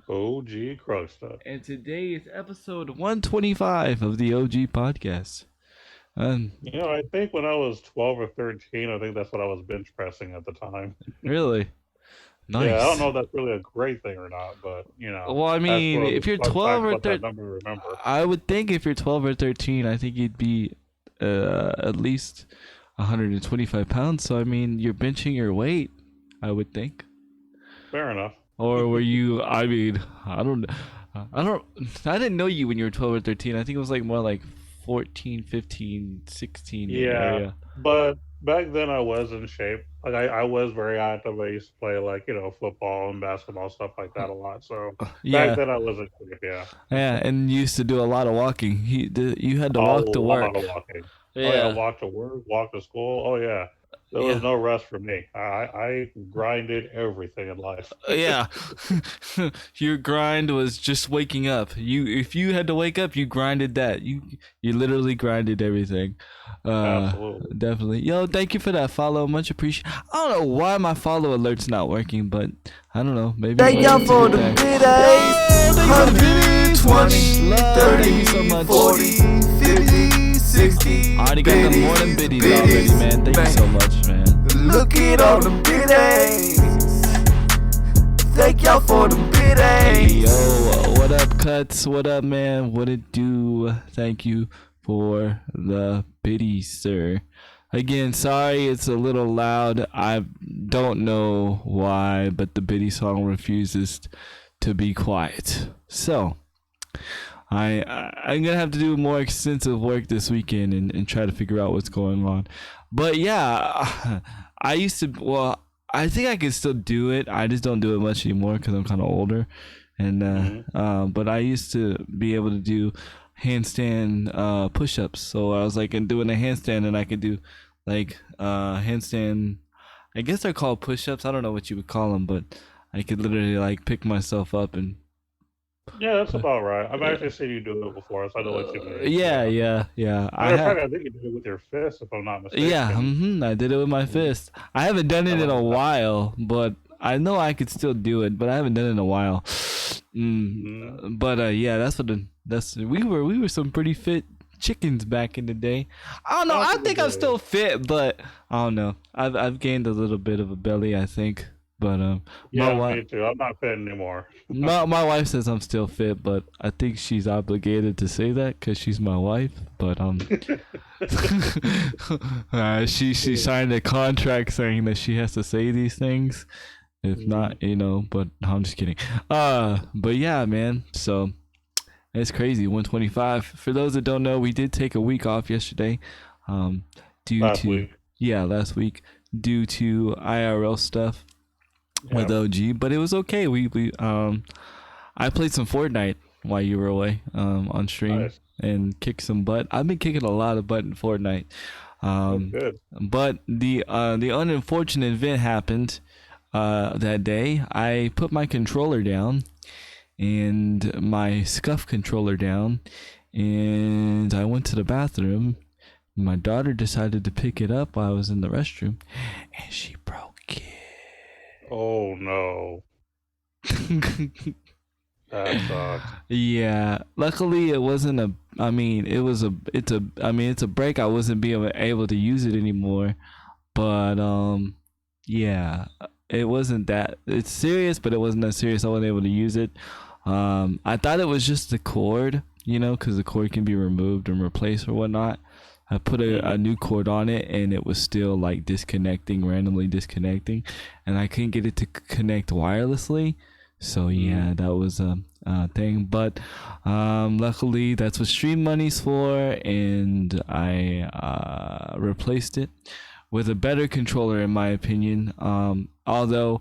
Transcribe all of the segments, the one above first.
OG Krugsta. And today is episode 125 of the OG podcast. Um, I think when I was 12 or 13, I think that's what I was bench pressing at the time. really Yeah, I don't know nice. if that's really a great thing or not, but Well, I that's mean, one of if the you're fun 12 facts or about that 13, number to remember. I would think if you're 12 or 13, I think you'd be at least 125 pounds. So, I mean, you're benching your weight, I would think. Fair enough. Or were you, I mean, I don't, I didn't know you when you were 12 or 13. I think it was like more like 14, 15, 16 Yeah, area. but back then I was in shape. Like I was very active. I used to play like, football and basketball, stuff like that a lot. So back Yeah. then I was in shape, yeah. Yeah, and you used to do a lot of walking. You had to A walk to lot work. of walking. Oh yeah, Yeah, walk to work, walk to school. Oh yeah. There was yeah, no rest for me. I grinded everything in life. yeah. Your grind was just waking up. If you had to wake up, you grinded that. You literally grinded everything. Uh, Absolutely. Definitely. Yo, thank you for that follow. Much appreciated. I don't know why my follow alert's not working, but I don't know. Maybe Thank y'all it's a for good the thing. bid aid. Thank you for the 100, biddies. 20, Love, 30, thank you so much. 40, 50, 60. I already got the more than biddies already, man. Thank you so much, man. Look at all the bid aids. Thank y'all for the bid Hey, aids. yo, what up, Cuts? What up, man? What it do? Thank you for the biddies, sir. Again, sorry it's a little loud. I don't know why, but the biddy song refuses to be quiet. So, I'm gonna have to do more extensive work this weekend and try to figure out what's going on. But yeah, I used to. Well, I think I can still do it. I just don't do it much anymore because I'm kind of older. And Hmm. but I used to be able to do handstand push-ups. So I was like doing a handstand, and I could do like handstand. I guess they're called push-ups. I don't know what you would call them, but I could literally like pick myself up and Yeah, that's uh, about right. I've actually seen you do it before, so I know what you mean. yeah, Yeah. yeah, yeah. I Matter of fact, have. I think you did it with your fist, if I'm not Yeah, mistaken. I did it with my Mhm. fist. I haven't done I it in a remember that. while, but I know I could still do it, but I haven't done it in a while. Hmm. But yeah, we were some pretty fit chickens back in the day. I don't know. Back I in the think I'm day. still fit, but I don't know. I've gained a little bit of a belly, I think. But my Yeah, wife me too. I'm not fit anymore. my wife says I'm still fit, but I think she's obligated to say that because she's my wife. But she signed a contract saying that she has to say these things. If Mhm. not, but no, I'm just kidding. But yeah, man. So it's crazy. 125. For those that don't know, we did take a week off yesterday, um, due Last to week. last week due to IRL stuff with Yeah. OG. But it was okay. We I played some Fortnite while you were away, on stream Nice. and kicked some butt. I've been kicking a lot of butt in Fortnite. That's Um, good. but the unfortunate event happened that day. I put my controller down and my scuff controller down, and I went to the bathroom. My daughter decided to pick it up while I was in the restroom, and she broke Oh no. it. That sucks. Yeah, luckily it wasn't a. I mean, it was a. It's a. I mean, it's a break. I wasn't being able to use it anymore. But yeah, it wasn't that. It's serious, but it wasn't that serious. I wasn't able to use it. I thought it was just the cord, because the cord can be removed and replaced or whatnot. I put a Hmm. new cord on it, and it was still like disconnecting, randomly disconnecting, and I couldn't get it to connect wirelessly. So Hmm. yeah, that was a thing. But luckily, that's what Stream Money's for, and I replaced it with a better controller, in my opinion. Although,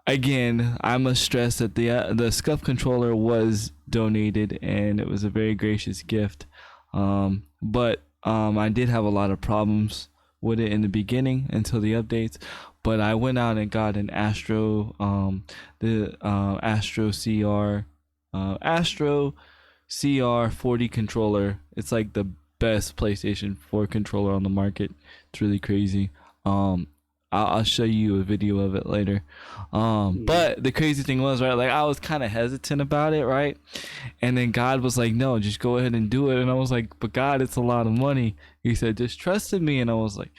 again, I must stress that the Scuff controller was donated, and it was a very gracious gift. But I did have a lot of problems with it in the beginning until the updates. But I went out and got an the Astro CR 40 controller. It's like the best PlayStation 4 controller on the market. It's really crazy. Um, I'll show you a video of it later. But the crazy thing was, right, like I was kind of hesitant about it, right? And then God was like, no, just go ahead and do it. And I was like, but God, it's a lot of money. He said, just trust in me. And I was like,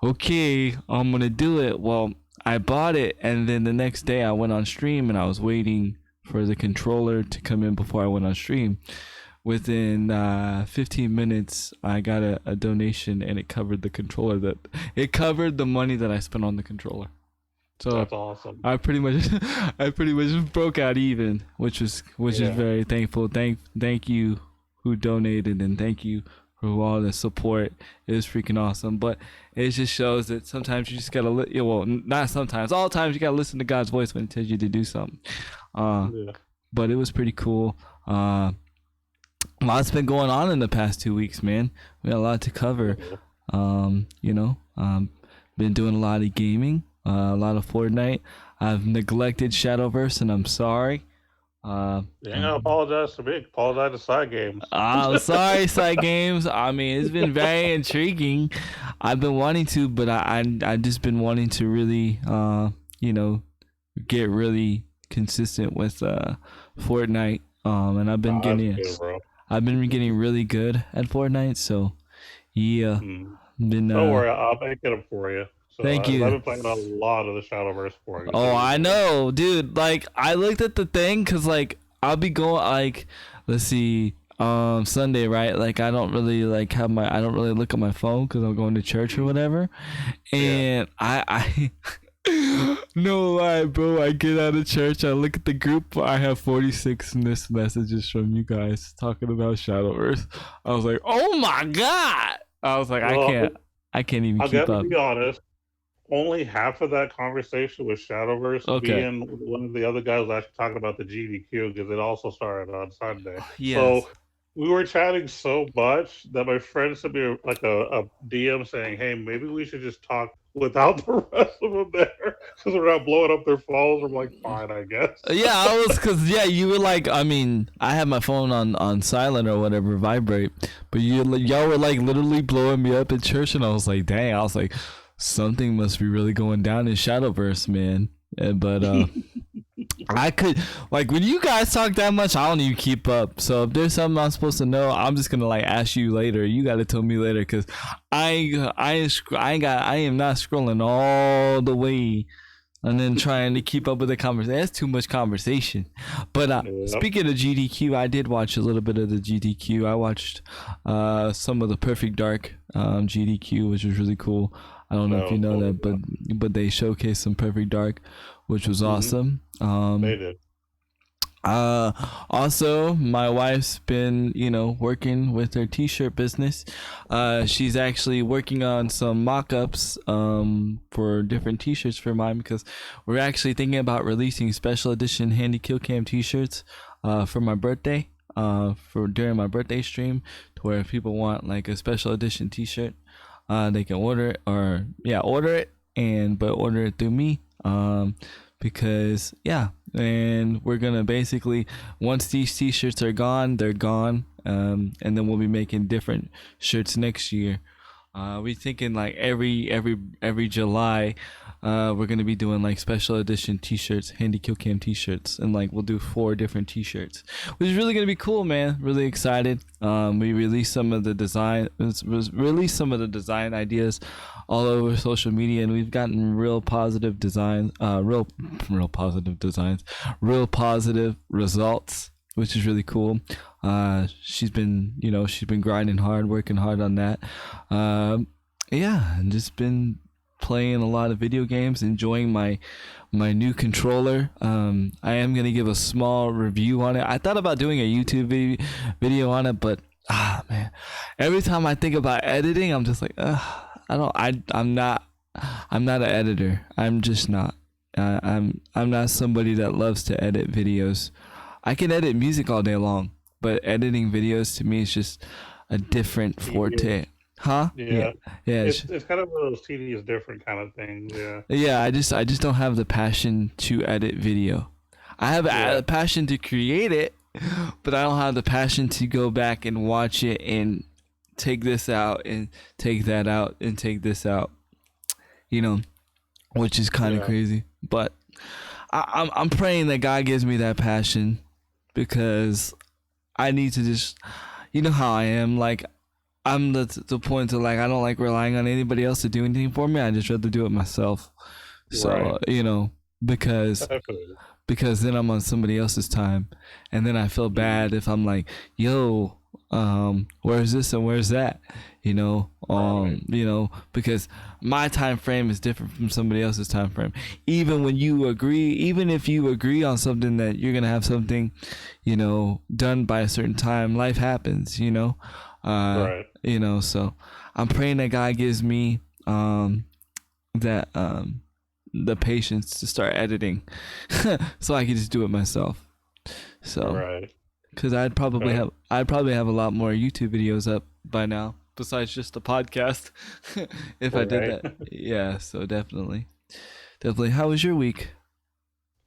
okay, I'm gonna do it. Well, I bought it, and then the next day I went on stream, and I was waiting for the controller to come in before I went on stream. Within 15 minutes, I got a donation, and it covered the controller. It covered the money that I spent on the controller. So that's awesome. I pretty much broke out even, which is very thankful. Thank you who donated, and thank you for all the support. It was freaking awesome. But it just shows that sometimes you just gotta not sometimes, all times you gotta listen to God's voice when He tells you to do something. But it was pretty cool. Lots been going on in the past 2 weeks, man. We got a lot to cover. Been doing a lot of gaming, a lot of Fortnite. I've neglected Shadowverse, and I'm sorry. You ain't gonna apologize to me. Apologize to Side Games. I'm sorry, Side Games. I mean, it's been very intriguing. I've been wanting to, but I just been wanting to really, get really consistent with Fortnite. And I've been getting really good at Fortnite. So, yeah. Don't worry, I'll make it up for you. So Thank you. I've been playing a lot of the Shadowverse for you. Oh, I know, dude. Like, I looked at the thing because, like, I'll be going, like, let's see, Sunday, right? Like, I don't really look at my phone because I'm going to church or whatever. And I no lie, bro. I get out of church, I look at the group, I have 46 missed messages from you guys talking about Shadowverse. I was like, oh my God. I was like, I can't even keep up. I'll be honest. Only half of that conversation was Shadowverse. Being one of the other guys was actually talking about the GDQ because it also started on Sunday. Yes. So we were chatting so much that my friend sent me like a DM saying, "Hey, maybe we should just talk without the rest of them there because we're not blowing up their phones." I'm like, fine, I guess. Yeah, you were like, I mean, I had my phone on silent or whatever, vibrate, but y'all were like literally blowing me up at church, and I was like, dang, something must be really going down in Shadowverse, man. But I could, like, when you guys talk that much, I don't even keep up. So if there's something I'm supposed to know, I'm just gonna like ask you later. You gotta tell me later, because I am not scrolling all the way and then trying to keep up with the conversation. That's too much conversation. But speaking of GDQ, I did watch a little bit of the GDQ. I watched some of the Perfect Dark GDQ, which was really cool. I don't know if you know that, but they showcased some Perfect Dark, which was awesome. They did. Also, my wife's been, working with her t-shirt business. She's actually working on some mock-ups for different t-shirts for mine, because we're actually thinking about releasing special edition Handy Kill Cam t-shirts for my birthday, during my birthday stream, to where if people want like a special edition t-shirt, they can order it, order it through me, because and we're gonna basically, once these t-shirts are gone, they're gone, and then we'll be making different shirts next year. We're thinking like every July, we're gonna be doing like special edition t-shirts, Handy Kill Cam t-shirts, and like we'll do 4 different t-shirts, which is really gonna be cool, man. Really excited. We released some of the design ideas all over social media, and we've gotten real positive results, which is really cool. She's been grinding hard, working hard on that. And just been playing a lot of video games, enjoying my new controller. I am gonna give a small review on it. I thought about doing a YouTube video on it, but man, every time I think about editing, I'm just like, I'm not an editor. I'm just not. I'm not somebody that loves to edit videos. I can edit music all day long, but editing videos to me is just a different forte. Huh? Yeah. It's kind of one of those tedious, different kind of things. Yeah. Yeah, I just don't have the passion to edit video. I have a passion to create it, but I don't have the passion to go back and watch it and take this out and take that out and take this out. which is kind of crazy. But I'm praying that God gives me that passion, because I need to just, you know how I am. Like, I'm the point to, like, I don't like relying on anybody else to do anything for me. I just rather do it myself. So Right. you know, because Definitely. then I'm on somebody else's time, and then I feel bad if I'm like, yo, where's this and where's that, Right. because my time frame is different from somebody else's time frame. Even if you agree on something, that you're gonna have something, done by a certain time, life happens, Right. so I'm praying that God gives me that the patience to start editing so I can just do it myself. So, Right. because Okay. I'd probably have a lot more YouTube videos up by now besides just the podcast if I did Right. that. Yeah, so definitely. How was your week?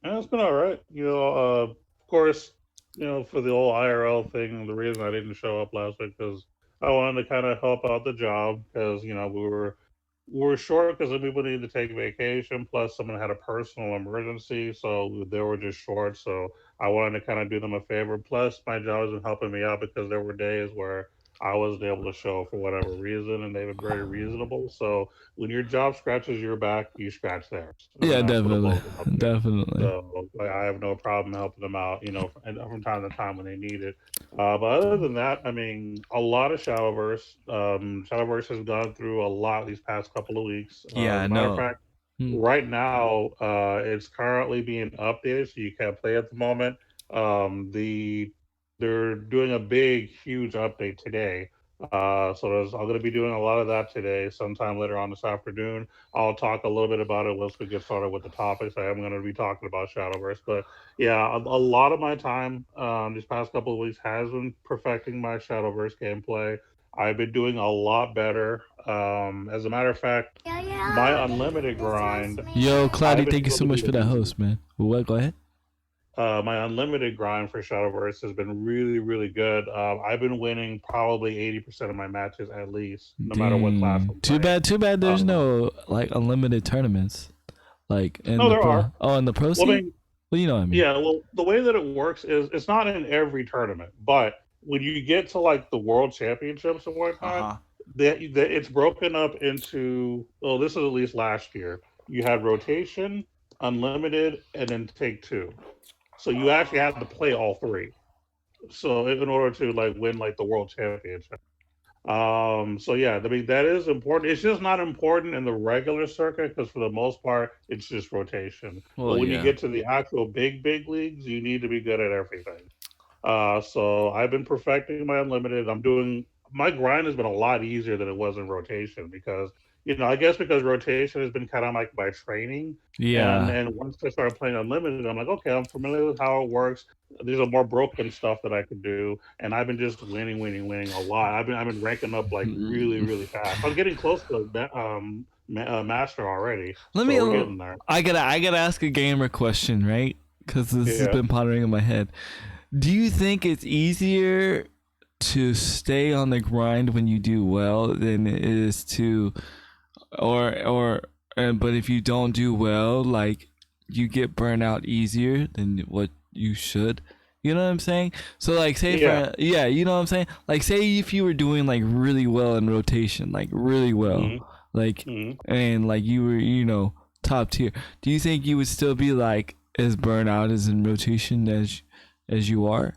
Yeah, it's been all right. Of course, for the old IRL thing, the reason I didn't show up last week because I wanted to kind of help out the job because we were short because some people needed to take vacation. Plus, someone had a personal emergency, so they were just short. So I wanted to kind of do them a favor. Plus, my job has been helping me out because there were days where I wasn't able to show for whatever reason, and they've been very reasonable. So when your job scratches your back, you scratch theirs, Yeah, and that's what it definitely. boils down to. Definitely. So like, I have no problem helping them out, from time to time when they need it. But other than that, I mean, a lot of Shadowverse. Shadowverse has gone through a lot these past couple of weeks. Yeah, As I a matter of know. fact, Hmm. right now, it's currently being updated, so you can't play at the moment. They're doing a big, huge update today. I'm going to be doing a lot of that today, sometime later on this afternoon. I'll talk a little bit about it once we get started with the topics. I am going to be talking about Shadowverse, but yeah, a lot of my time these past couple of weeks has been perfecting my Shadowverse gameplay. I've been doing a lot better. As a matter of fact, my unlimited grind, Yo, I've Cloudy, been thank you able so to much do for it that easy. host, man. What? Go ahead. My unlimited grind for Shadowverse has been really, really good. I've been winning probably 80% of my matches at least, no matter what class Dang. I'm Too playing. bad. Too bad. There's Um, no like unlimited tournaments, like in no, the there pro. are. Oh, in the pro Well, I scene. mean, Well, you know what I mean. yeah, well, the way that it works is it's not in every tournament, but when you get to like the world championships and Uh whatnot, huh. that it's broken up into, well, this is at least last year. You had rotation, unlimited, and then take two. So you actually had to play all three. So in order to like win like the world championship. So yeah, I mean that is important. It's just not important in the regular circuit because for the most part it's just rotation. But Well, when you yeah. get to the actual big leagues, you need to be good at everything. So I've been perfecting my unlimited. My grind has been a lot easier than it was in rotation because I guess because rotation has been kind of like my training, and Yeah. and once I started playing unlimited, I'm like, okay, I'm familiar with how it works. There's a more broken stuff that I can do, and I've been just winning a lot. I've been ranking up like really really fast. I'm getting close to master already, Let so me. we're getting there. I gotta ask a gamer question, right? Because this has Yeah. been pondering in my head. Do you think it's easier to stay on the grind when you do well than it is to, but if you don't do well, like, you get burnt out easier than what you should? You know what I'm saying? So, like, say Yeah. for, yeah, you know what I'm saying? Like, say if you were doing like really well in rotation, like really well, Hmm. like, Hmm. and like you were, top tier. Do you think you would still be like as burnt out as in rotation as you are?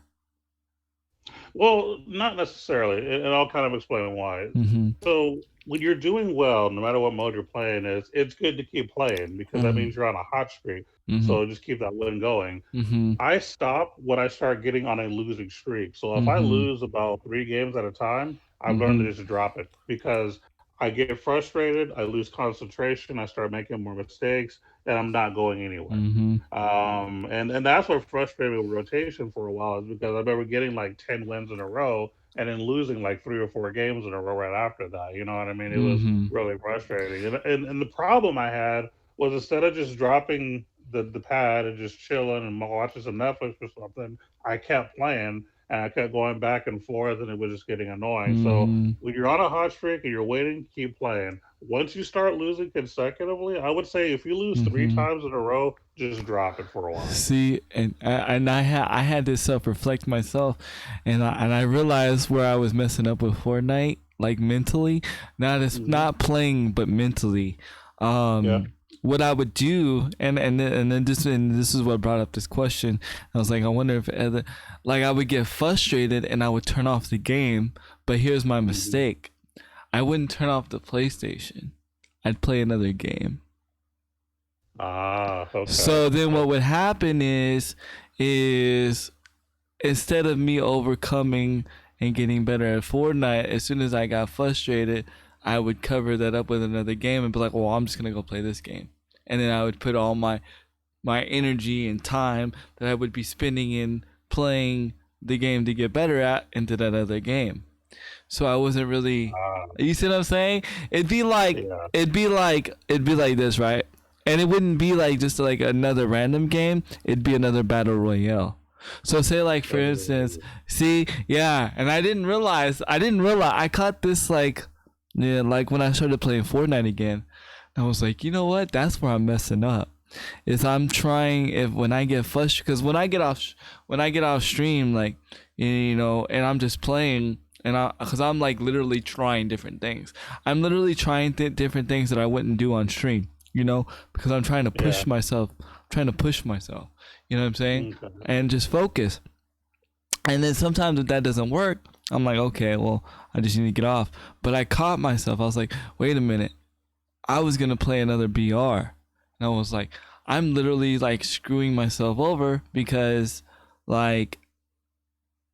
Well, not necessarily, and I'll kind of explain why. Mm-hmm. So, when you're doing well, no matter what mode you're playing, it's good to keep playing because that Mm-hmm. means you're on a hot streak. Mm-hmm. So just keep that win going. Mm-hmm. I stop when I start getting on a losing streak. So if I Mm-hmm. lose about 3 games at a time, I've learned Mm-hmm. to just drop it because I get frustrated, I lose concentration, I start making more mistakes, and I'm not going anywhere. Mm-hmm. And that's what frustrated me with rotation for a while is because I remember getting like 10 wins in a row and then losing like 3 or 4 games in a row right after that. You know what I mean? It was Mm-hmm. really frustrating. And the problem I had was instead of just dropping the pad and just chilling and watching some Netflix or something, I kept playing. and I kept going back and forth, and it was just getting annoying. So Mm, when you're on a hot streak and you're waiting, keep playing. Once you start losing consecutively, I would say if you lose three mm-hmm. times in a row, just drop it for a while. See, and I had to self reflect myself, and I realized where I was messing up with Fortnite, like mentally, Hmm. not playing, but mentally. Yeah. What I would do, and this is what brought up this question. I was like, I wonder if like I would get frustrated and I would turn off the game. But here's my Hmm. mistake: I wouldn't turn off the PlayStation. I'd play another game. Ah, okay. So then Okay. what would happen is instead of me overcoming and getting better at Fortnite, as soon as I got frustrated, I would cover that up with another game and be like, well, I'm just gonna go play this game. And then I would put all my energy and time that I would be spending in playing the game to get better at into that other game. So I wasn't really, Ah, you see what I'm saying? It'd be like yeah. it'd be like this, right? And it wouldn't be like just like another random game. It'd be another battle royale. So say like for instance, Oh, see, yeah, and I didn't realize I caught this like yeah, like when I started playing Fortnite again. I was like, you know what? That's where I'm messing up. Is I'm trying if when I get frustrated because when I get off stream like and I'm just playing and I because I'm like literally trying different things. I'm literally trying different things that I wouldn't do on stream. Because I'm trying to yeah. push myself, trying to push myself. You know what I'm saying? Okay. And just focus. And then sometimes if that doesn't work, I'm like, okay, well, I just need to get off. But I caught myself. I was like, wait a minute. I was gonna play another BR. And I was like, I'm literally like screwing myself over because like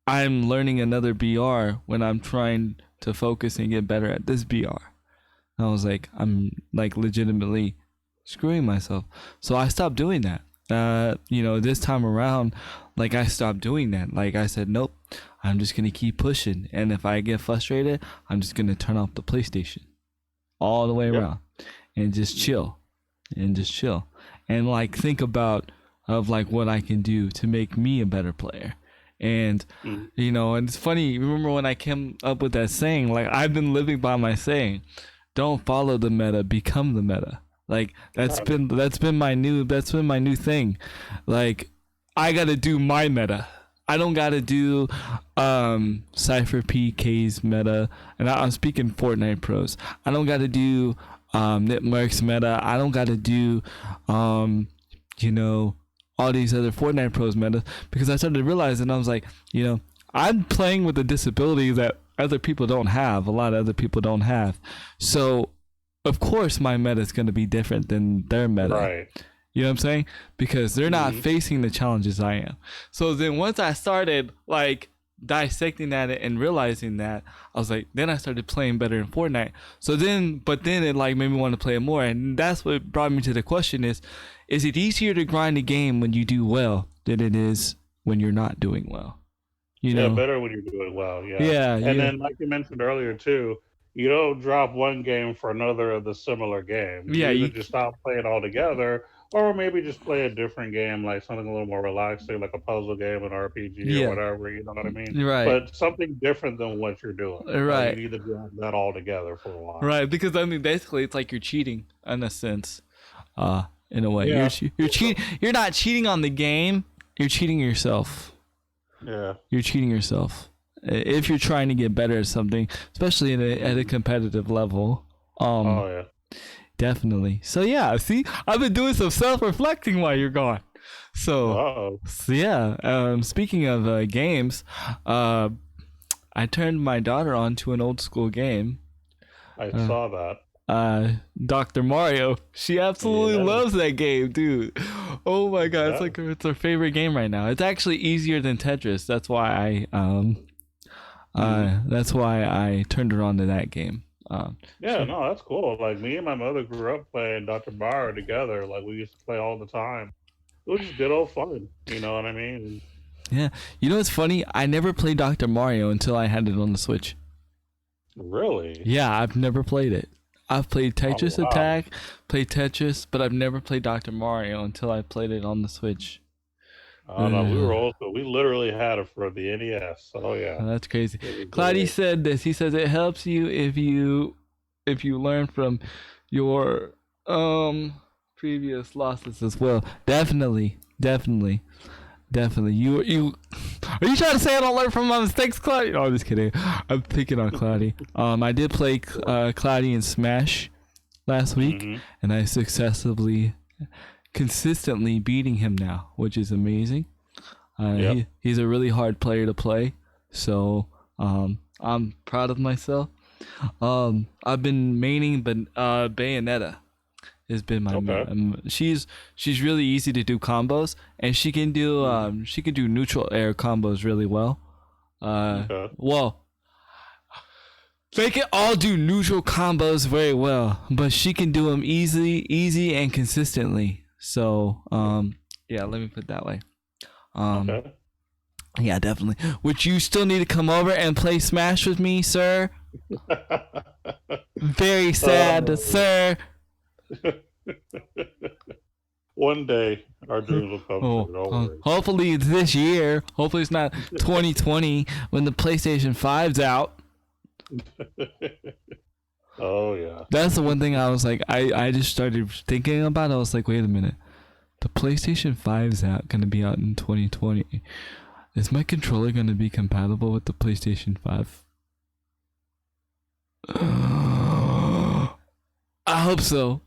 I'm learning another BR when I'm trying to focus and get better at this BR. And I was like, I'm like legitimately screwing myself. So I stopped doing that. This time around, like I stopped doing that. Like I said, nope, I'm just gonna keep pushing. And if I get frustrated, I'm just gonna turn off the PlayStation all the way Yep. around and just chill and just chill and like think about of like what I can do to make me a better player. And Mhm. and it's funny, remember when I came up with that saying, like I've been living by my saying, don't follow the meta, become the meta. Like that's Got it. been my new thing. Like I got to do my meta. I don't got to do Cypher PK's meta, and I'm speaking Fortnite pros. I don't got to do Nitmerk's meta. I don't got to do um, you know all these other Fortnite pros meta because I started realizing I was like, I'm playing with a disability that other people don't have. A lot of other people don't have. So of course my meta is going to be different than their meta. Right. You know what I'm saying? Because they're not Hmm. facing the challenges I am. So then once I started like dissecting that and realizing that, I was like, then I started playing better in Fortnite. But then it like made me want to play it more. And that's what brought me to the question is it easier to grind a game when you do well than it is when you're not doing well? You Yeah, know? better when you're doing well. Yeah. Yeah, And yeah. then, like you mentioned earlier, too, you don't drop one game for another of the similar game. Yeah, You either you just stop playing altogether, or maybe just play a different game, like something a little more relaxing, like a puzzle game, an RPG, or yeah. whatever. You know what I mean? Right. But something different than what you're doing. Like you Right. need to do that all together for a while. Right, because I mean basically it's like you're cheating in a sense. In a way. You're Yeah. che- you're cheating. You're not cheating on the game. You're cheating yourself. Yeah. You're cheating yourself. If you're trying to get better at something, especially at a Mhm. competitive level. Um Oh yeah. Definitely. So yeah, see, I've been doing some self-reflecting while you're gone. So, Oh, so yeah, speaking of games, uh I turned my daughter on to an old school game. I Uh, saw that. Dr. Mario. She absolutely Yeah. loves that game, dude. Oh my god, Yeah. it's her favorite game right now. It's actually easier than Tetris. Mhm. That's why I turned her on to that game. Yeah, So no, that's cool. Like me and my mother grew up playing Dr. Mario together. Like we used to play all the time. It was just good old fun. You know what I mean? yeah, what's funny? I never played Dr. Mario until I had it on the Switch. Really? Yeah, I've never played it. I've played Oh Tetris wow. Attack, played Tetris, but I've never played Dr. Mario until I played it on the Switch. Oh no, we literally had it for the NES. Oh yeah, That's crazy. it was Cloudy great. said this. He says it helps you if you learn from your previous losses as well. Definitely, definitely, definitely. You are you trying to say I don't learn from my mistakes, Cloudy? No, I'm just kidding. I'm picking on Cloudy. I did play Cloudy in Smash last week, Hmm. and I successfully, consistently beating him now, which is amazing. Yep. He's a really hard player to play, so I'm proud of myself. I've been maining, but Bayonetta has been my main. Okay. She's really easy to do combos, and she can do neutral air combos really well. Okay. Well, they can all do neutral combos very well, but she can do them easy and consistently. So yeah, let me put it that way. Okay. Yeah, definitely. Would you still need to come over and play Smash with me, sir? Very sad, sir. One day our dreams will come true. Don't worry. Hopefully it's this year. Hopefully it's not 2020 when the PlayStation 5's out. Oh yeah. That's the one thing I was like, I just started thinking about. I was like, wait a minute. The PlayStation 5's gonna be out in 2020. Is my controller gonna be compatible with the PlayStation 5? I hope so.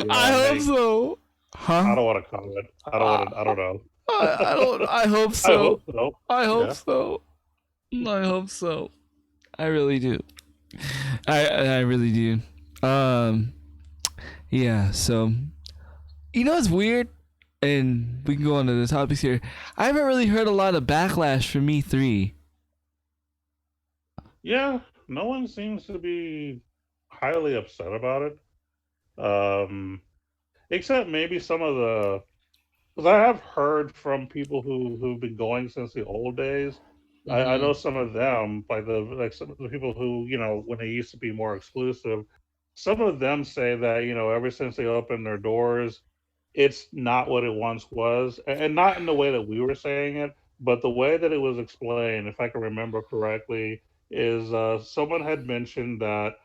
I hope so. Huh? I don't want to comment. I don't want to. I don't know. I don't. I hope I so. hope so. I hope Yeah. so. I hope so. I really do. I really do. Yeah. So, you know, it's weird, and we can go on to the topics here. I haven't really heard a lot of backlash from E3. Yeah. No one seems to be highly upset about it. Except maybe some of the, because I have heard from people who've been going since the old days. I know some of them, like some of the people who, when they used to be more exclusive, some of them say that, ever since they opened their doors, it's not what it once was. And not in the way that we were saying it, but the way that it was explained, if I can remember correctly, is someone had mentioned that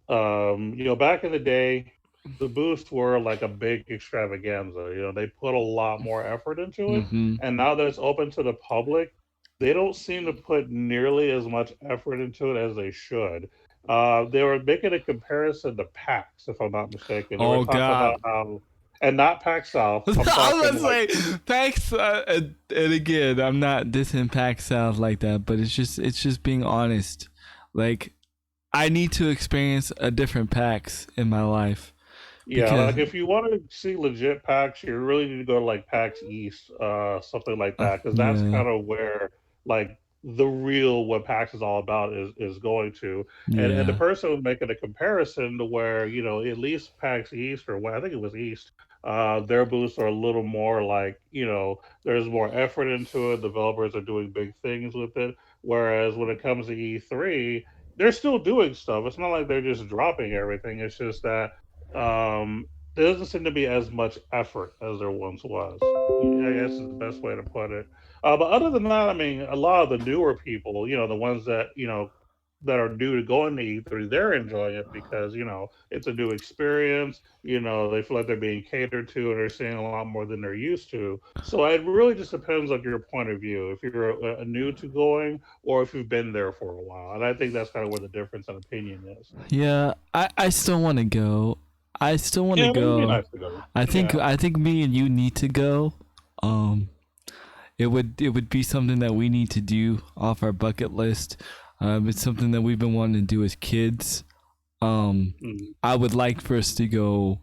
back in the day, the boosts were like a big extravaganza. They put a lot more effort into it, Mm-hmm. and now that it's open to the public, they don't seem to put nearly as much effort into it as they should. They were making a comparison to PAX, if I'm not mistaken. They were Oh talking God. about how, and not PAX South. I'm I was talking gonna like, say PAX, and again, I'm not dissing PAX South like that, but it's just being honest. Like, I need to experience a different PAX in my life. yeah, Because like if you want to see legit PAX, you really need to go to like PAX East, something like that, because that's yeah, kind of where like the real what PAX is all about is going to. And the yeah, person was making a comparison to where at least PAX East or what I think it was East, their booths are a little more like there's more effort into it. Developers are doing big things with it. Whereas when it comes to E3, they're still doing stuff. It's not like they're just dropping everything. It's just that there doesn't seem to be as much effort as there once was. I guess is the best way to put it. But other than that, I mean, a lot of the newer people, the ones that that are new to going to E3, they're enjoying it because it's a new experience. They feel like they're being catered to, and they're seeing a lot more than they're used to. So it really just depends on your point of view. If you're a new to going, or if you've been there for a while, and I think that's kind of where the difference in opinion is. yeah. I still want to go. I still want Yeah, to but it'd be go. nice to go. Yeah. I think me and you need to go. Um, it would be something that we need to do off our bucket list. It's something that we've been wanting to do as kids. Mm. I would like for us to go,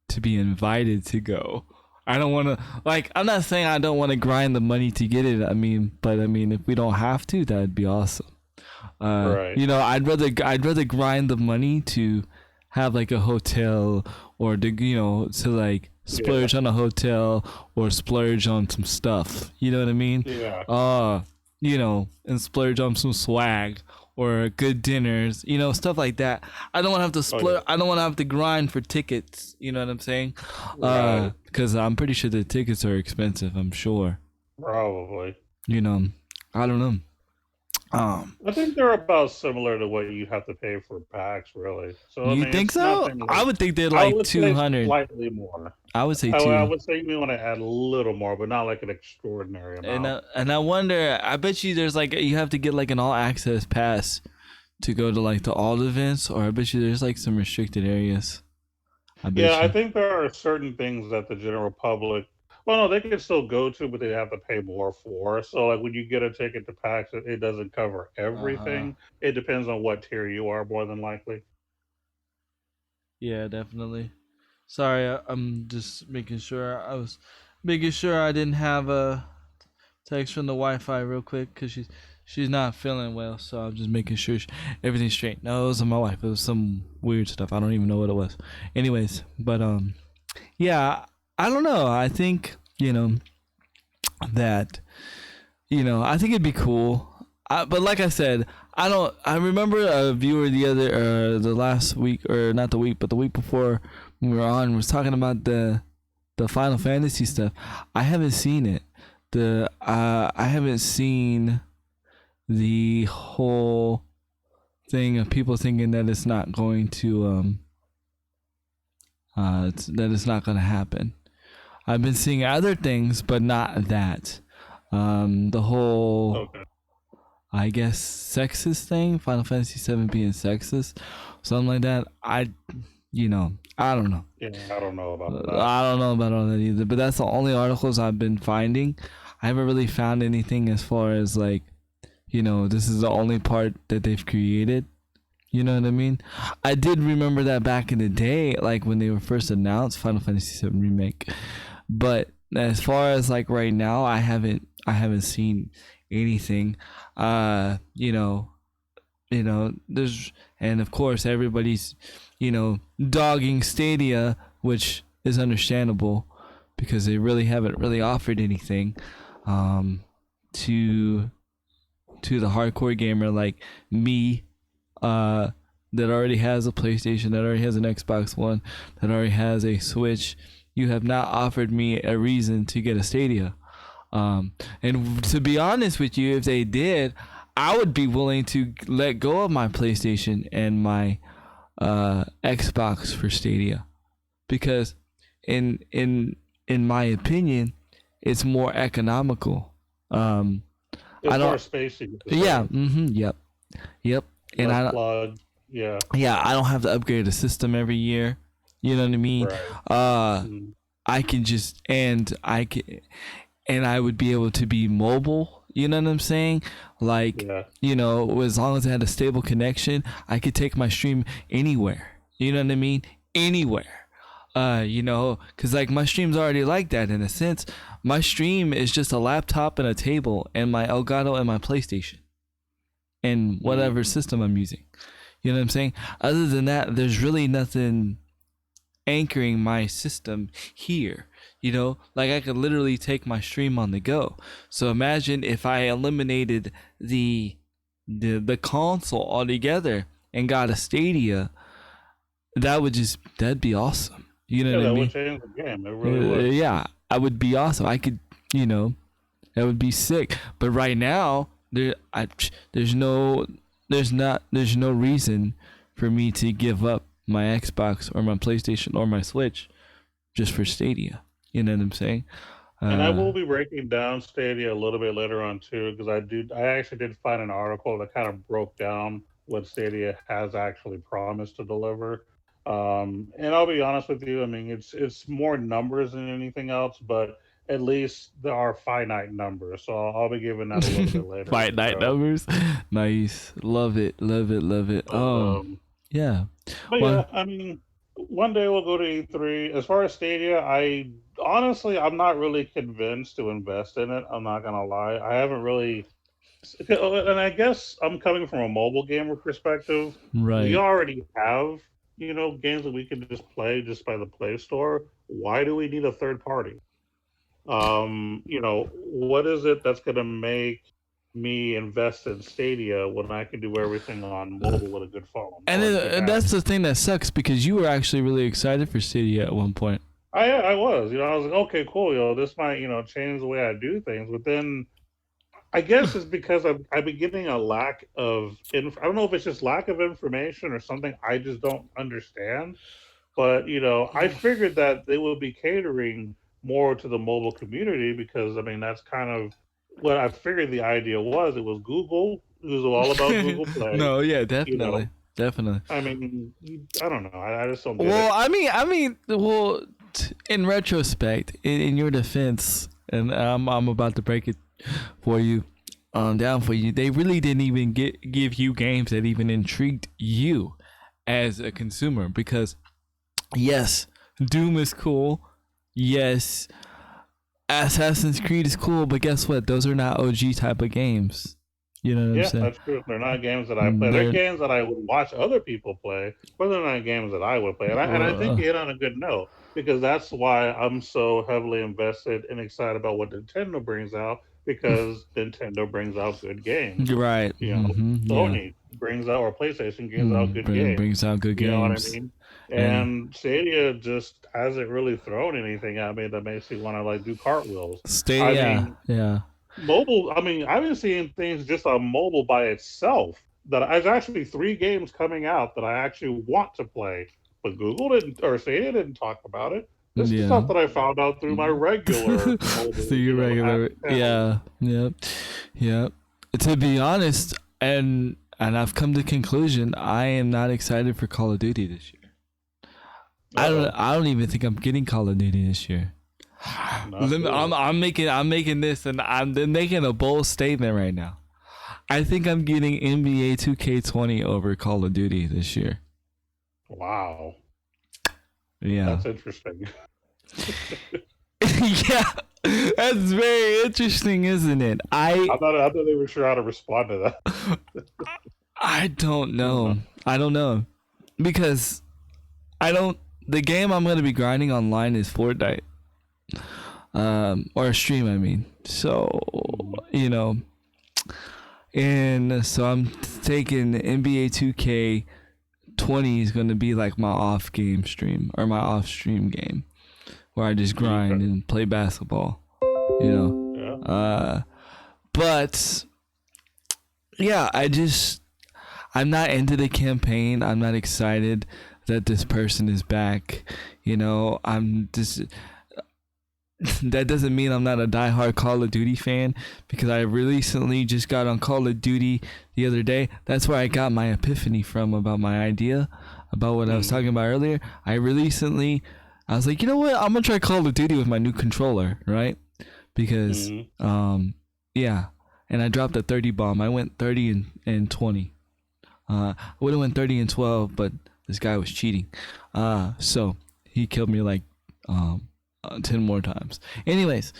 to be invited to go. I don't want to, like, I'm not saying I don't want to grind the money to get it. But if we don't have to, that'd be awesome. Right. I'd rather grind the money to have like a hotel, or to like splurge on a hotel or splurge on some stuff. You know what I mean? Yeah. And splurge on some swag, or good dinners, stuff like that. I don't want to have to split. I don't want to have to grind for tickets. You know what I'm saying? Right. Because I'm pretty sure the tickets are expensive. I'm sure. Probably. I don't know. I think they're about similar to what you have to pay for PAX, really. So I You mean, think it's so? nothing. I would think they're I like would say 200. slightly more. I would say I two. would say you want to add a little more, but not like an extraordinary And amount. I wonder. I bet you there's like you have to get like an all access pass to go to like the all events, or I bet you there's like some restricted areas. I bet Yeah, I you. think there are certain things that the general public, well, no, they can still go to, but they have to pay more for. So, like when you get a ticket to PAX, it doesn't cover Uh-huh. everything. It depends on what tier you are, more than likely. Yeah, definitely. Sorry, I'm just making sure. I was making sure I didn't have a text from the Wi-Fi real quick because she's not feeling well. So I'm just making sure everything's straight. No, it wasn't my wife. It was some weird stuff. I don't even know what it was. Anyways, but yeah, I don't know. I think that I think it'd be cool. But like I said, I don't. I remember a viewer the last week, or not the week, but the week before we were on, was talking about the Final Fantasy stuff. I haven't seen it. I haven't seen the whole thing of people thinking that it's not going to that it's not going to happen. I've been seeing other things, but not that. The whole, Okay. I guess, sexist thing, Final Fantasy VII being sexist, something like that. I don't know. Yeah, I don't know about that. I don't know about all that either, but that's the only articles I've been finding. I haven't really found anything as far as like, this is the only part that they've created. You know what I mean? I did remember that back in the day, like when they were first announced Final Fantasy VII Remake. But as far as like right now, I haven't seen anything. There's, and of course everybody's, dogging Stadia, which is understandable because they really haven't really offered anything to the hardcore gamer like me, that already has a PlayStation, that already has an Xbox One, that already has a Switch. You have not offered me a reason to get a Stadia. And to be honest with you, if they did, I would be willing to let go of my PlayStation and my Xbox for Stadia, because in my opinion, it's more economical. It's I more don't. spacey. Yeah. Yep. Yep. And Less I don't. plug. Yeah. Yeah, I don't have to upgrade the system every year. You know what I mean? Right. Uh, Mm. I can just and I would be able to be mobile. You know what I'm saying? Like, Yeah. as long as I had a stable connection, I could take my stream anywhere. You know what I mean? Anywhere. Because like my stream's already like that in a sense. My stream is just a laptop and a table and my Elgato and my PlayStation and whatever system I'm using. You know what I'm saying? Other than that, there's really nothing anchoring my system here. Like I could literally take my stream on the go. So imagine if I eliminated the console altogether and got a Stadia. That'd be awesome. You know Yeah, what I that mean? would change the game. It really would. Yeah, I would be awesome. I could, that would be sick. But right now, there's no reason for me to give up my Xbox or my PlayStation or my Switch just for Stadia. You know what I'm saying? And I will be breaking down Stadia a little bit later on too, because I actually did find an article that kind of broke down what Stadia has actually promised to deliver. And I'll be honest with you, I mean it's more numbers than anything else, but at least there are finite numbers. So I'll be giving that a little bit later. Fight night numbers. Nice. Love it. Love it. Love it. Yeah. But Well, yeah, I mean, one day we'll go to E3. As far as Stadia, I'm not really convinced to invest in it. I'm not gonna lie. I haven't really, and I guess I'm coming from a mobile gamer perspective. We right. already have, games that we can just play just by the Play Store. Why do we need a third party? What is it that's gonna make me invest in Stadia when I can do everything on mobile with a good phone. And, or a then, good and app. that's the thing that sucks because you were actually really excited for Stadia at one point. I was, I was like, okay, cool, this might, change the way I do things. But then I guess it's because I've been getting a lack of, I don't know if it's just lack of information or something I just don't understand. But I figured that they would be catering more to the mobile community because I mean that's kind of what I figured the idea was. It was Google. It was all about Google Play. No, yeah, You know, definitely. I mean, I don't know. I just don't get Well, it. in retrospect, in your defense, and I'm about to break it for you, down for you. They really didn't even give you games that even intrigued you as a consumer because, yes, Doom is cool. Yes, Assassin's Creed is cool, but guess what? Those are not OG type of games. You know what I'm Yeah, saying? that's true. They're not games that I play. They're They're games that I would watch other people play, but they're not games that I would play. And I think uh, you hit on a good note because that's why I'm so heavily invested and excited about what Nintendo brings out because Nintendo brings out good games. you're right. Yeah. Sony brings out or PlayStation brings out good games. Brings out good You know what I games. mean? And And Stadia just hasn't really thrown anything at me that makes me want to like do cartwheels. stay, I yeah, mean, yeah. mobile. I mean, I've been seeing things just on mobile by itself. That there's actually 3 games coming out that I actually want to play, but Google didn't or Stadia didn't talk about it. This is Yeah. stuff that I found out through my regular mobile. So you're regular, app. yeah. To be honest, and I've come to the conclusion I am not excited for Call of Duty this year. I don't even think I'm getting Call of Duty this year. I'm making this, and I'm making a bold statement right now. I think I'm getting NBA 2K20 over Call of Duty this year. Wow. Yeah. That's interesting. Yeah. That's very interesting, isn't it? I thought they were sure how to respond to that. I don't know. I don't know. Because the game I'm gonna be grinding online is Fortnite. Or a stream, I mean. So and so I'm taking NBA 2K20 is gonna be like my off game stream or my off stream game. Where I just grind and play basketball. Yeah. But yeah, I'm not into the campaign. I'm not excited that this person is back. I'm just that doesn't mean I'm not a diehard Call of Duty fan because I recently just got on Call of Duty the other day. That's where I got my epiphany from about my idea about what I was talking about earlier. I was like, you know what? I'm gonna try Call of Duty with my new controller, right? Because yeah. And I dropped a 30 bomb. I went 30 and 20. I would have went 30 and 12, but this guy was cheating. So he killed me like 10 more times. Anyways,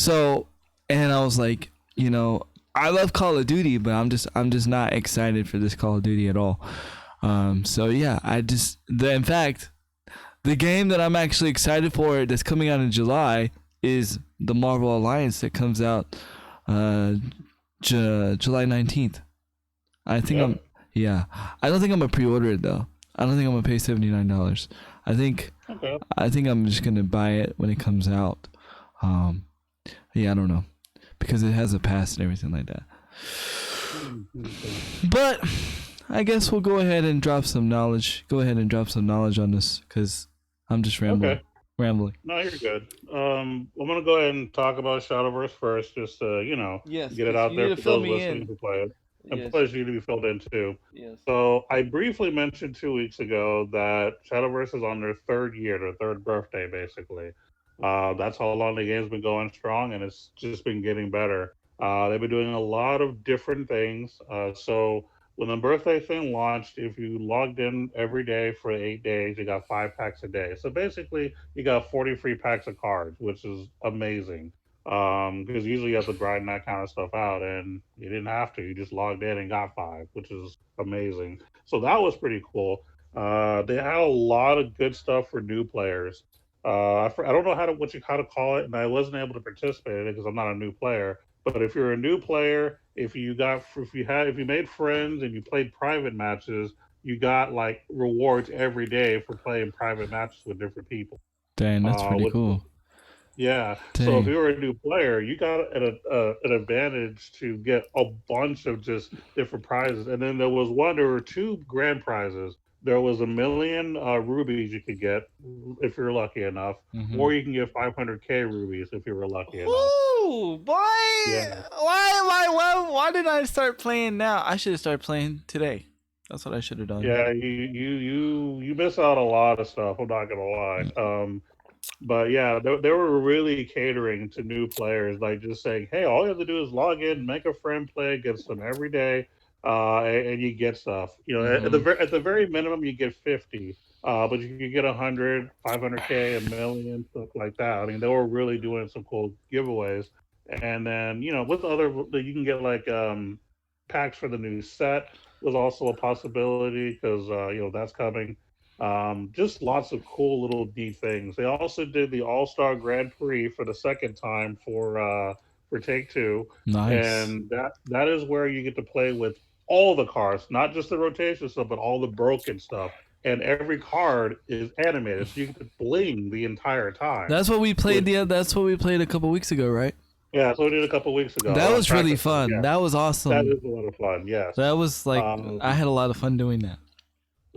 and I was like, I love Call of Duty, but I'm just not excited for this Call of Duty at all. So yeah, in fact, the game that I'm actually excited for that's coming out in July is the Marvel Alliance that comes out July 19th. I think I don't think I'm gonna pre-order it though. I don't think I'm gonna pay $79. I think I'm just gonna buy it when it comes out. I don't know because it has a pass and everything like that. But I guess we'll go ahead and drop some knowledge. Go ahead and drop some knowledge on this because I'm just rambling. Okay. Rambling. No, you're good. I'm gonna go ahead and talk about Shadowverse first, just to get it out there for those listening who play it, and plus you to be filled in too. Yes. So I briefly mentioned 2 weeks ago that Shadowverse is on their 3rd year, their 3rd birthday, basically. That's how long the game's been going strong, and it's just been getting better. They've been doing a lot of different things. So when the birthday thing launched, if you logged in every day for 8 days, you got 5 packs a day. So basically, you got 40 free packs of cards, which is amazing. Because usually you have to grind that kind of stuff out, and you didn't have to. You just logged in and got 5, which is amazing. So that was pretty cool. They had a lot of good stuff for new players. I don't know how to call it, and I wasn't able to participate in it because I'm not a new player. But if you're a new player, if you made friends and you played private matches, you got like rewards every day for playing private matches with different people. Dang, that's pretty With cool. Yeah. So if Dang. you were a new player, you got an advantage to get a bunch of just different prizes. And then there were two grand prizes. There was 1,000,000 rubies you could get if you're lucky enough, Mm-hmm. or you can get 500K rubies if you were lucky enough. Ooh, boy! Yeah. Why did I start playing now? I should have started playing today. That's what I should have done. Yeah, you miss out a lot of stuff. I'm not gonna lie. But yeah, they were really catering to new players, like just saying, "Hey, all you have to do is log in, make a friend, play against them every day, and you get stuff. Mm-hmm. At the very minimum, you get 50, but you could get 100, 500K, 1,000,000, stuff like that. I mean, they were really doing some cool giveaways, and then with other, you can get like packs for the new set was also a possibility because that's coming. Just lots of cool little neat things. They also did the All Star Grand Prix for the second time for Take Two, Nice. and that is where you get to play with all the cards, not just the rotation stuff, but all the broken stuff. And every card is animated, so you get to bling the entire time. That's what we played. Which That's what we played a couple weeks ago, right? Yeah, so we did a couple weeks ago That on was really practice mode. fun. Yeah, That was that awesome. is a lot of fun. Yes. That was like I Um, had a lot of fun doing that.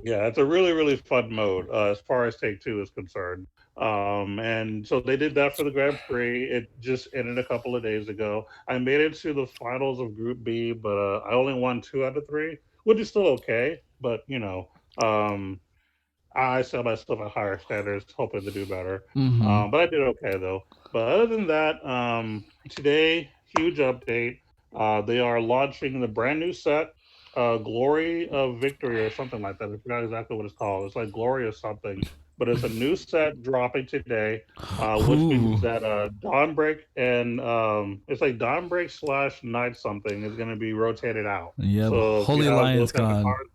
Yeah, it's a really, really fun mode as far as Take Two is concerned. And so they did that for the Grand Prix. It just ended a couple of days ago. I made it to the finals of Group B, but I only won 2 out of 3, which is still okay. But um, I set myself at higher standards, hoping to do better. Mm-hmm. But I did okay though. But other than that, today huge update. They are launching the brand new set, Glory of Victory or something like that. I forgot exactly what it's called. It's like Glory or something. But it's a new set dropping today, which Ooh. means that Dawnbreak and it's like Dawnbreak / Night something is going to be rotated out. Yep. So if you Holy have Lion's those kind of gone. cards,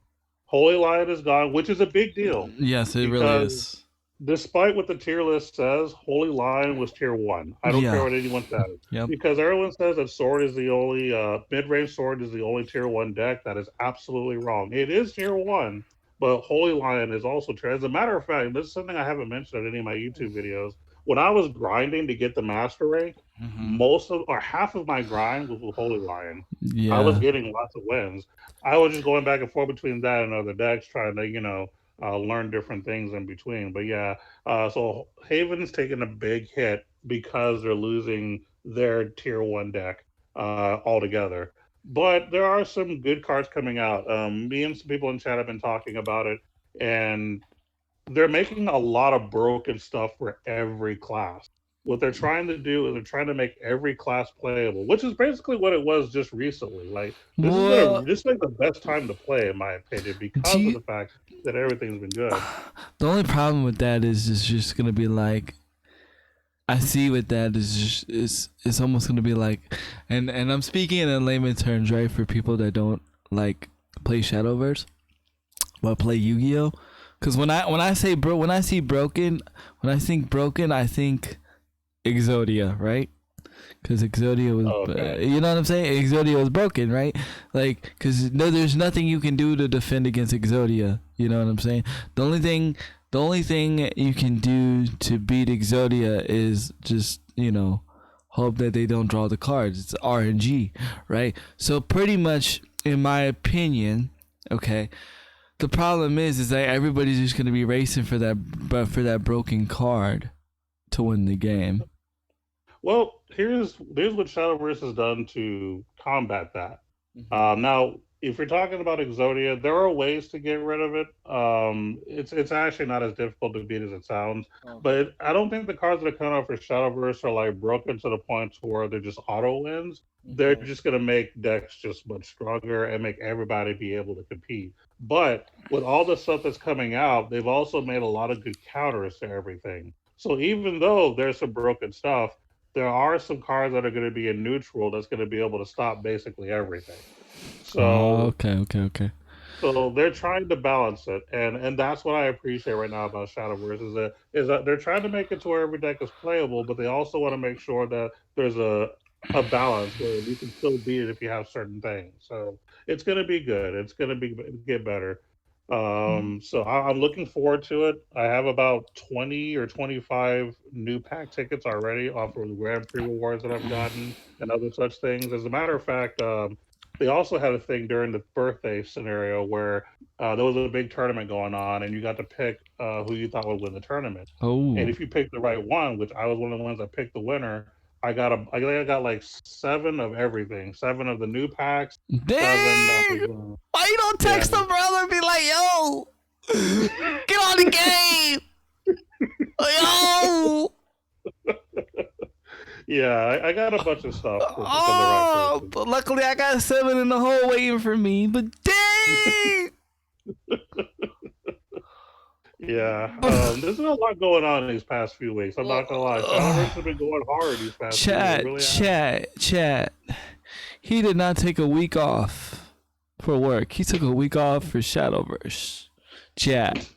Holy Lion is gone, which is a big deal Yes, it really because is. despite what the tier list says, Holy Lion was tier 1. I don't care Yeah. what anyone says Yep. because everyone says that Sword is the only mid-range Sword is the only tier 1 deck. That is absolutely wrong. It is tier 1, but Holy Lion is also tier. As a matter of fact, this is something I haven't mentioned in any of my YouTube videos. When I was grinding to get the master rank, Mm-hmm. most of or half of my grind was with Holy Lion. I was Yeah. getting lots of wins. I was just going back and forth between that and other decks, trying to learn different things in between. But yeah, so Haven's taking a big hit because they're losing their tier 1 deck altogether. But there are some good cards coming out. Me and some people in chat have been talking about it, and they're making a lot of broken stuff for every class. What they're trying to do is they're trying to make every class playable, which is basically what it was just recently. Like Well, this is like the best time to play, in my opinion, do because of you, the fact that everything's been good. the only problem with that is it's just gonna be like I see with that is just it's almost gonna be like, and I'm speaking in layman terms, right, for people that don't like play Shadowverse but play Yu-Gi-Oh. Because when I say when I see broken, when I think broken, I think Exodia, right? Because Exodia was, Okay. you know what I'm saying? Exodia was broken, right? Like, because no, there's nothing you can do to defend against Exodia. You know what I'm saying? The only thing you can do to beat Exodia is just, hope that they don't draw the cards. It's RNG, right? So pretty much, in my opinion, okay, the problem is that everybody's just gonna be racing for that broken card to win the game. Well, here's what Shadowverse has done to combat that. Now, if you're talking about Exodia, there are ways to get rid of it. It's actually not as difficult to beat as it sounds. But I don't think the cards that are coming out for Shadowverse are like broken to the point to where they're just auto wins. They're just gonna make decks just much stronger and make everybody be able to compete. But with all the stuff that's coming out, they've also made a lot of good counters to everything. So even though there's some broken stuff, there are some cards that are going to be in neutral that's going to be able to stop basically everything. Oh, So okay. so they're trying to balance it, and that's what I appreciate right now about Shadowverse is that they're trying to make it to where every deck is playable, but they also want to make sure that there's a balance where you can still beat it if you have certain things. So it's gonna be good. It's gonna be get better. So I'm looking forward to it. I have about 20 or 25 new pack tickets already off of the Grand Prix rewards that I've gotten and other such things. As a matter of fact, they also had a thing during the birthday scenario where there was a big tournament going on, and you got to pick who you thought would win the tournament. Oh, And if you picked the right one, which I was one of the ones that picked the winner, I think I got like 7 of everything, 7 of the new packs, 7 dang! of Why you don't yeah. text the brother and be like, yo, get on the game, yo? Yeah, I got a bunch of stuff from the right Oh, person. but luckily I got 7 in the hole waiting for me. But dang! Yeah, there's been a lot going on these past few weeks. I'm not gonna lie. Shadowverse has been going hard these past few weeks. It really has. Chat. He did not take a week off for work. He took a week off for Shadowverse. Chat.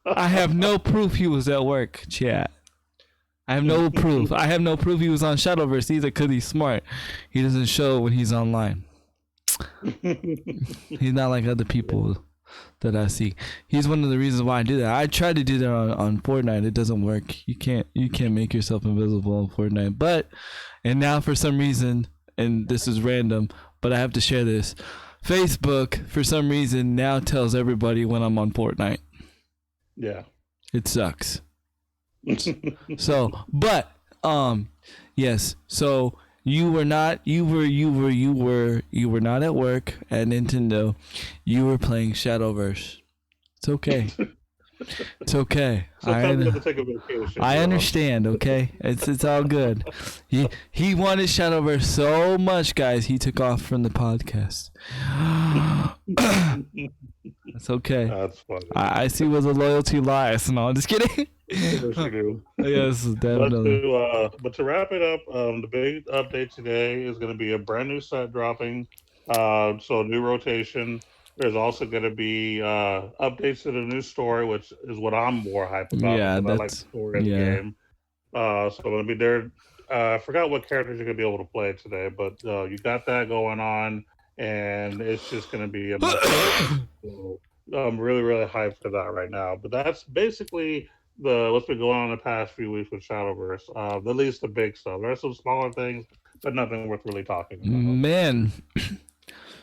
I have no proof he was at work. Chat. I have no proof. I have no proof he was on Shadowverse either because he's smart. He doesn't show when he's online. He's not like other people that I see. He's one of the reasons why I do that. I tried to do that on Fortnite. It doesn't work. You can't make yourself invisible on Fortnite. And now for some reason, and this is random, but I have to share this. Facebook, for some reason, now tells everybody when I'm on Fortnite. Yeah. It sucks. So, but yes. So you were not at work at Nintendo. You were playing Shadowverse. It's okay. It's okay. Sometimes you have to take a vacation. I understand. Okay, it's all good. He wanted Shadowverse so much, guys. He took off from the podcast. That's okay. That's funny. I see where the loyalty lies. No, I'm just kidding. Yes, you do. Yes, definitely. But to wrap it up, the big update today is going to be a brand new set dropping. So new rotation. There's also going to be updates to the new story, which is what I'm more hyped about. Yeah, because I like the story of the game. So I'm going to be there. I forgot what characters you're going to be able to play today, but you got that going on, and it's just going to be a so I'm really, really hyped for that right now. But that's basically what's been going on in the past few weeks with Shadowverse. At least the big stuff. There's some smaller things, but nothing worth really talking about. Man,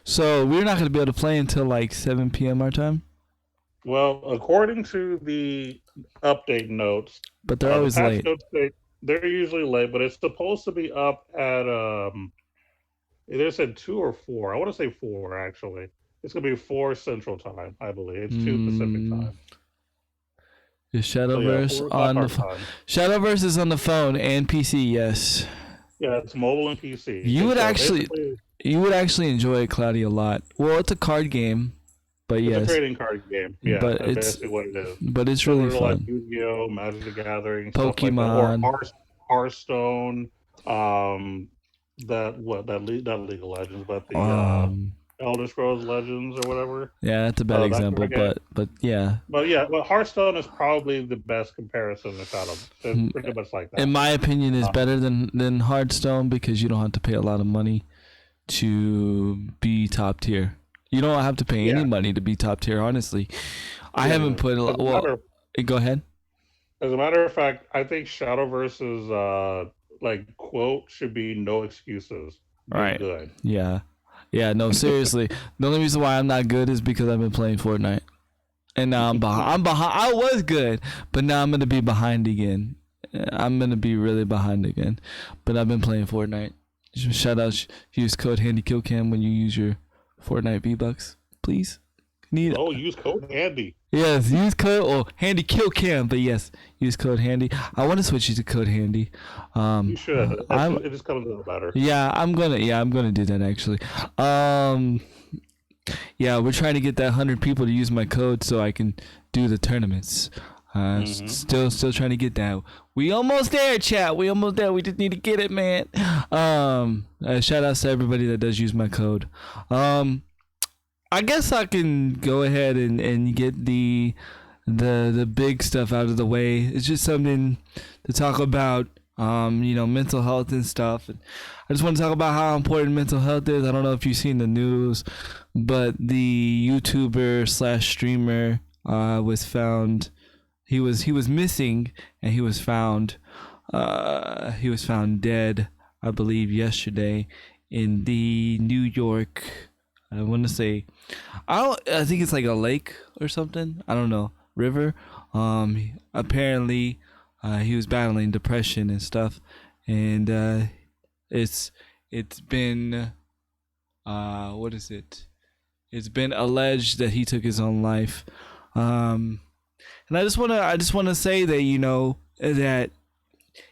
so we're not going to be able to play until like 7 p.m. our time? Well, according to the update notes, but they're always late. Notes they're usually late, but it's supposed to be up at they said 2 or 4. I want to say 4 actually. It's gonna be 4 Central Time, I believe. It's 2 Pacific Time. Is Shadowverse on the phone? Shadowverse is on the phone and PC. Yes. Yeah, it's mobile and PC. You would actually enjoy it, Cloudy, a lot. Well, it's a card game, but yes, it's a trading card game. Yeah, but that's it's basically what it is. But it's really fun. Like Yu-Gi-Oh, Magic the Gathering, Pokemon, stuff like that. Or Hearthstone. That League of Legends, but the Elder Scrolls Legends or whatever. Yeah, that's a bad example, but yeah. But yeah, Hearthstone is probably the best comparison to Shadow. It's pretty much like that. In my opinion, is better than Hearthstone because you don't have to pay a lot of money to be top tier. You don't have to pay any money to be top tier. Honestly, I haven't put a lot. Well, go ahead. As a matter of fact, I think Shadowverse's quote should be "no excuses." Right. Good. Yeah. Yeah, no, seriously. The only reason why I'm not good is because I've been playing Fortnite. And now I'm behind. I was good, but now I'm going to be behind again. I'm going to be really behind again. But I've been playing Fortnite. Shout out, use code HandyKillCam when you use your Fortnite V-Bucks, please. Use code Handy. Yes, use code HandyKillCam, but yes, use code Handy. I want to switch you to code Handy. You should. It just comes out better. Yeah, I'm gonna do that actually. Yeah, we're trying to get that 100 people to use my code so I can do the tournaments. Still trying to get that. We almost there, chat. We almost there. We just need to get it, man. Shout outs to everybody that does use my code. I guess I can go ahead and get the big stuff out of the way. It's just something to talk about mental health and stuff. And I just want to talk about how important mental health is. I don't know if you've seen the news, but the YouTuber slash streamer was found. He was missing, and he was found dead, I believe, yesterday in the New York. I want to say, I think it's like a lake or something. I don't know, river. Apparently, he was battling depression and stuff, and it's been what is it? It's been alleged that he took his own life. And I just wanna say that that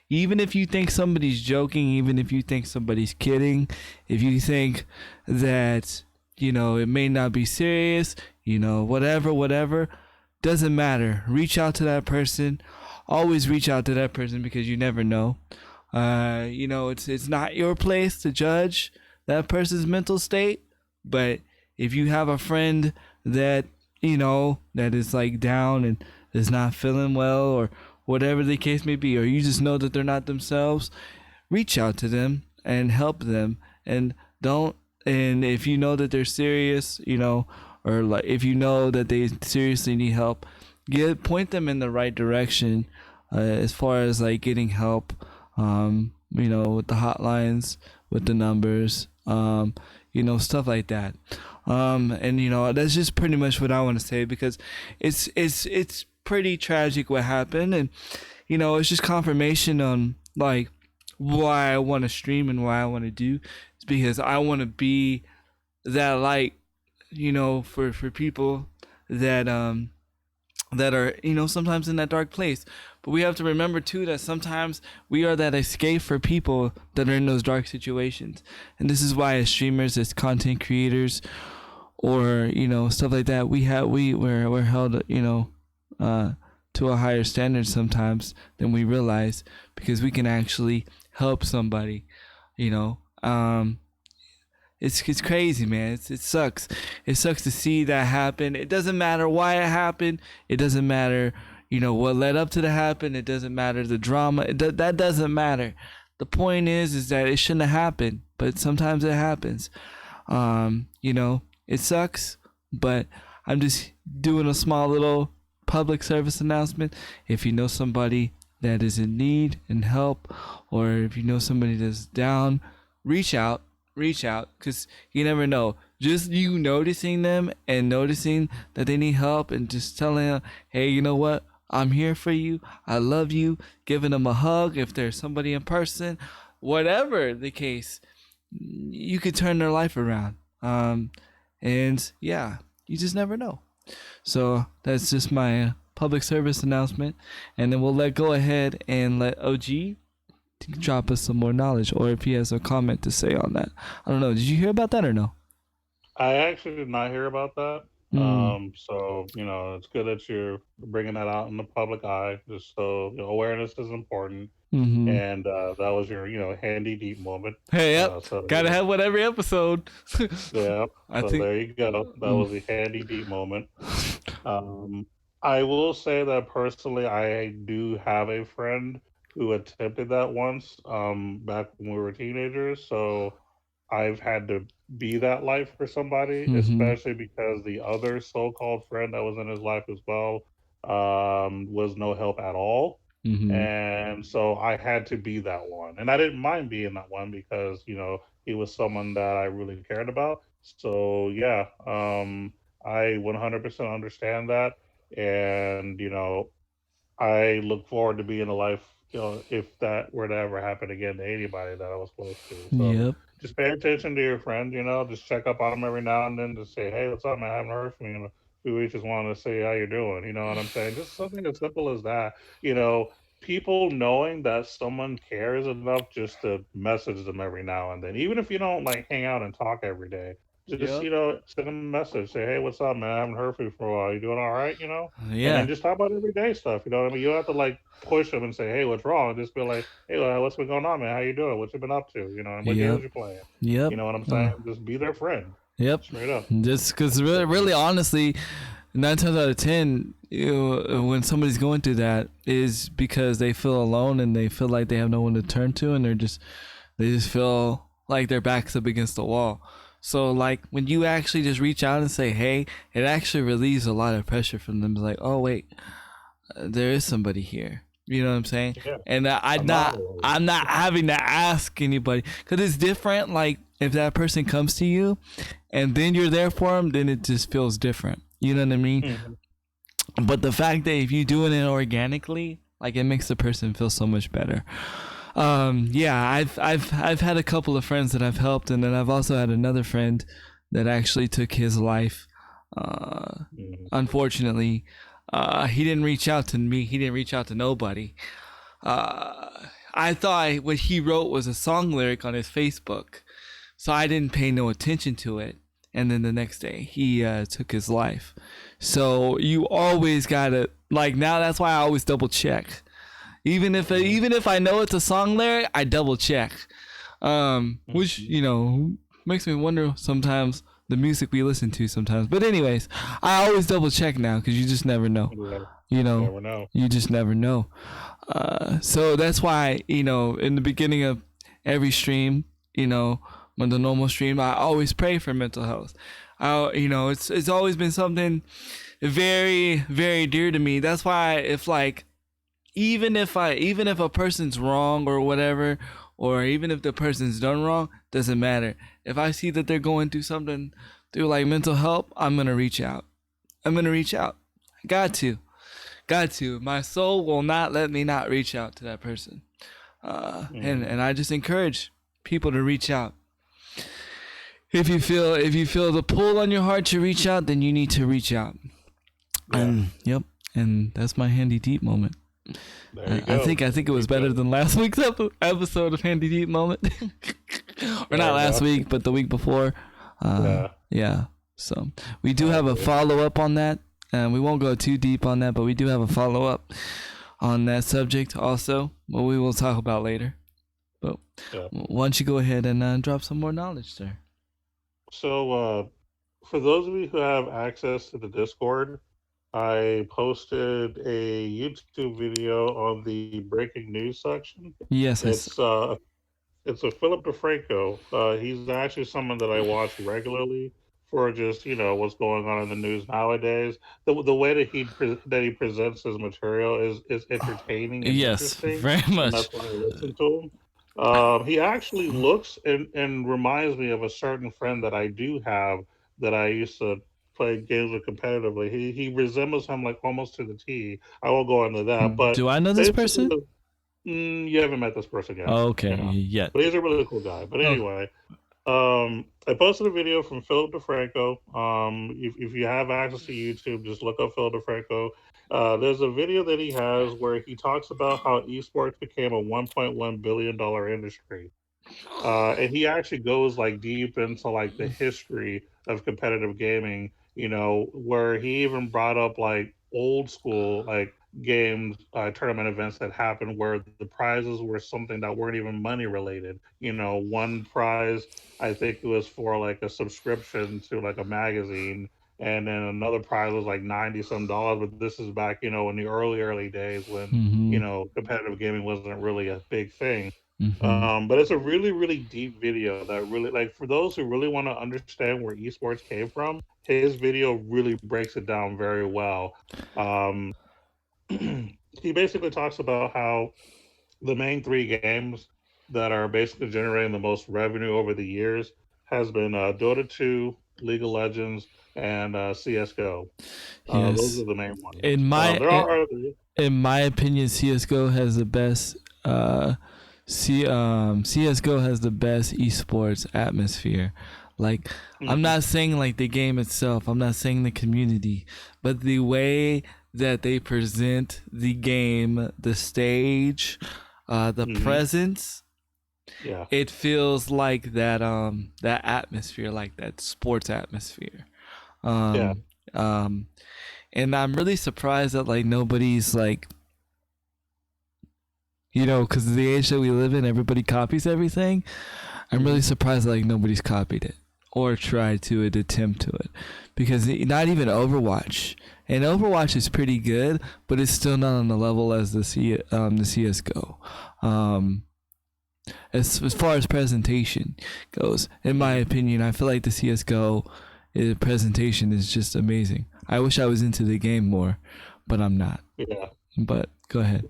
even if you think somebody's joking, even if you think somebody's kidding, if you think that it may not be serious, whatever, doesn't matter. Reach out to that person. Always reach out to that person because you never know. It's not your place to judge that person's mental state, but if you have a friend that that is like down and is not feeling well, or whatever the case may be, or you just know that they're not themselves, reach out to them and help them. And if you know that they're serious, or like if you know that they seriously need help, point them in the right direction as far as like getting help, with the hotlines, with the numbers, stuff like that. And that's just pretty much what I want to say, because it's pretty tragic what happened, and it's just confirmation on like why I want to stream and why I want to do. It's because I want to be that light, for people that are sometimes in that dark place. But we have to remember too that sometimes we are that escape for people that are in those dark situations. And this is why as streamers, as content creators, or stuff like that, we're held to a higher standard sometimes than we realize, because we can actually help somebody. It's crazy, man. It sucks. It sucks to see that happen. It doesn't matter why it happened. It doesn't matter, what led up to the happen. It doesn't matter the drama. That doesn't matter. The point is that it shouldn't have happened, but sometimes it happens. It sucks, but I'm just doing a small little public service announcement. If you know somebody that is in need and help, or if you know somebody that's down, reach out, because you never know. Just you noticing them and noticing that they need help and just telling them, hey, you know what? I'm here for you. I love you. Giving them a hug if there's somebody in person, whatever the case, you could turn their life around. And yeah, you just never know. So that's just my public service announcement, and then we'll go ahead and let OG drop us some more knowledge, or if he has a comment to say on that. I don't know. Did you hear about that or no? I actually did not hear about that. So it's good that you're bringing that out in the public eye, just so awareness is important. Mm-hmm. And that was your handy deep moment. Hey, yep. Gotta have one every episode. Yeah. There you go. That was a handy deep moment. I will say that personally, I do have a friend who attempted that once, back when we were teenagers. So I've had to be that light for somebody, especially because the other so-called friend that was in his life as well was no help at all. And so I had to be that one. And I didn't mind being that one because, he was someone that I really cared about. So yeah, I 100% understand that. And, I look forward to being a life, if that were to ever happen again to anybody that I was close to. So just pay attention to your friend, just check up on them every now and then to say, hey, what's up, man? I haven't heard from you in a few weeks. Just wanted to see how you're doing. You know what I'm saying? Just something as simple as that. People knowing that someone cares enough just to message them every now and then, even if you don't like hang out and talk every day. Just send them a message. Say, hey, what's up, man? I haven't heard from you for a while. You doing all right? Yeah. And just talk about everyday stuff. You know what I mean? You don't have to like push them and say, hey, what's wrong? Just be like, hey, what's been going on, man? How you doing? What you been up to? And what games you playing? Yep. You know what I'm saying? Just be their friend. Yep. Straight up. Just because really, honestly, nine times out of 10, when somebody's going through that, is because they feel alone and they feel like they have no one to turn to, and they just feel like their back's up against the wall. So like when you actually just reach out and say, hey, it actually relieves a lot of pressure from them. It's like, oh wait, there is somebody here. You know what I'm saying? Yeah. And I'm not having to ask anybody, because it's different. Like if that person comes to you and then you're there for them, then it just feels different. You know what I mean? Mm-hmm. But the fact that if you're doing it organically, like it makes the person feel so much better. Yeah, I've had a couple of friends that I've helped, and then I've also had another friend that actually took his life. Unfortunately, he didn't reach out to me. He didn't reach out to nobody. I thought what he wrote was a song lyric on his Facebook, so I didn't pay no attention to it. And then the next day, he took his life. So you always gotta, like, now that's why I always double check. Even if I know it's a song lyric, I double check. Which, you know, makes me wonder sometimes the music we listen to sometimes. But anyways, I always double check now, because you just never know. You know, you just never know. So that's why, you know, in the beginning of every stream, you know, when the normal stream, I always pray for mental health. You know, it's always been something very, very dear to me. That's why if like, even if a person's wrong or whatever, or even if the person's done wrong, doesn't matter. If I see that they're going through something, through like mental help, I'm gonna reach out. Got to. My soul will not let me not reach out to that person. And I just encourage people to reach out. If you feel the pull on your heart to reach out, then you need to reach out. Yeah. And that's my Handy Deep moment. There you go. I think it was better than last week's episode of Handy Deep moment. Or not last week, but the week before. Yeah. So we do have a follow-up on that. We won't go too deep on that, but we do have a follow-up on that subject also, but we will talk about later. But why don't you go ahead and drop some more knowledge there? So for those of you who have access to the Discord, I posted a YouTube video on the breaking news section. Yes, it's a Philip DeFranco. He's actually someone that I watch regularly for just, you know, what's going on in the news nowadays. The way that he presents his material is entertaining and interesting. Very much. That's why I listen to him. He actually looks and reminds me of a certain friend that I do have that I used to play games with competitively. He resembles him like almost to the T. I won't go into that. But do I know this person? You haven't met this person yet. Oh, okay, yet. But he's a really cool guy. But anyway, I posted a video from Philip DeFranco. If you have access to YouTube, just look up Philip DeFranco. There's a video that he has where he talks about how esports became a $1.1 billion industry. And he actually goes like deep into like the history of competitive gaming, you know, where he even brought up like old school like games, tournament events that happened where the prizes were something that weren't even money related. You know, one prize, I think it was for like a subscription to like a magazine, and then another prize was like $90 some. But this is back, you know, in the early days when, you know, competitive gaming wasn't really a big thing. But it's a really, really deep video that really, like, for those who really want to understand where esports came from, his video really breaks it down very well. He basically talks about how the main three games that are basically generating the most revenue over the years has been Dota 2, League of Legends, and CSGO. Those are the main ones. In my opinion, CSGO has the best. CSGO has the best esports atmosphere. Like, I'm not saying like the game itself, I'm not saying the community, but the way that they present the game, the stage, the presence, it feels like that that atmosphere, like that sports atmosphere. And I'm really surprised that like nobody's like, you know, because of the age that we live in, everybody copies everything. I'm really surprised like nobody's copied it. or try to attempt to it, because not even Overwatch, and Overwatch is pretty good, but it's still not on the level as the CS:GO. As far as presentation goes, in my opinion, I feel like the CS:GO presentation is just amazing. I wish I was into the game more, but I'm not. Yeah. But go ahead.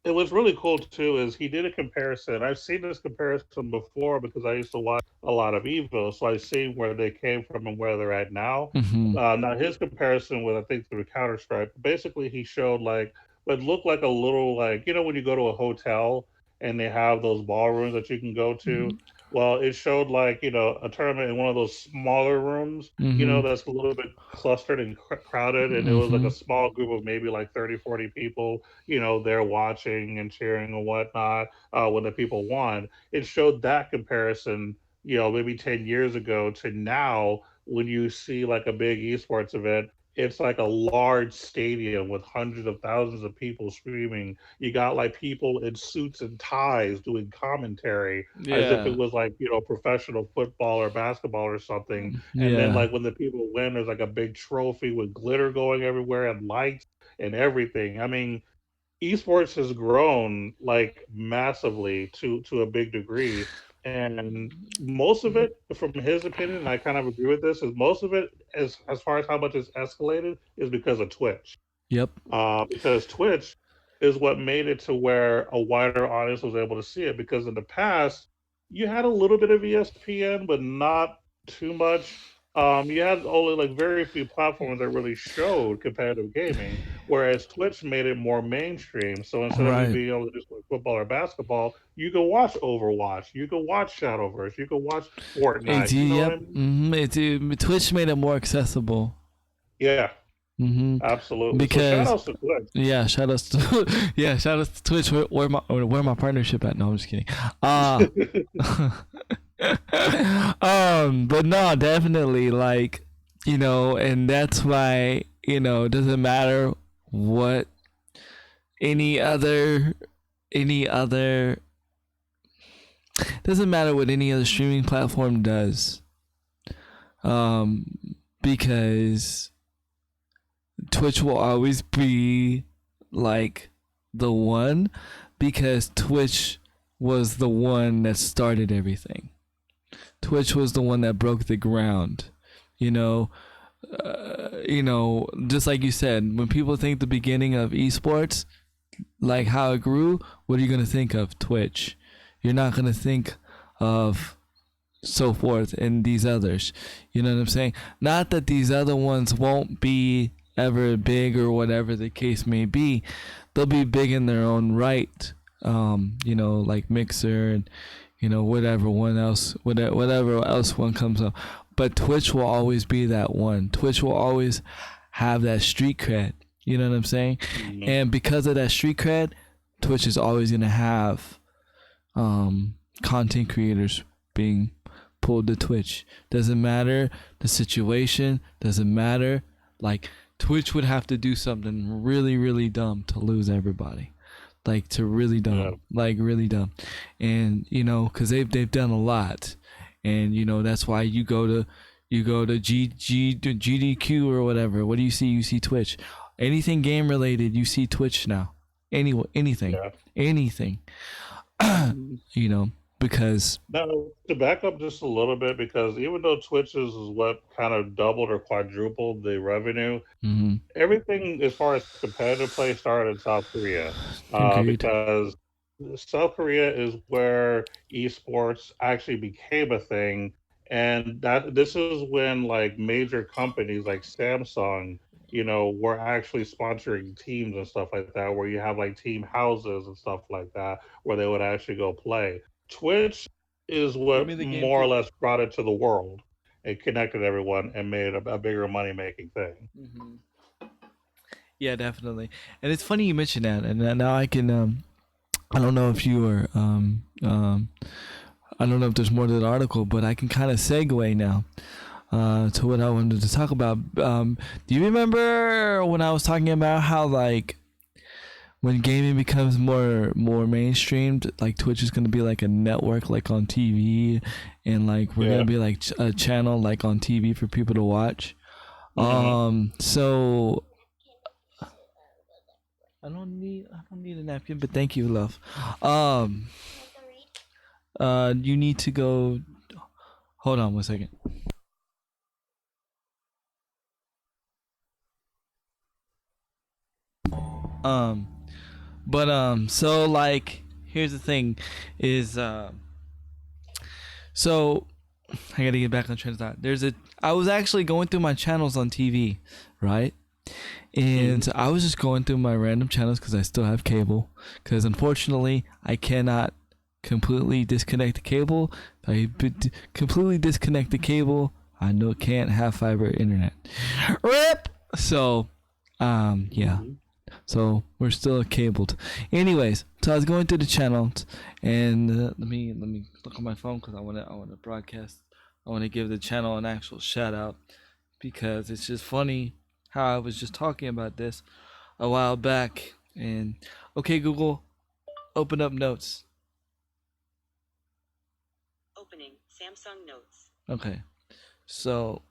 It was really cool too. Is he did a comparison? I've seen this comparison before because I used to watch a lot of Evo, so I've seen where they came from and where they're at now. Mm-hmm. Now his comparison with I think through Counter Strike, basically he showed like what looked like a little like when you go to a hotel and they have those ballrooms that you can go to. Well, it showed like a tournament in one of those smaller rooms, Mm-hmm. that's a little bit clustered and crowded, and it was like a small group of maybe like 30, 40 people, there watching and cheering and whatnot when the people won. It showed that comparison, maybe 10 years ago to now when you see like a big esports event. It's like a large stadium with hundreds of thousands of people screaming. You got like people in suits and ties doing commentary as if Yeah. it was like professional football or basketball or something. And then Yeah. like when the people win, there's like a big trophy with glitter going everywhere and lights and everything. I mean, esports has grown like massively to a big degree, and most of it, from his opinion, and I kind of agree with this, is most of it, as far as how much it's escalated, is because of Twitch. Yep. Because Twitch is what made it to where a wider audience was able to see it. Because in the past, you had a little bit of ESPN, but not too much. You had only like very few platforms that really showed competitive gaming, whereas Twitch made it more mainstream. So instead of you Right. being able to just play football or basketball, you can watch Overwatch, you can watch Shadowverse, you can watch Fortnite. You know what Yep. I mean? Twitch made it more accessible. Yeah, Mm-hmm. absolutely. So shout Because outs to Twitch. yeah, shout outs to shout outs to Twitch. Where my partnership at? No, I'm just kidding. But no, definitely like and that's why it doesn't matter what any other doesn't matter what any other streaming platform does, because Twitch will always be like the one, because Twitch was the one that started everything. Twitch was the one that broke the ground. Just like you said, when people think the beginning of esports, like how it grew, what are you gonna think of? Twitch. You're not gonna think of so forth and these others. You know what I'm saying? Not that these other ones won't be ever big or whatever the case may be. They'll be big in their own right. Like Mixer and whatever else one comes up. But Twitch will always be that one. Twitch will always have that street cred. You know what I'm saying? Mhm. And because of that street cred, Twitch is always gonna have content creators being pulled to Twitch. Doesn't matter the situation, doesn't matter. Like Twitch would have to do something really, really dumb to lose everybody. Like to really dumb, Yeah. like really dumb. And because they've done a lot. And that's why you go to GDQ or whatever. What do you see? You see Twitch. Anything game related, you see Twitch now. Anything. Yeah. Anything. Because Now, to back up just a little bit, because even though Twitch is what kind of doubled or quadrupled the revenue, mhm, everything as far as competitive play started in South Korea. agreed. Because South Korea is where esports actually became a thing. And this is when like major companies like Samsung, were actually sponsoring teams and stuff like that, where you have like team houses and stuff like that, where they would actually go play. Twitch is what me the game, more or please. less brought it to the world and connected everyone and made a bigger money making thing. Yeah, definitely. And it's funny you mentioned that. And now I can I don't know if you were I don't know if there's more to the article, but I can kind of segue now to what I wanted to talk about. Do you remember when I was talking about how like when gaming becomes more mainstreamed, like Twitch is gonna be like a network, like on TV, and like we're gonna be like a channel, like on TV for people to watch. So I don't need a napkin, but thank you, love. You need to go. Hold on 1 second. So like, here's the thing, is so I gotta get back on train of thought. I was actually going through my channels on TV, right? And I was just going through my random channels because I still have cable. Because unfortunately, I cannot completely disconnect the cable. If I completely disconnect the cable, I can't have fiber internet. RIP! So, yeah. So we're still cabled. Anyways, so I was going through the channels, and let me look on my phone because I wanna broadcast. I wanna give the channel an actual shout out because it's just funny how I was just talking about this a while back. And okay, Google, open up Notes. Opening Samsung Notes. Okay, so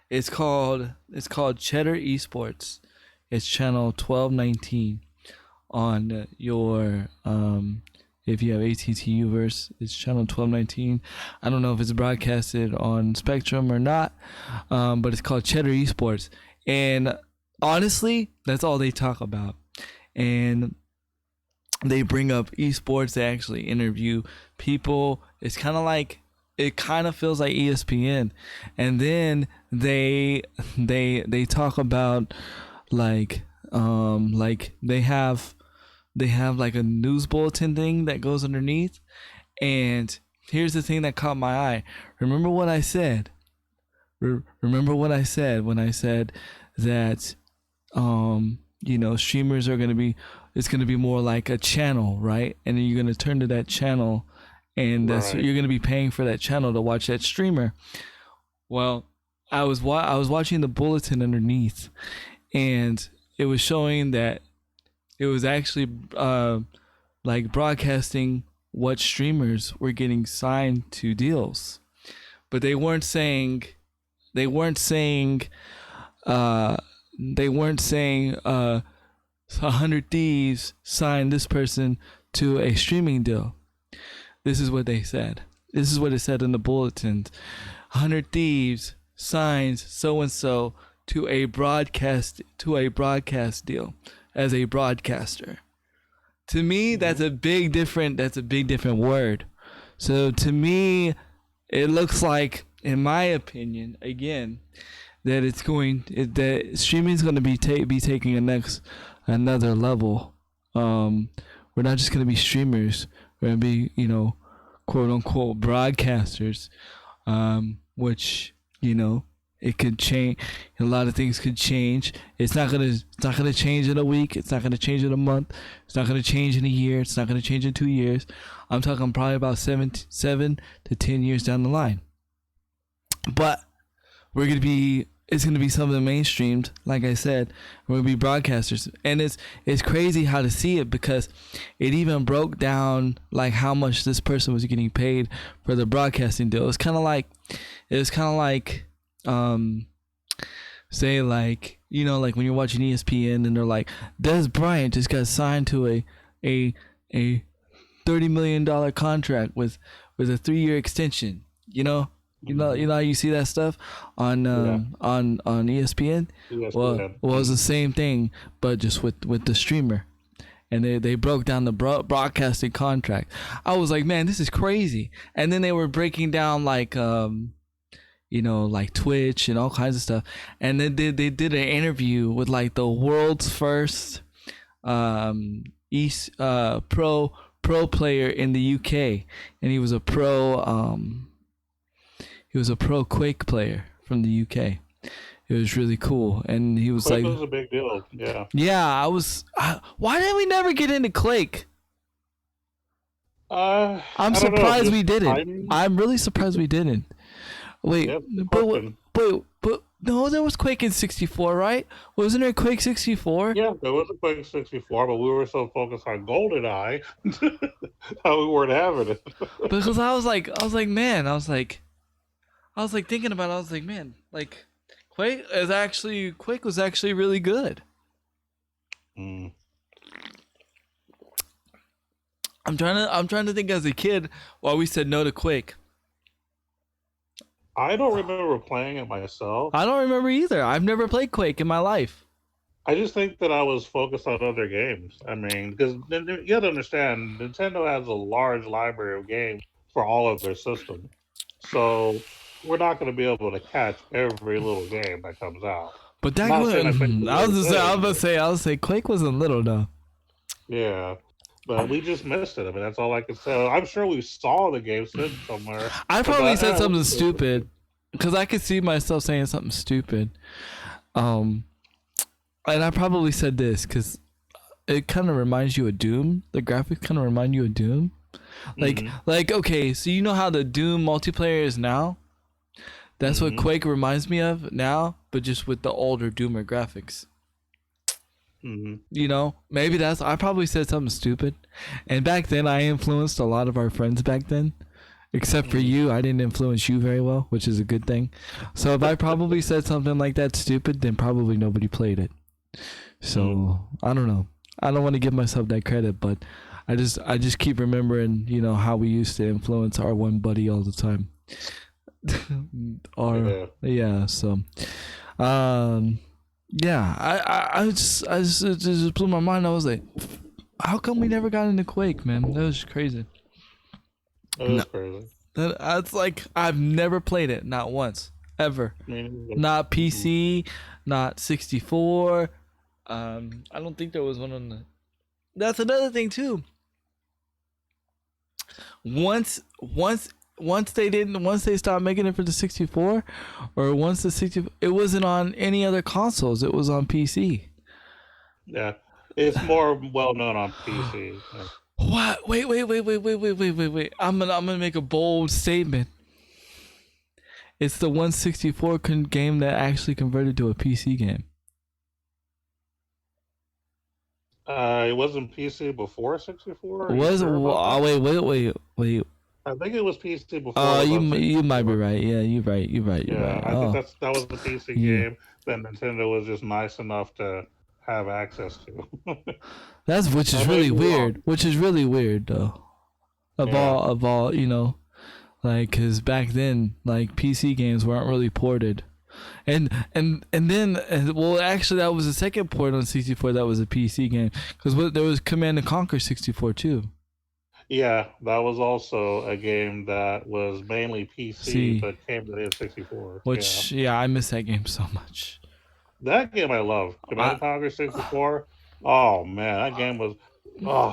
it's called Cheddar Esports. It's channel 1219 on your if you have ATT Uverse, it's channel 1219. I don't know if it's broadcasted on Spectrum or not, but it's called Cheddar Esports. And honestly, that's all they talk about. And they bring up esports. They actually interview people. It's kind of like, it kind of feels like ESPN. And then they talk about like they have like a news bulletin thing that goes underneath. And here's the thing that caught my eye. Remember what I said? Remember what I said when I said that streamers are it's gonna be more like a channel, right? And then you're gonna turn to that channel, and you're gonna be paying for that channel to watch that streamer. Well, I was watching the bulletin underneath, and it was showing that it was actually like broadcasting what streamers were getting signed to deals, but they weren't saying 100 Thieves signed this person to a streaming deal. This is what they said. This is what it said in the bulletin. 100 Thieves signs so and so to a broadcast deal as a broadcaster. To me, that's a big different word. So to me, it looks like, in my opinion, again, that that streaming is going to be taking another level. We're not just going to be streamers. We're going to be, quote unquote broadcasters, which, it could change. A lot of things could change. It's not gonna change in a week. It's not gonna change in a month. It's not gonna change in a year. It's not gonna change in 2 years. I'm talking probably about 7 to 10 years down the line. But it's gonna be something mainstreamed. Like I said, we're gonna be broadcasters, and it's crazy how to see it, because it even broke down like how much this person was getting paid for the broadcasting deal. It was kind of like say like, like when you're watching ESPN and they're like, Des Bryant just got signed to a $30 million contract with a 3-year extension. You know how you see that stuff on ESPN. Well, it was the same thing, but just with the streamer. And they broke down the broadcasting contract. I was like, man, this is crazy. And then they were breaking down like like Twitch and all kinds of stuff. And then they did an interview with like the world's first pro player in the UK, and he was a pro Quake player from the UK. It was really cool, and he was Quake like, was a big deal. Yeah. Yeah, why did we never get into Quake? I'm surprised we didn't. I'm really surprised we didn't. Wait, Yep, but No, there was Quake in 64, right? Wasn't there Quake 64? Yeah, there was a Quake 64, but we were so focused on GoldenEye that we weren't having it. Because I was like, man, I was like thinking about it, I was like, man, like Quake was actually really good. Mm. I'm trying to think as a kid why we said no to Quake. I don't remember playing it myself. I don't remember either. I've never played Quake in my life. I just think that I was focused on other games. I mean, because you have to understand, Nintendo has a large library of games for all of their systems. So we're not going to be able to catch every little game that comes out. But that Not was, saying I think I was they're about to good. say Quake wasn't little though. Yeah. But we just missed it. I mean, that's all I can say. I'm sure we saw the game sitting somewhere. I but probably that- said eh, something stupid because I could see myself saying something stupid. And I probably said this because it kind of reminds you of Doom. The graphics kind of remind you of Doom. Like okay, so you know how the Doom multiplayer is now? That's what Quake reminds me of now, but just with the older Doomer graphics. Mhm. You know, maybe I probably said something stupid. And back then I influenced a lot of our friends back then. Except for you, I didn't influence you very well, which is a good thing. So if I probably said something like that stupid, then probably nobody played it. So I don't know. I don't want to give myself that credit, but I just keep remembering, you know, how we used to influence our one buddy all the time. Yeah, so yeah, I just it just blew my mind. I was like, how come we never got into Quake, man? That was just crazy. It was crazy. That's like I've never played it, not once, ever. Not PC, not 64. I don't think there was one on the. That's another thing too. Once they stopped making it for the 64, or once the 60, it wasn't on any other consoles. It was on PC. Yeah. It's more well known on PC. What? Wait. I'm gonna make a bold statement. It's the 164 game that actually converted to a PC game. It wasn't PC before 64? Was it? Wait. I think it was PC before. You might be right. Yeah, you're right. Yeah, Right. I think that was the PC game that Nintendo was just nice enough to have access to. That's which is really weird. Which is really weird though. Of all, you know, like because back then, like PC games weren't really ported, and then well, actually, that was the second port on 64 that was a PC game because there was Command and Conquer 64 too. Yeah, that was also a game that was mainly PC, but came to the 64. Which, yeah, I miss that game so much. That game I love. Command and Conquer 64. Oh, man, that game was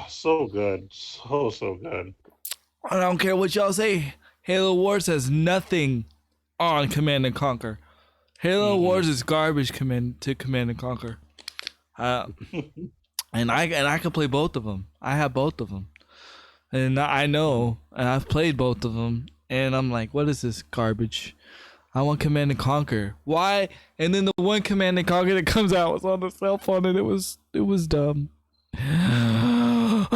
so good. So good. I don't care what y'all say. Halo Wars has nothing on Command and Conquer. Halo Wars is garbage Command and Conquer. And I can play both of them. I have both of them. And I know, and I've played both of them, and I'm like, what is this garbage? I want Command and Conquer. Why? And then the one Command and Conquer that comes out was on the cell phone, and it was dumb. Command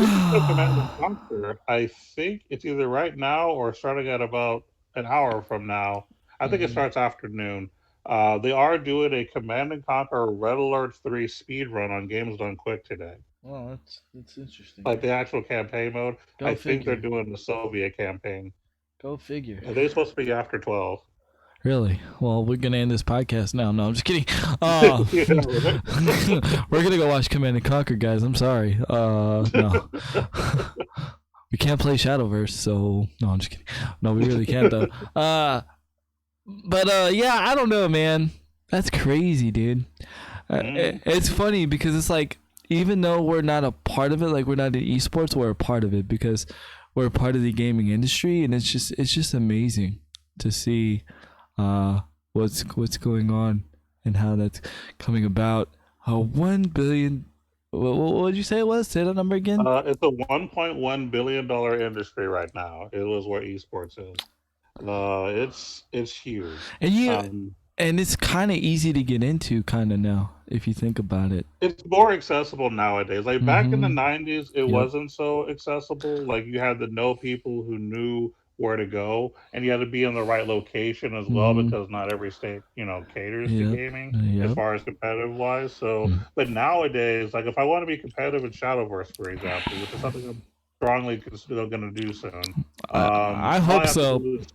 and Conquer, I think it's either right now or starting at about an hour from now. I think it starts afternoon. They are doing a Command and Conquer Red Alert 3 speed run on Games Done Quick today. Oh, that's interesting. Like the actual campaign mode. I think they're doing the Soviet campaign. Go figure. Are they supposed to be after 12? Really? Well, we're gonna end this podcast now. No, I'm just kidding. We're gonna go watch Command and Conquer, guys. I'm sorry. No, we can't play Shadowverse, so no, I'm just kidding. No, we really can't though. But yeah, I don't know, man. That's crazy, dude. It's funny because it's like, even though we're not a part of it, like we're not in esports, we're a part of it because we're a part of the gaming industry, and it's just amazing to see what's going on and how that's coming about. 1 billion. What did you say it was? Say that number again. It's a $1.1 billion industry right now. It was where esports is. It's huge. And And it's kind of easy to get into, kind of now, if you think about it. It's more accessible nowadays. Like back in the Mm-hmm. 90s, it Yep. wasn't so accessible. Like you had to know people who knew where to go, and you had to be in the right location as well Mm-hmm. because not every state, caters to Yep. gaming as Yep. far as competitive wise. So, Mm. but nowadays, like if I want to be competitive in Shadowverse, for example, which is something I'm strongly consider going to do soon, I all hope I have to so, do is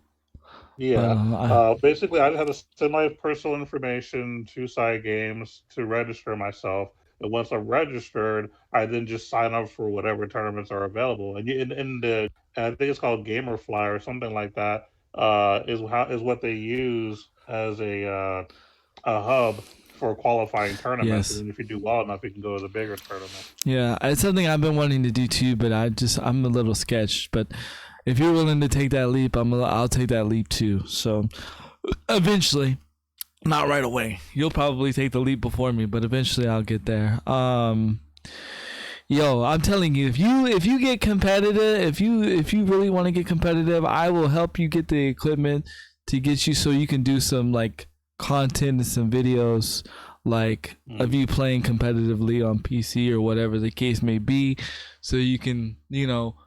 but yeah. Basically, I just had to send my personal information to Side Games to register myself. And once I'm registered, I then just sign up for whatever tournaments are available. And I think it's called GamerFly or something like that. Is what they use as a hub for qualifying tournaments. And yes, then if you do well enough, you can go to the bigger tournament. yeah, it's something I've been wanting to do too, but I'm a little sketched. But if you're willing to take that leap, I'll take that leap too. So eventually, not right away. You'll probably take the leap before me, but eventually I'll get there. Yo, I'm telling you, if you get competitive, if you really want to get competitive, I will help you get the equipment to get you so you can do some like content and some videos like of you playing competitively on PC or whatever the case may be, so you can,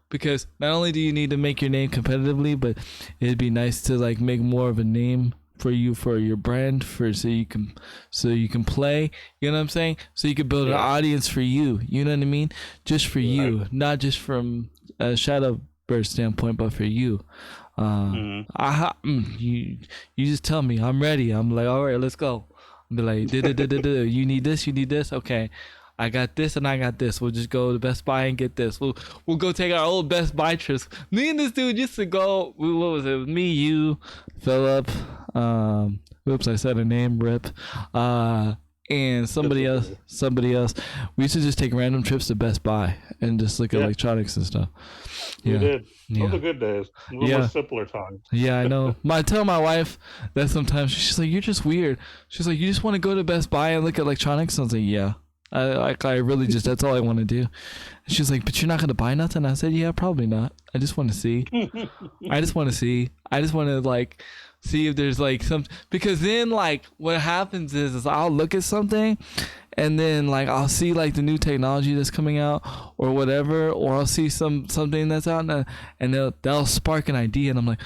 because not only do you need to make your name competitively, but it'd be nice to like make more of a name for you, for your brand, so you can play, you know what I'm saying, so you can build an audience for you, you know what I mean, just for you, not just from a Shadowverse standpoint, but for you. You just tell me I'm ready. I'm like, all right, let's go. I'll be like, you need this, okay, I got this and I got this. We'll just go to Best Buy and get this. We'll go take our old Best Buy trips. Me and this dude used to go. What was it? Me, you, Philip. Oops, I said a name. Rip. And somebody else. We used to just take random trips to Best Buy and just look at electronics and stuff. We did. Yeah. Those are good days. Those were simpler times. Yeah, I know. I tell my wife that sometimes she's like, "You're just weird." She's like, "You just want to go to Best Buy and look at electronics?" I was like, "Yeah." I really just, that's all I want to do. And she's like, "But you're not going to buy nothing?" I said, "Yeah, probably not. I just want to see. I just want to like see if there's like some, because then like what happens is I'll look at something and then like I'll see like the new technology that's coming out or whatever, or I'll see something that's out and they'll spark an idea and I'm like,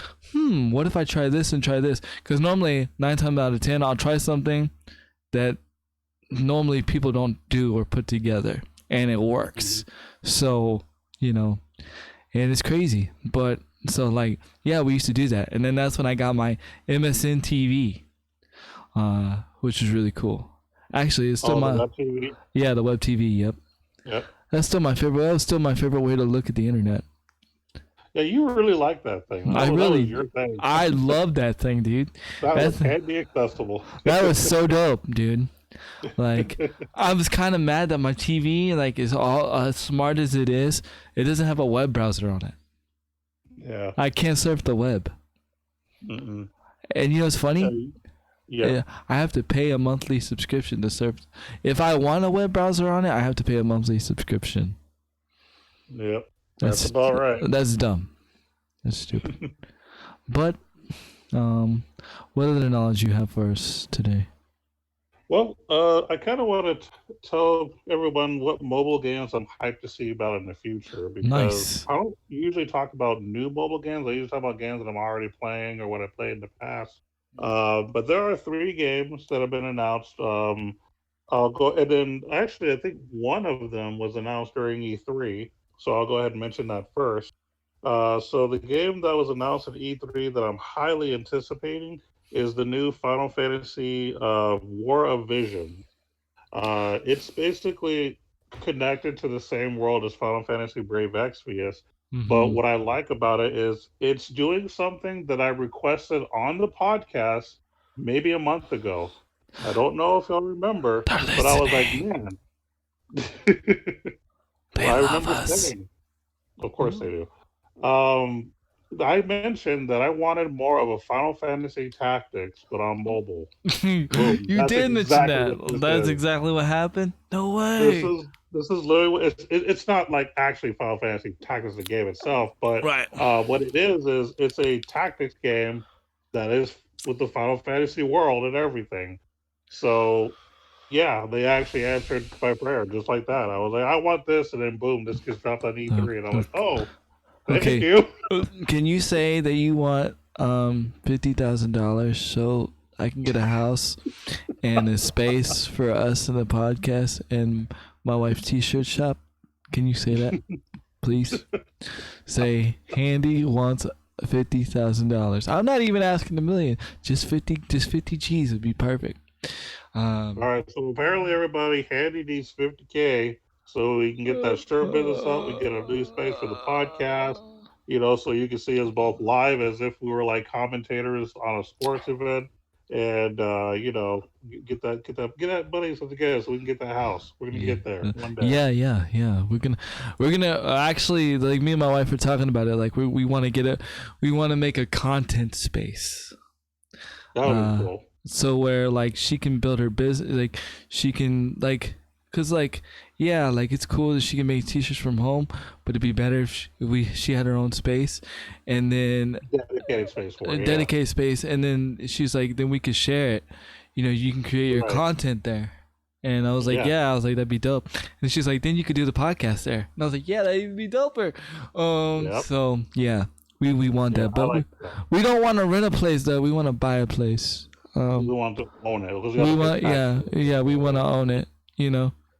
what if I try this and try this? Because normally 9 times out of 10 I'll try something that normally people don't do or put together and it works. So and it's crazy, but so like we used to do that, and then that's when I got my MSN TV, which is really cool. Actually, it's still the web TV. Yeah, the web TV. Yep. That's still my favorite. That was still my favorite way to look at the internet. Yeah, you really like that thing. That was your thing. I love that thing, dude. That can't be accessible. That was so dope, dude. Like, I was kind of mad that my TV like is all as smart as it is. It doesn't have a web browser on it. Yeah. I can't surf the web. Mm-mm. And you know what's funny? Yeah. I have to pay a monthly subscription to surf. If I want a web browser on it, I have to pay a monthly subscription. Yep. That's about right. That's dumb. That's stupid. But, what other knowledge you have for us today? Well, I kind of want to tell everyone what mobile games I'm hyped to see about in the future, because I don't usually talk about new mobile games. I usually talk about games that I'm already playing or what I played in the past. But there are 3 games that have been announced. I'll go, and then actually, I think one of them was announced during E3, so I'll go ahead and mention that first. So the game that was announced at E3 that I'm highly anticipating is the new Final Fantasy War of Vision. It's basically connected to the same world as Final Fantasy Brave Exvius. But what I like about it is it's doing something that I requested on the podcast maybe a month ago. I don't know if y'all remember, but I was like, man. I remember saying. Of course they do. I mentioned that I wanted more of a Final Fantasy Tactics, but on mobile. You did mention that. That's exactly what happened. No way. This is literally it's not like actually Final Fantasy Tactics, the game itself, but what it is it's a tactics game that is with the Final Fantasy world and everything. So yeah, they actually answered my prayer just like that. I was like, I want this, and then boom, this gets dropped on E3, and I'm like, oh, thank Okay. you. Can you say that you want $50,000 so I can get a house and a space for us in the podcast and my wife's t-shirt shop? Can you say that, please? Say Handy wants $50,000. I'm not even asking a million. Just 50 G's would be perfect. All right, so apparently everybody, Handy needs 50K so we can get that shirt business up. We get a new space for the podcast, so you can see us both live as if we were like commentators on a sports event, and get that money together so we can get that house. We're gonna get there one day. Yeah. We're gonna actually, like, me and my wife were talking about it. Like, we want to we want to make a content space. That would be cool. So where, like, she can build her business, like she can, like, cause, like, yeah, like, it's cool that she can make t-shirts from home, but it'd be better if she had her own space, and then Dedicated space for it. dedicated space, and then she's like, then we could share it. You can create your Right. content there. And I was like, Yeah. I was like, that'd be dope. And she's like, then you could do the podcast there. And I was like, yeah, that'd be doper. Yep. So yeah, we want Yeah, that, I but like that. we don't want to rent a place though. We want to buy a place. We want to own it. Because We want, we want to own it.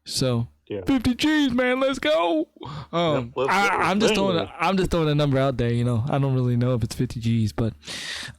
So Yeah. 50 G's, man, let's go. Let's go. I'm just throwing a number out there. I don't really know if it's 50 G's, but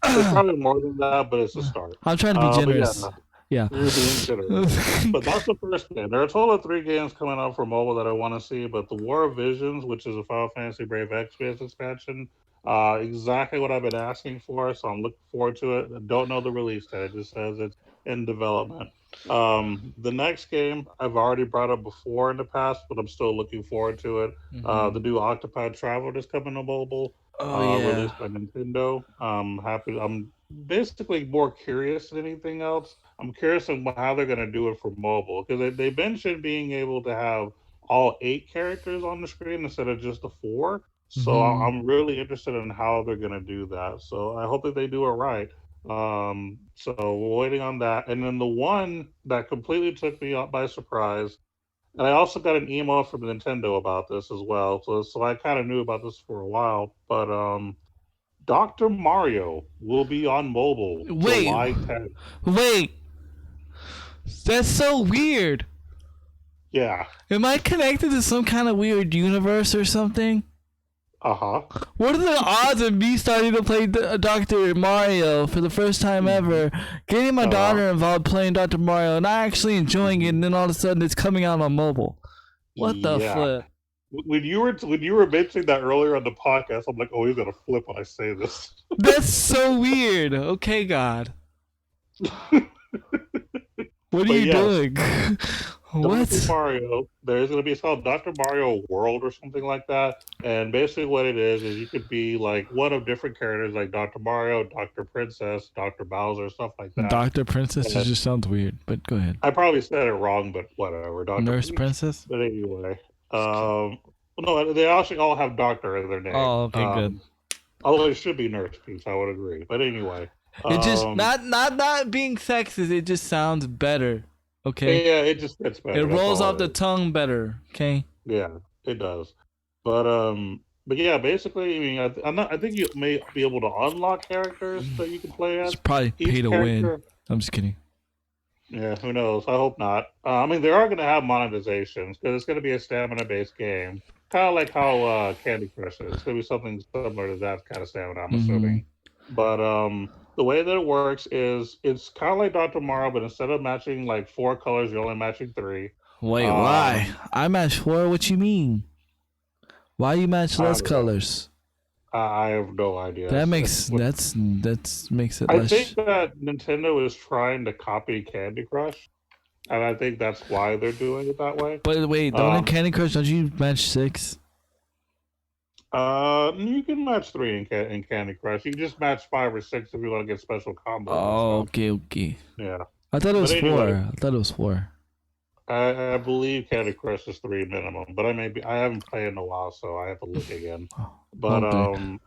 It's probably more than that, but it's a start. I'm trying to be But yeah, generous. no, Yeah. you're being generous. But that's the first game. There are a total of 3 games coming out for mobile that I want to see. But the War of Visions, which is a Final Fantasy Brave Exvius expansion, exactly what I've been asking for. So I'm looking forward to it. I don't know the release date. It just says it's in development. The next game I've already brought up before in the past, but I'm still looking forward to it. The new Octopath Traveler is coming to mobile. Released by Nintendo. I'm basically more curious than anything else. I'm curious on how they're going to do it for mobile, because they mentioned being able to have all 8 characters on the screen instead of just the 4. So Mhm. I'm really interested in how they're going to do that. So I hope that they do it right. So we're waiting on that. And then the one that completely took me by surprise, and I also got an email from Nintendo about this as well. So I kind of knew about this for a while. But Dr. Mario will be on mobile Wait. July 10th. Wait, that's so weird. Yeah. Am I connected to some kind of weird universe or something? Uh-huh. What are the odds of me starting to play Dr. Mario for the first time ever, getting my daughter involved playing Dr. Mario, and I actually enjoying it, and then all of a sudden it's coming out on mobile? What the Yeah. flip? When you were mentioning that earlier on the podcast, I'm like, oh, he's gonna flip when I say this. That's so weird. Okay, God. What are But you yes. doing? What? Dr. Mario, there's going to be, it's called Dr. Mario World or something like that. And basically what it is you could be like one of different characters, like Dr. Mario, Dr. Princess, Dr. Bowser, stuff like that. Dr. Princess Yeah. just sounds weird, but go ahead. I probably said it wrong, but whatever. Dr. Nurse Princess? But anyway. No, they actually all have Doctor in their name. Oh, okay, good. Although it should be Nurse Peach, I would agree. But anyway. It just not being sexist. It just sounds better. Okay. Yeah, it just gets better. It that's rolls all off the it is. tongue better. Okay. Yeah, it does. But yeah, basically, I mean, I think you may be able to unlock characters that you can play as. It's probably Each pay to win. character- I'm just kidding. Yeah, who knows? I hope not. I mean, they are going to have monetizations because it's going to be a stamina-based game, kind of like how Candy Crush is. It's going to be something similar to that kind of stamina, I'm assuming. But the way that it works is it's kind of like Dr. Mario, but instead of matching like 4 colors, you're only matching 3. Wait, why? I match 4. What you mean? Why you match less don't know. colors? I have no idea. That makes It's- makes it I less. think that Nintendo is trying to copy Candy Crush, and I think that's why they're doing it that way. But wait, don't in Um, Candy Crush don't you match 6? You can match 3 in Candy Crush. You can just match 5 or 6 if you want to get special combos. Oh, and okay. stuff. Yeah. I thought it was But anyway. 4. I thought it was 4. I believe Candy Crush is 3 minimum, but I haven't played in a while, so I have to look again. But Okay.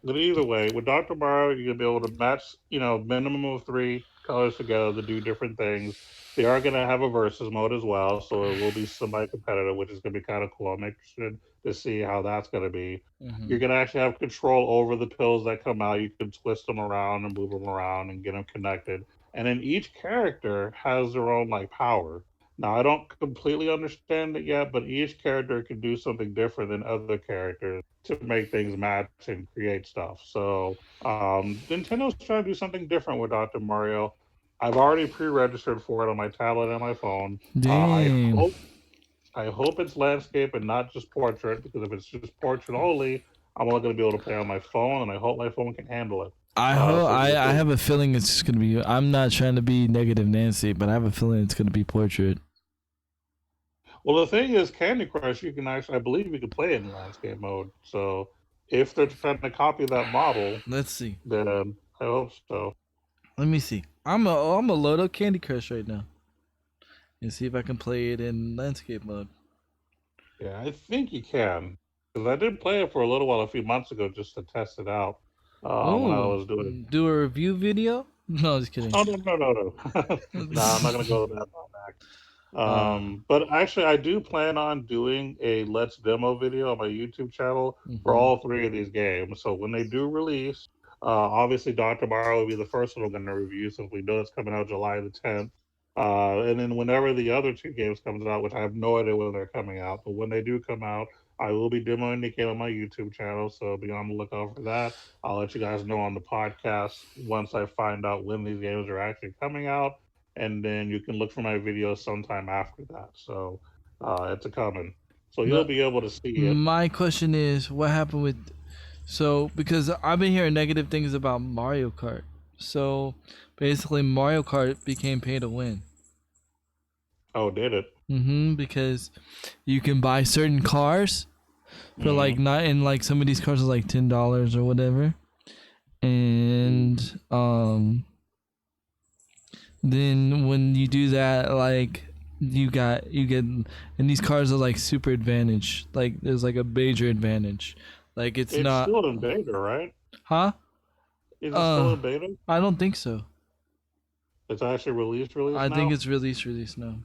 But either way, with Dr. Mario, you're gonna be able to match, minimum of 3 colors together to do different things. They are gonna have a versus mode as well, so it will be semi-competitive, which is gonna be kind of cool. I'm interested to see how that's gonna be. Mm-hmm. You're gonna actually have control over the pills that come out. You can twist them around and move them around and get them connected. And then each character has their own like power. Now I don't completely understand it yet, but each character can do something different than other characters to make things match and create stuff. So Nintendo's trying to do something different with Dr. Mario. I've already pre-registered for it on my tablet and my phone. Damn. I hope it's landscape and not just portrait, because if it's just portrait only, I'm only going to be able to play on my phone, and I hope my phone can handle it. I have a feeling it's just gonna be. I'm not trying to be negative Nancy, but I have a feeling it's gonna be portrait. Well, the thing is, Candy Crush, you can actually, I believe you can play it in landscape mode. So if they're trying to copy that model, Let's see. then I hope so. Let me see. I'm a load up Candy Crush right now, and see if I can play it in landscape mode. Yeah, I think you can. Because I did play it for a little while a few months ago just to test it out when I was doing it. Do a review video? No, just kidding. Oh, no. No, I'm not going to go that far back. But actually, I do plan on doing a Let's Demo video on my YouTube channel for all 3 of these games. So when they do release, obviously Dr. Mario will be the first one we're going to review, since we know it's coming out July the 10th. And then whenever the other 2 games comes out, which I have no idea when they're coming out, but when they do come out, I will be demoing the game on my YouTube channel, so be on the lookout for that. I'll let you guys know on the podcast once I find out when these games are actually coming out, and then you can look for my videos sometime after that. So it's a coming. So you'll be able to see it. My question is, what happened with... So, because I've been hearing negative things about Mario Kart. So, basically, Mario Kart became pay to win. Oh, did it? Because you can buy certain cars for like not, and like some of these cars are like $10 or whatever, and then when you do that, like you get, and these cars are like super advantage. Like there's like a major advantage. Like it's not still in beta, right? Huh? Is it still in beta? I don't think so. It's actually released I now? think it's released now.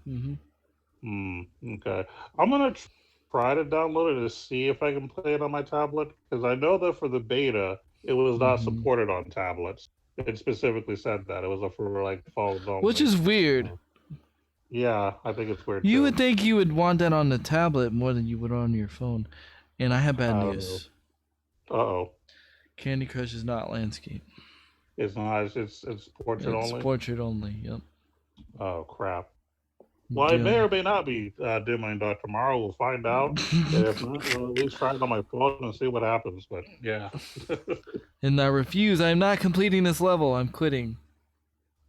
Okay. I'm gonna try to download it to see if I can play it on my tablet, because I know that for the beta it was not supported on tablets. It specifically said that it was for like phones only. Which is weird. Yeah, I think it's weird. You too. would think you would want that on the tablet more than you would on your phone. And I have bad news. Uh-oh. Candy Crush is not landscape. It's not. It's portrait only. It's portrait only. Yep. Oh crap. Well, I may or may not be demoing Dr. Mario. We'll find out. If not, we'll at least try it on my phone and see what happens. But yeah. And I refuse. I'm not completing this level. I'm quitting.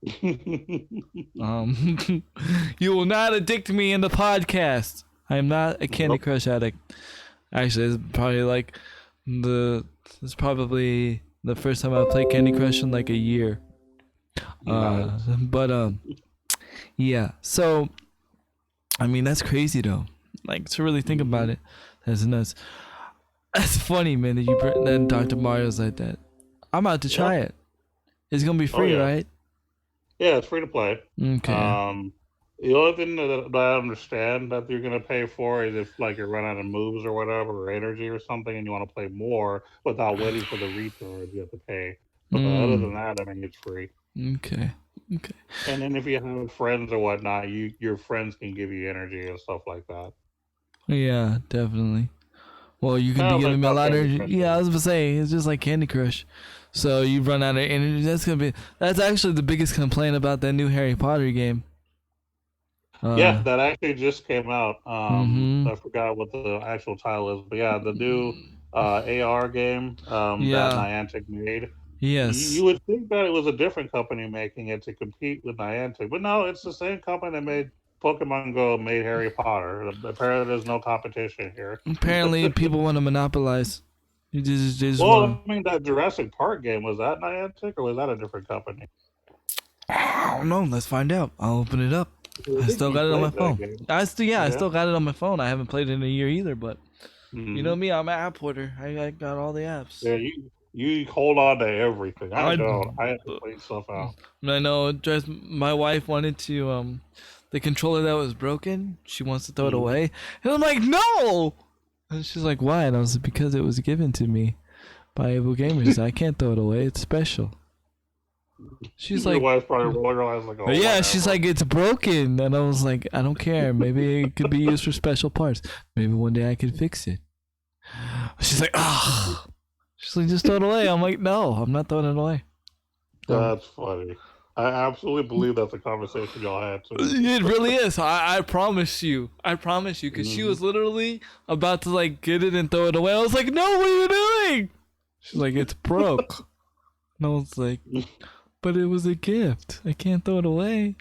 You will not addict me in the podcast. I am not a Candy Crush addict. Actually, it's probably like it's probably the first time I played Candy Crush in like a year. But yeah. So, I mean, that's crazy though. Like to really think about it, that's nuts. That's funny, man. That Dr. Mario's like that. I'm about to try it. It's gonna be free, right? Yeah, it's free to play. Okay. The only thing that I understand that you're gonna pay for is if like you run out of moves or whatever, or energy or something, and you want to play more without waiting for the recharge, you have to pay. But other than that, I mean, it's free. Okay. And then if you have friends or whatnot, your friends can give you energy and stuff like that. Yeah, definitely. Well, you could be giving me a lot of energy. Yeah, I was gonna say it's just like Candy Crush. So you run out of energy. That's actually the biggest complaint about that new Harry Potter game. Yeah, that actually just came out. I forgot what the actual title is, but yeah, the new AR game that Niantic made. Yes. You would think that it was a different company making it to compete with Niantic, but no, it's the same company that made Pokemon Go, made Harry Potter. Apparently, there's no competition here. Apparently, people want to monopolize. I mean, that Jurassic Park game, was that Niantic or was that a different company? I don't know. Let's find out. I'll open it up. I still got it on my phone. I still got it on my phone. I haven't played it in a year either, but you know me, I'm an app hoarder. I got all the apps. Yeah, You hold on to everything. I I- don't. I have to clean stuff out. I know. Just my wife wanted to the controller that was broken. She wants to throw it Mhm. away, and I'm like, no. And she's like, why? And I was like, because it was given to me by Able Gamers. I can't throw it away. It's special. She's Your like, wife's probably rolling her eyes like, oh, yeah, she's whatever. like, it's broken. And I was like, I don't care. Maybe it could be used for special parts. Maybe one day I could fix it. She's like, ah. She's like, just throw it away. I'm like, no, I'm not throwing it away. That's funny. I absolutely believe that's a conversation y'all had too. It really is. I promise you. I promise you. Because she was literally about to like get it and throw it away. I was like, no, what are you doing? She's like, it's broke. And I was like, but it was a gift. I can't throw it away.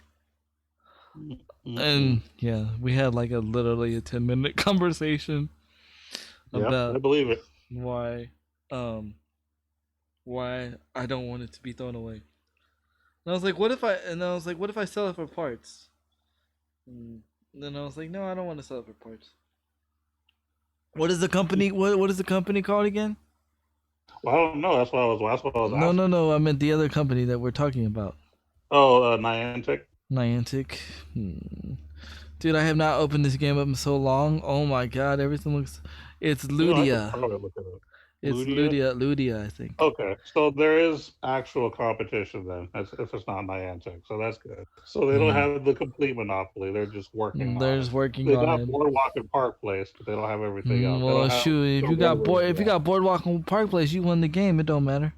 And yeah, we had like literally a 10-minute conversation Yeah, I about believe it. why I don't want it to be thrown away. And I was like, what if I sell it for parts? And then I was like, no, I don't want to sell it for parts. What is the company what is the company called again? Well, I don't know. That's what I was asking. No, I meant the other company that we're talking about. Oh, Niantic. Niantic. Dude, I have not opened this game up in so long. Oh my god, everything looks. It's You know, I could Ludia. probably look it up. It's Ludia? Ludia, I think. Okay, so there is actual competition then, if it's not Niantic, so that's good. So they don't have the complete monopoly; they're just working. They're on just it. working They on got it. Boardwalk and Park Place, but they don't have everything else. They Well, don't have shoot, if the you got railroad if you yet. got Boardwalk and Park Place, you won the game. It don't matter.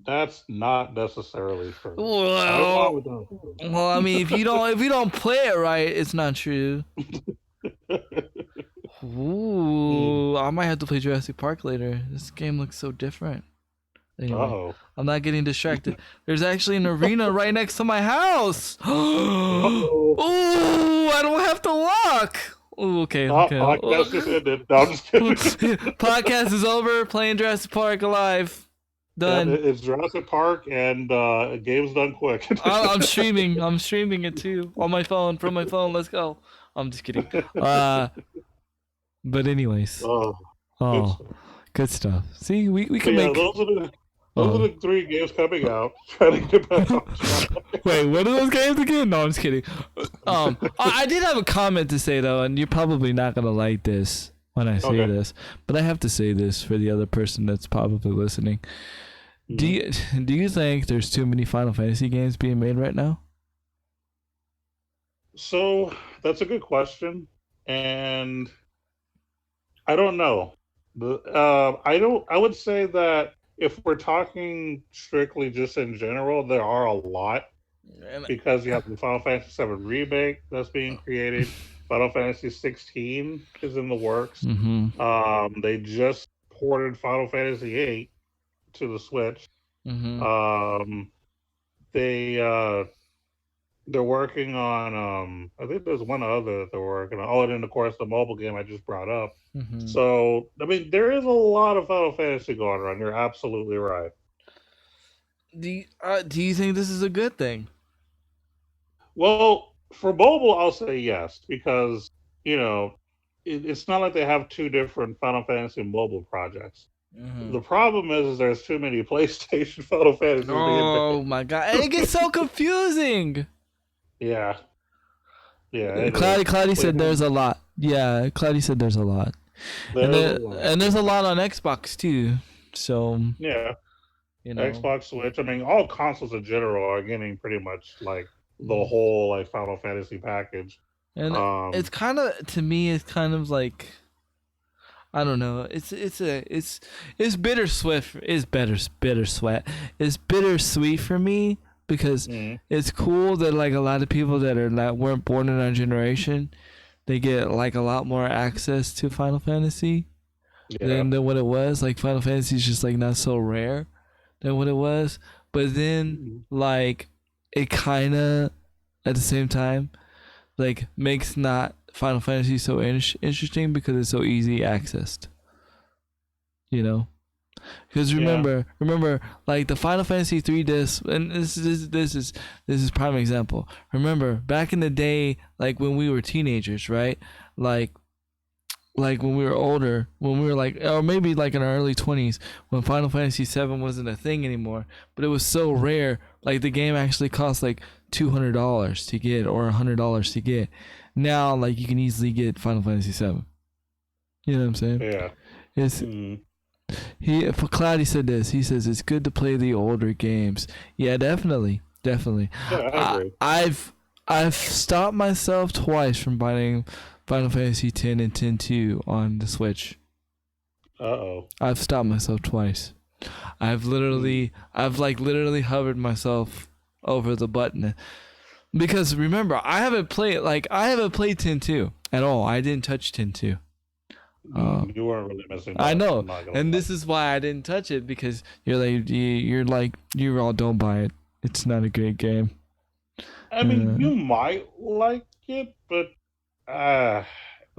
That's not necessarily true. Well, I mean, if you don't play it right, it's not true. Ooh, I might have to play Jurassic Park later. This game looks so different. Anyway, Oh, I'm not getting distracted. There's actually an arena right next to my house. Uh-oh. Ooh, I don't have to walk. Ooh, okay. Podcast just ended. No, I'm just kidding. Podcast is over. Playing Jurassic Park Alive. Yeah, Done. it's Jurassic Park, and game's done quick. I'm streaming. I'm streaming it too on my phone. From my phone. Let's go. I'm just kidding. But anyways. Oh, Oh, good stuff. See, we can yeah, make. those are the 3 games coming out. Trying to get back on track. Wait, what are those games again? No, I'm just kidding. I did have a comment to say though, and you're probably not gonna like this when I say Okay. this, but I have to say this for the other person that's probably listening. Do you think there's too many Final Fantasy games being made right now? So that's a good question, and I don't know. I would say that if we're talking strictly just in general, there are a lot because you have the Final Fantasy VII remake that's being created. Final Fantasy 16 is in the works. Mm-hmm. They just ported Final Fantasy 8 to the Switch. Mm-hmm. They're working on I think there's one other that they're working on. Oh, and then of course the mobile game I just brought up. Mm-hmm. So I mean there is a lot of Final Fantasy going on. You're absolutely right. Do you think this is a good thing? Well, for mobile I'll say yes, because it's not like they have 2 different Final Fantasy mobile projects. Mm-hmm. The problem is there's too many PlayStation Final Fantasies being Oh made. my god, it gets so confusing. Yeah. Yeah. Cloudy said there's a lot. Yeah, Cloudy said there's a lot. And there's a lot on Xbox too. So yeah. know. Xbox, Switch. I mean, all consoles in general are getting pretty much like the whole like Final Fantasy package. And it's kind of, to me, it's kind of like, I don't know. It's bittersweet. It's bittersweet for me because it's cool that like a lot of people that weren't born in our generation, they get like a lot more access to Final Fantasy than what it was. Like Final Fantasy is just like not so rare than what it was. But then like it kind of at the same time like makes not Final Fantasy so interesting because it's so easy accessed. Because remember, like the Final Fantasy 3 disc, and this is prime example. Remember back in the day, like when we were teenagers, right? Like like when we were older, when we were like, or maybe like in our early 20s, when Final Fantasy VII wasn't a thing anymore, but it was so rare. Like the game actually cost like $200 to get or $100 to get. Now, like you can easily get Final Fantasy VII. You know what I'm saying? Yeah. It's Mm. for Cloudy said this. He says it's good to play the older games. Yeah, definitely. Yeah, I agree. I've stopped myself twice from buying Final Fantasy X and X-2 on the Switch. Uh-oh. I've stopped myself twice. I've literally hovered myself over the button because remember I haven't played X-2 at all. I didn't touch X-2. You weren't really missing I much, know, I'm not gonna and lie. this is why I didn't touch it because you're all don't buy it. It's not a great game. I mean, you might like it, but But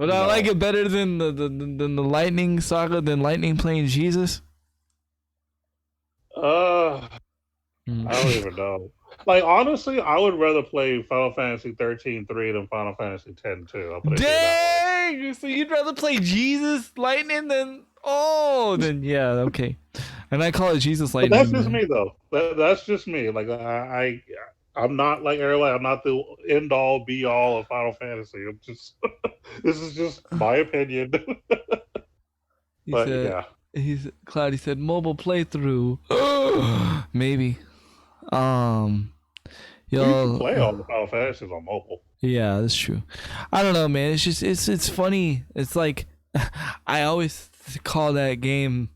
I no. like it better than the Lightning Saga than Lightning playing Jesus. I don't even know. Like honestly, I would rather play Final Fantasy 13-3 than Final Fantasy X-2. I'll put it to you that way. Dang! So you'd rather play Jesus Lightning than then yeah, okay. And I call it Jesus But Lightning. that's just me though. That's just me. Like I'm not like everybody. I'm not the end all be all of Final Fantasy. I'm just this is just my opinion. He But said, yeah. Cloudy said mobile playthrough. Maybe. You can Yo, play all the Final Fantasies on mobile. yeah, that's true. I don't know, man. It's just it's funny. It's like I always call that game.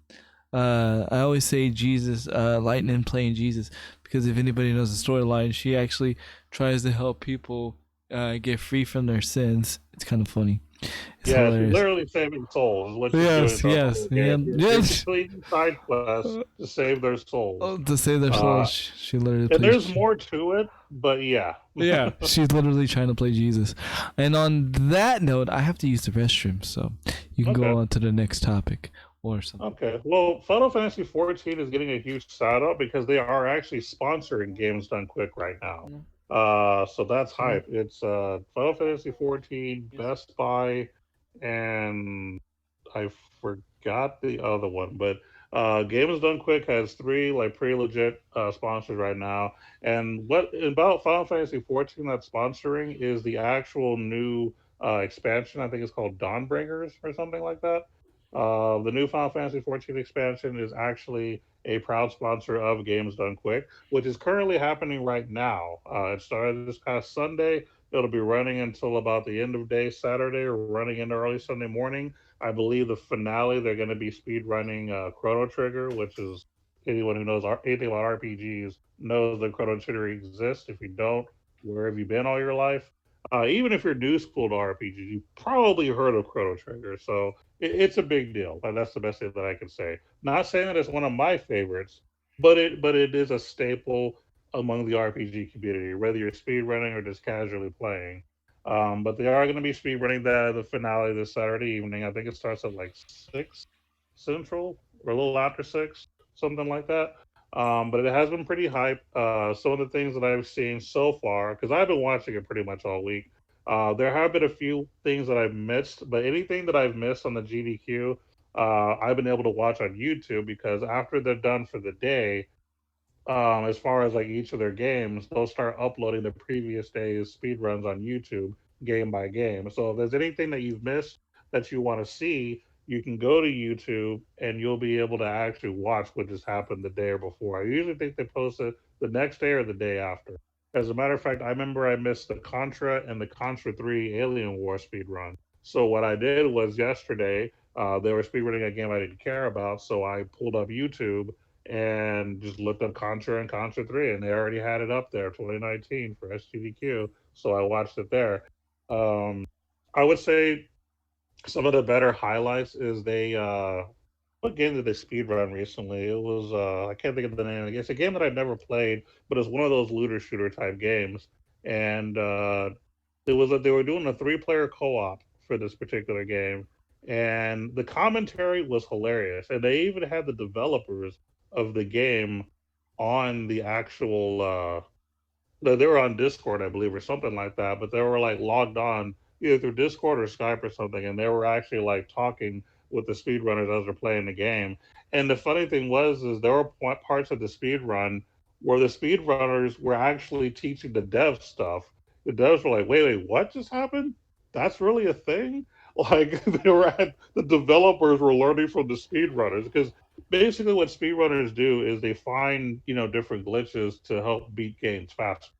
I always say Jesus, Lightning playing Jesus, because if anybody knows the storyline, she actually tries to help people get free from their sins. It's kind of funny. It's Yeah, she's hilarious. literally saving souls. Is what she's Yes, doing. yes, You're yes. completing side quests to save their souls. Oh, to save their souls, she literally. And plays there's more to it, but yeah. Yeah, she's literally trying to play Jesus. And on that note, I have to use the restroom, so you can Okay. go on to the next topic or something. Okay. Well, Final Fantasy 14 is getting a huge shout out because they are actually sponsoring Games Done Quick right now. So that's hype. It's Final Fantasy 14, Best Buy, and I forgot the other one, but Games Done Quick has three like pretty legit sponsors right now. And what about Final Fantasy 14 that's sponsoring is the actual new expansion. I think it's called Dawnbringers or something like that. The new Final Fantasy 14 expansion is actually a proud sponsor of Games Done Quick, which is currently happening right now. It started this past Sunday. It'll be running until about the end of day Saturday or running into early Sunday morning. I believe the finale they're going to be speed running Chrono Trigger, which is anyone who knows anything about RPGs knows that Chrono Trigger exists. If you don't, where have you been all your life? Even if you're new school to RPGs, you probably heard of Chrono Trigger. So it's a big deal. And that's the best thing that I can say. Not saying that it's one of my favorites, but it is a staple among the RPG community, whether you're speedrunning or just casually playing. But they are going to be speedrunning the finale this Saturday evening. I think it starts at like 6 Central or a little after 6, something like that. But it has been pretty hype. Some of the things that I've seen so far, because I've been watching it pretty much all week, there have been a few things that I've missed, but anything that I've missed on the GDQ, I've been able to watch on YouTube because after they're done for the day, as far as like each of their games, they'll start uploading the previous day's speed runs on YouTube game by game. So if there's anything that you've missed that you want to see, you can go to YouTube and you'll be able to actually watch what just happened the day or before. I usually think they post it the next day or the day after. As a matter of fact, I remember I missed the Contra and the Contra 3 Alien War speed run. So what I did was yesterday, they were speedrunning a game I didn't care about, so I pulled up YouTube and just looked up Contra and Contra 3, and they already had it up there, 2019 for SGDQ. So I watched it there. I would say some of the better highlights is they what game did they speed run recently? It was I can't think of the name. It's a game that I've never played, but it's one of those looter shooter type games. And they were doing a 3-player co-op for this particular game, and the commentary was hilarious. And they even had the developers of the game on the actual they were on Discord, I believe, or something like that, but they were like logged on either through Discord or Skype or something, and they were actually like talking with the speedrunners as they're playing the game. And the funny thing was, is there were parts of the speed run where the speedrunners were actually teaching the devs stuff. The devs were like, wait, what just happened? That's really a thing? Like the developers were learning from the speedrunners because basically what speedrunners do is they find, different glitches to help beat games faster.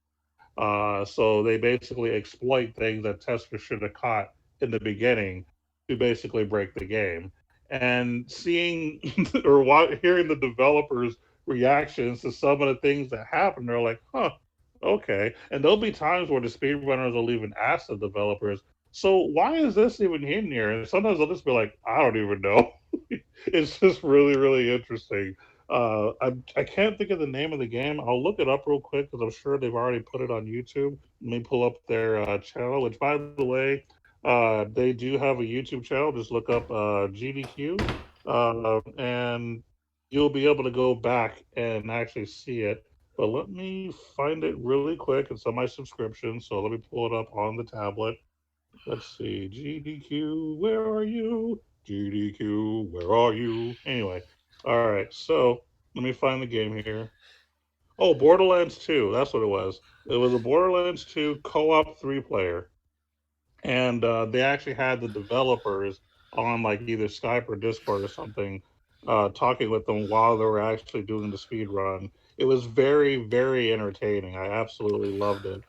So they basically exploit things that testers should have caught in the beginning to basically break the game. And seeing or hearing the developers' reactions to some of the things that happen, they're like, huh, okay. And there'll be times where the speedrunners will even ask the developers, so why is this even in here? And sometimes they'll just be like, I don't even know. It's just really, really interesting. I can't think of the name of the game. I'll look it up real quick because I'm sure they've already put it on YouTube. Let me pull up their channel, which, by the way, they do have a YouTube channel. Just look up GDQ, and you'll be able to go back and actually see it. But let me find it really quick. It's on my subscription, so let me pull it up on the tablet. Let's see. GDQ, where are you? GDQ, where are you? Anyway, all right. So let me find the game here. Oh, Borderlands 2. That's what it was. It was a Borderlands 2 co op 3 player. And they actually had the developers on like either Skype or Discord or something talking with them while they were actually doing the speed run. It was very, very entertaining. I absolutely loved it.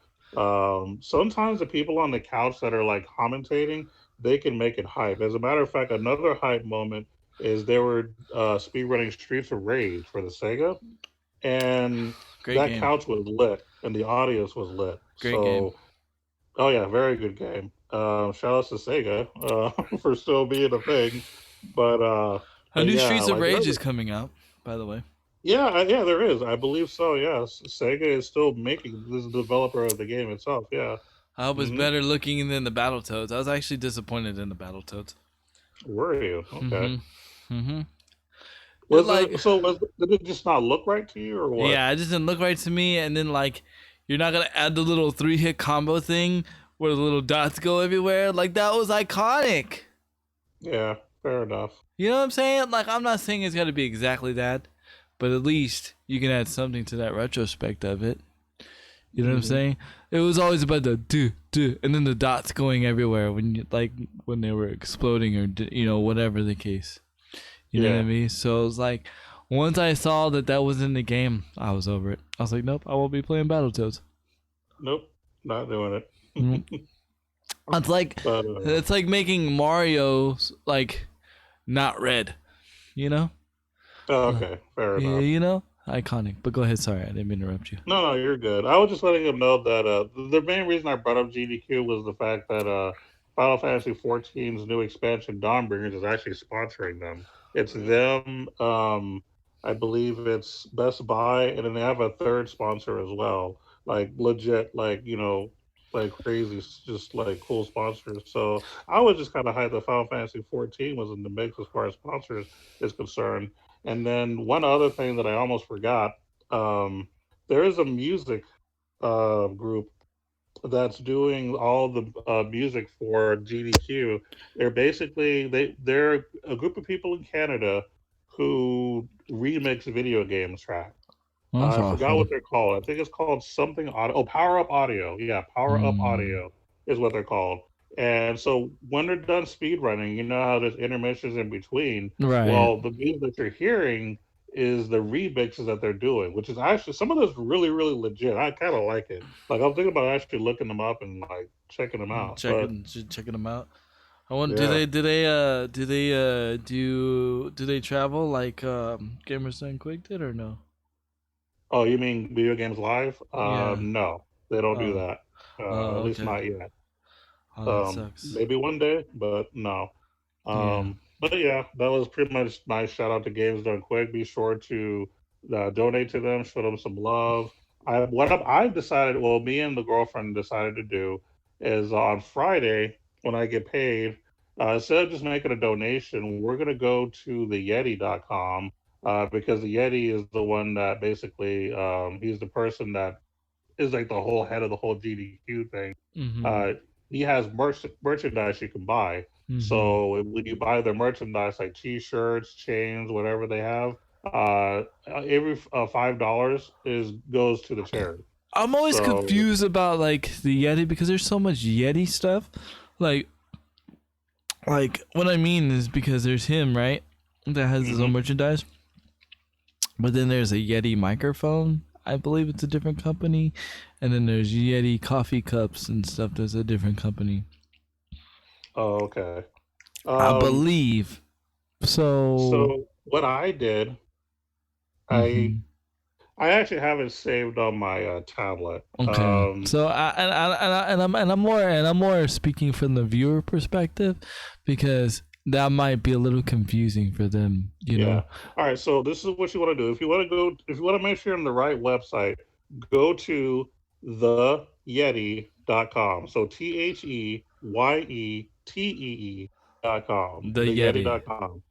Sometimes the people on the couch that are like commentating, they can make it hype. As a matter of fact, another hype moment is they were speedrunning Streets of Rage for the Sega, and Great that game. couch was lit and the audience was lit. Great game. Oh yeah, very good game. Shout out to Sega for still being a thing, but A new yeah, Streets of like Rage is coming out, by the way. yeah, there is. I believe so. Yes, Sega is still making this is the developer of the game itself. Yeah. I hope it's hmm better looking than the Battletoads. I was actually disappointed in the Battletoads. Were you okay? Mm-hmm. Was Like, it so? Did it just not look right to you, or what? yeah, it just didn't look right to me. And then, like, you're not gonna add the little 3-hit combo thing where the little dots go everywhere. Like, that was iconic. Yeah, fair enough. You know what I'm saying? Like, I'm not saying it's gotta be exactly that, but at least you can add something to that retrospect of it. You know what I'm saying? It was always about the do, and then the dots going everywhere when they were exploding or whatever the case. You know what I mean? So it was like once I saw that was in the game, I was over it. I was like, nope, I won't be playing Battletoads. Nope, not doing it. Mhm. It's like But it's like making Mario like not red. You know? okay, fair Yeah, enough. you know? Iconic. But go ahead. Sorry, I didn't mean to interrupt you. No, you're good. I was just letting him know that the main reason I brought up GDQ was the fact that Final Fantasy XIV's new expansion, Dawnbringers, is actually sponsoring them. It's them. I believe it's Best Buy, and then they have a third sponsor as well. Like legit, like crazy, just like cool sponsors. So I was just kind of hyped that Final Fantasy 14 was in the mix as far as sponsors is concerned. And then one other thing that I almost forgot. Um, there is a music group that's doing all the music for GDQ. They're a group of people in Canada who remix video games tracks. That's I forgot what awesome. they're called. I think it's called something audio. Oh, Power Up Audio. Yeah, Power Up Mm, Audio is what they're called. And so when they're done speed running, you know how there's intermissions in between. right. Well, the music that you're hearing is the remixes that they're doing, which is actually some of those really, really legit. I kind of like it. Like I'm thinking about actually looking them up and like checking them out. But Checking them out. I want. yeah. Do they travel like Gamers Done Quick did or no? Oh, you mean video games live? Yeah. No, they don't do Oh. that. Oh. At least Okay. not yet. Oh, that sucks. Maybe one day, but no. Yeah. But yeah, that was pretty much my shout out to Games Done Quick. Be sure to donate to them, show them some love. I've decided, well, me and the girlfriend decided to do is on Friday when I get paid, instead of just making a donation, we're gonna go to the Yeti.com because the Yeti is the one that basically he's the person that is like the whole head of the whole GDQ thing. Mm-hmm. Uh, he has merchandise you can buy. Mhm. So when you buy their merchandise, like T-shirts, chains, whatever they have, every $5 is goes to the charity. I'm always So confused about like the Yeti because there's so much Yeti stuff. Like what I mean is because there's him, right? That has his own Mhm. merchandise. But then there's a Yeti microphone. I believe it's a different company. And then there's Yeti coffee cups and stuff. There's a different company. oh, okay. I Um, believe. So. so what I did, I Mhm. I actually have it saved on my tablet. Okay. So I'm more speaking from the viewer perspective because that might be a little confusing for them, you Yeah. know. All right. So this is what you want to do. If you want to make sure you're on the right website, go to theyeti.com. So TheYetee.com. The Yeti. Theyeti.com.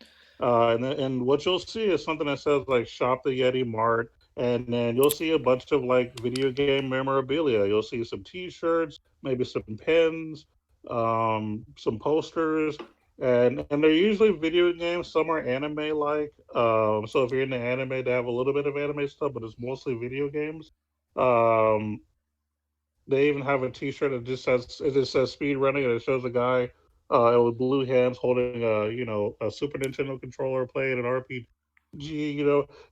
And what you'll see is something that says like Shop the Yeti Mart, and then you'll see a bunch of like video game memorabilia. You'll see some T-shirts, maybe some pens, some posters, and they're usually video games. Some are anime like. So if you're into anime, they have a little bit of anime stuff, but it's mostly video games. Um, they even have a T-shirt that just says speed running, and it shows a guy with blue hands holding a Super Nintendo controller playing an RPG.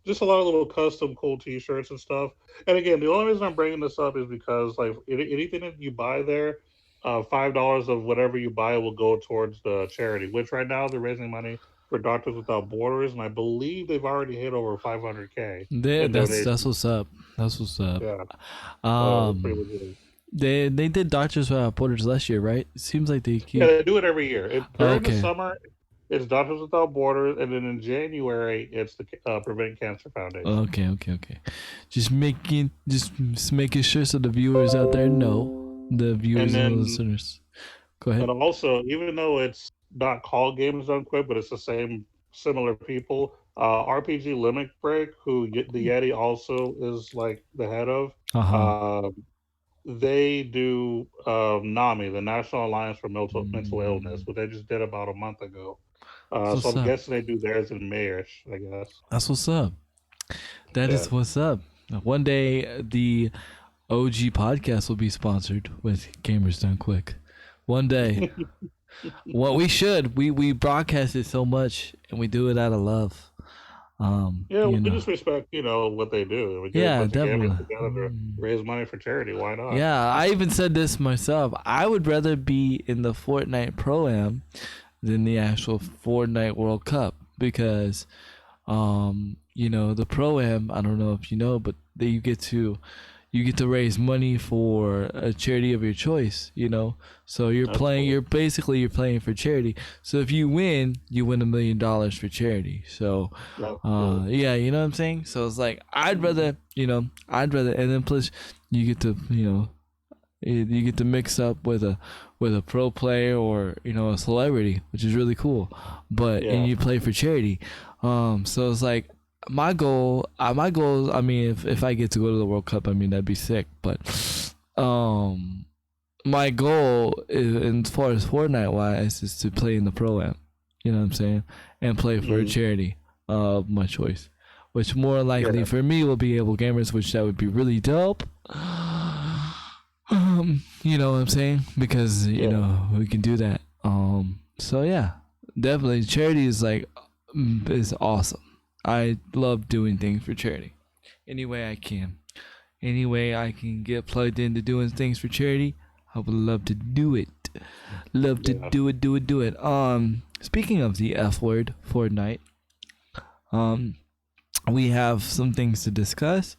Just a lot of little custom cool T-shirts and stuff. And again, the only reason I'm bringing this up is because like anything that you buy there, $5 of whatever you buy will go towards the charity. Which right now they're raising money for Doctors Without Borders, and I believe they've already hit over 500K in That's donations. what's up. That's what's up. Yeah, so it's pretty Um, legit. they did Doctors Without Borders last year, right? It seems like they Yeah, keep. they do it every year. During the Okay. summer, it's Doctors Without Borders, and then in January, it's the Prevent Cancer Foundation. Okay. Just making sure so the viewers out there know, the And viewers and the then, listeners. Go ahead. and also, even though it's not called Games Done Quick, but it's the same similar people. RPG Limit Break, the Yeti also is like the head of. Uh huh. Uh, they do NAMI, the National Alliance for Mental Illness, Mm, which they just did about a month ago. that's So what's I'm up. guessing they do theirs in Mayish, I guess. That's what's up. That Yeah. is what's up. One day the OG podcast will be sponsored with Gamers Done Quick. One day. What we should. We broadcast it so much and we do it out of love. Yeah, You we know. just respect, what they do. We get a Yeah, bunch of gamers definitely. together to raise money for charity. Why not? Yeah, I even said this myself. I would rather be in the Fortnite Pro Am than the actual Fortnite World Cup because the Pro Am, I don't know if you know, but that you get to raise money for a charity of your choice, So That's cool. you're playing for charity. So if you win $1 million for charity. So That's cool. yeah, you know what I'm saying? So it's like and then plus you get to, you get to mix up with a pro player or a celebrity, which is really cool. But and Yeah. you play for charity. So it's like my goal. I mean, if I get to go to the World Cup, I mean that'd be sick. But my goal is, as far as Fortnite wise, is to play in the pro am. You know what I'm saying, and play for a Mhm. charity of my choice, which more likely Yeah. for me will be Able Gamers, which that would be really dope. You know what I'm saying? Because Yeah. we can do that. So yeah, definitely charity is is awesome. I love doing things for charity. Any way I can. Any way I can get plugged into doing things for charity, I would love to do it. Love to Yeah. do it. Speaking of the F word, Fortnite, um, we have some things to discuss.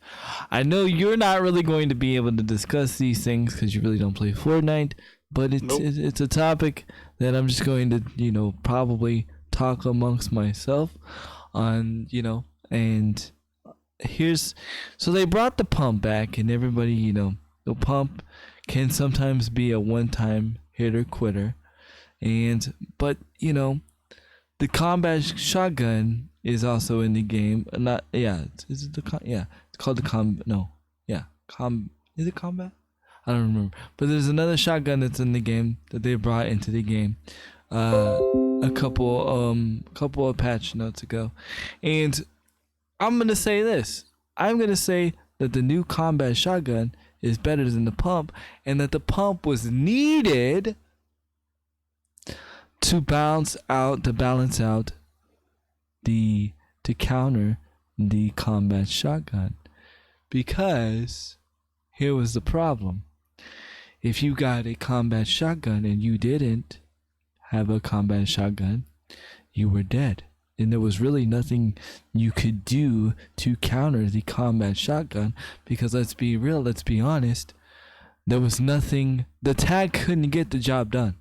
I know you're not really going to be able to discuss these things because you really don't play Fortnite, but Nope. it's a topic that I'm just going to probably talk amongst myself on and so they brought the pump back and everybody the pump can sometimes be a one-time hitter quitter but the combat shotgun is also in the game. Not yeah. Is it the yeah? It's called the com. No, yeah. Is it combat? I don't remember. But there's another shotgun that's in the game that they brought into the game a couple of patch notes ago. And I'm going to say this. I'm going to say that the new combat shotgun is better than the pump, and that the pump was needed to balance out to counter the combat shotgun. Because here was the problem. If you got a combat shotgun and you didn't have a combat shotgun, you were dead. And there was really nothing you could do to counter the combat shotgun, because let's be real, let's be honest, there was nothing. The tag couldn't get the job done.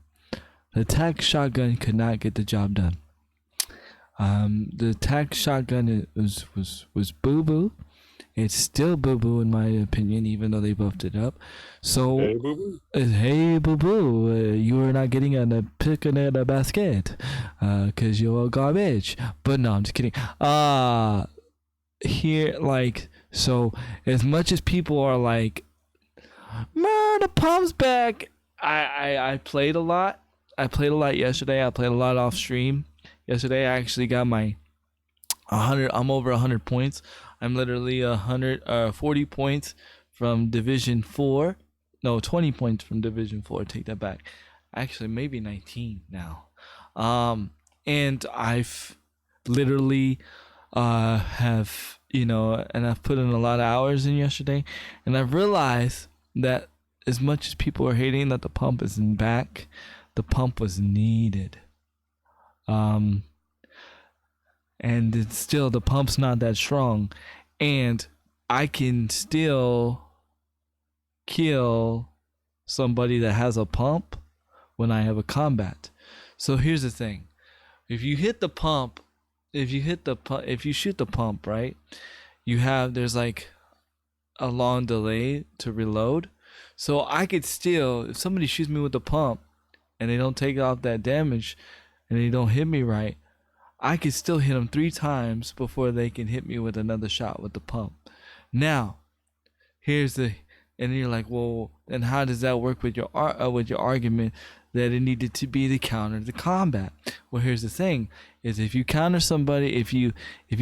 The tag shotgun could not get the job done. The tag shotgun was boo-boo. It's still boo-boo in my opinion, even though they buffed it up. So, Hey, boo-boo. hey boo-boo, you are not getting a pick in a basket, cause you're garbage. But no, I'm just kidding. Here, like, so as much as people are like, man, the pump's back. I played a lot. I played a lot yesterday. I played a lot off stream. Yesterday, I actually got my 100. I'm over 100 points. I'm literally 140 points from Division 4. No, 20 points from Division 4. Take that back. Actually, maybe 19 now. And I've literally have, and I've put in a lot of hours in yesterday. And I've realized that as much as people are hating that the pump isn't back, the pump was needed. And it's still, the pump's not that strong, and I can still kill somebody that has a pump when I have a combat. So here's the thing: if you shoot the pump, right, there's like a long delay to reload. So I could still, if somebody shoots me with the pump and they don't take off that damage and they don't hit me right, I could still hit them 3 times before they can hit me with another shot with the pump. Now, and you're like, well, then how does that work with your argument that it needed to be the counter to combat? Well, here's the thing: is if you counter somebody, if you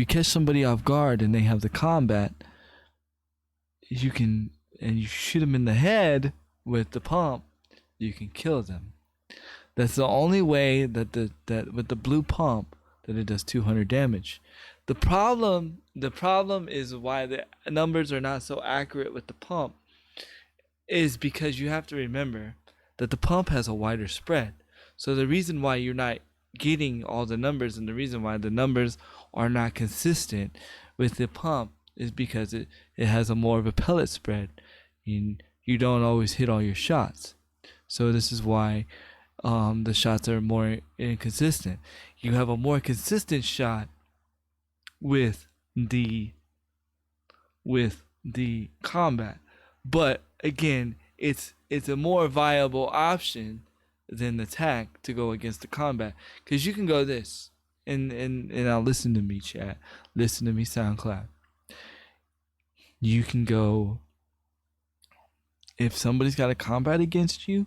catch somebody off guard and they have the combat, you can, and you shoot them in the head with the pump, you can kill them. That's the only way that with the blue pump that it does 200 damage. The problem is why the numbers are not so accurate with the pump is because you have to remember that the pump has a wider spread. So the reason why you're not getting all the numbers, and the reason why the numbers are not consistent with the pump, is because it has a more of a pellet spread, and you don't always hit all your shots. So this is why the shots are more inconsistent. You have a more consistent shot with the combat, but again, it's a more viable option than the tack to go against the combat, because you can go this, and now listen to me, chat, listen to me, SoundCloud. You can go, if somebody's got a combat against you,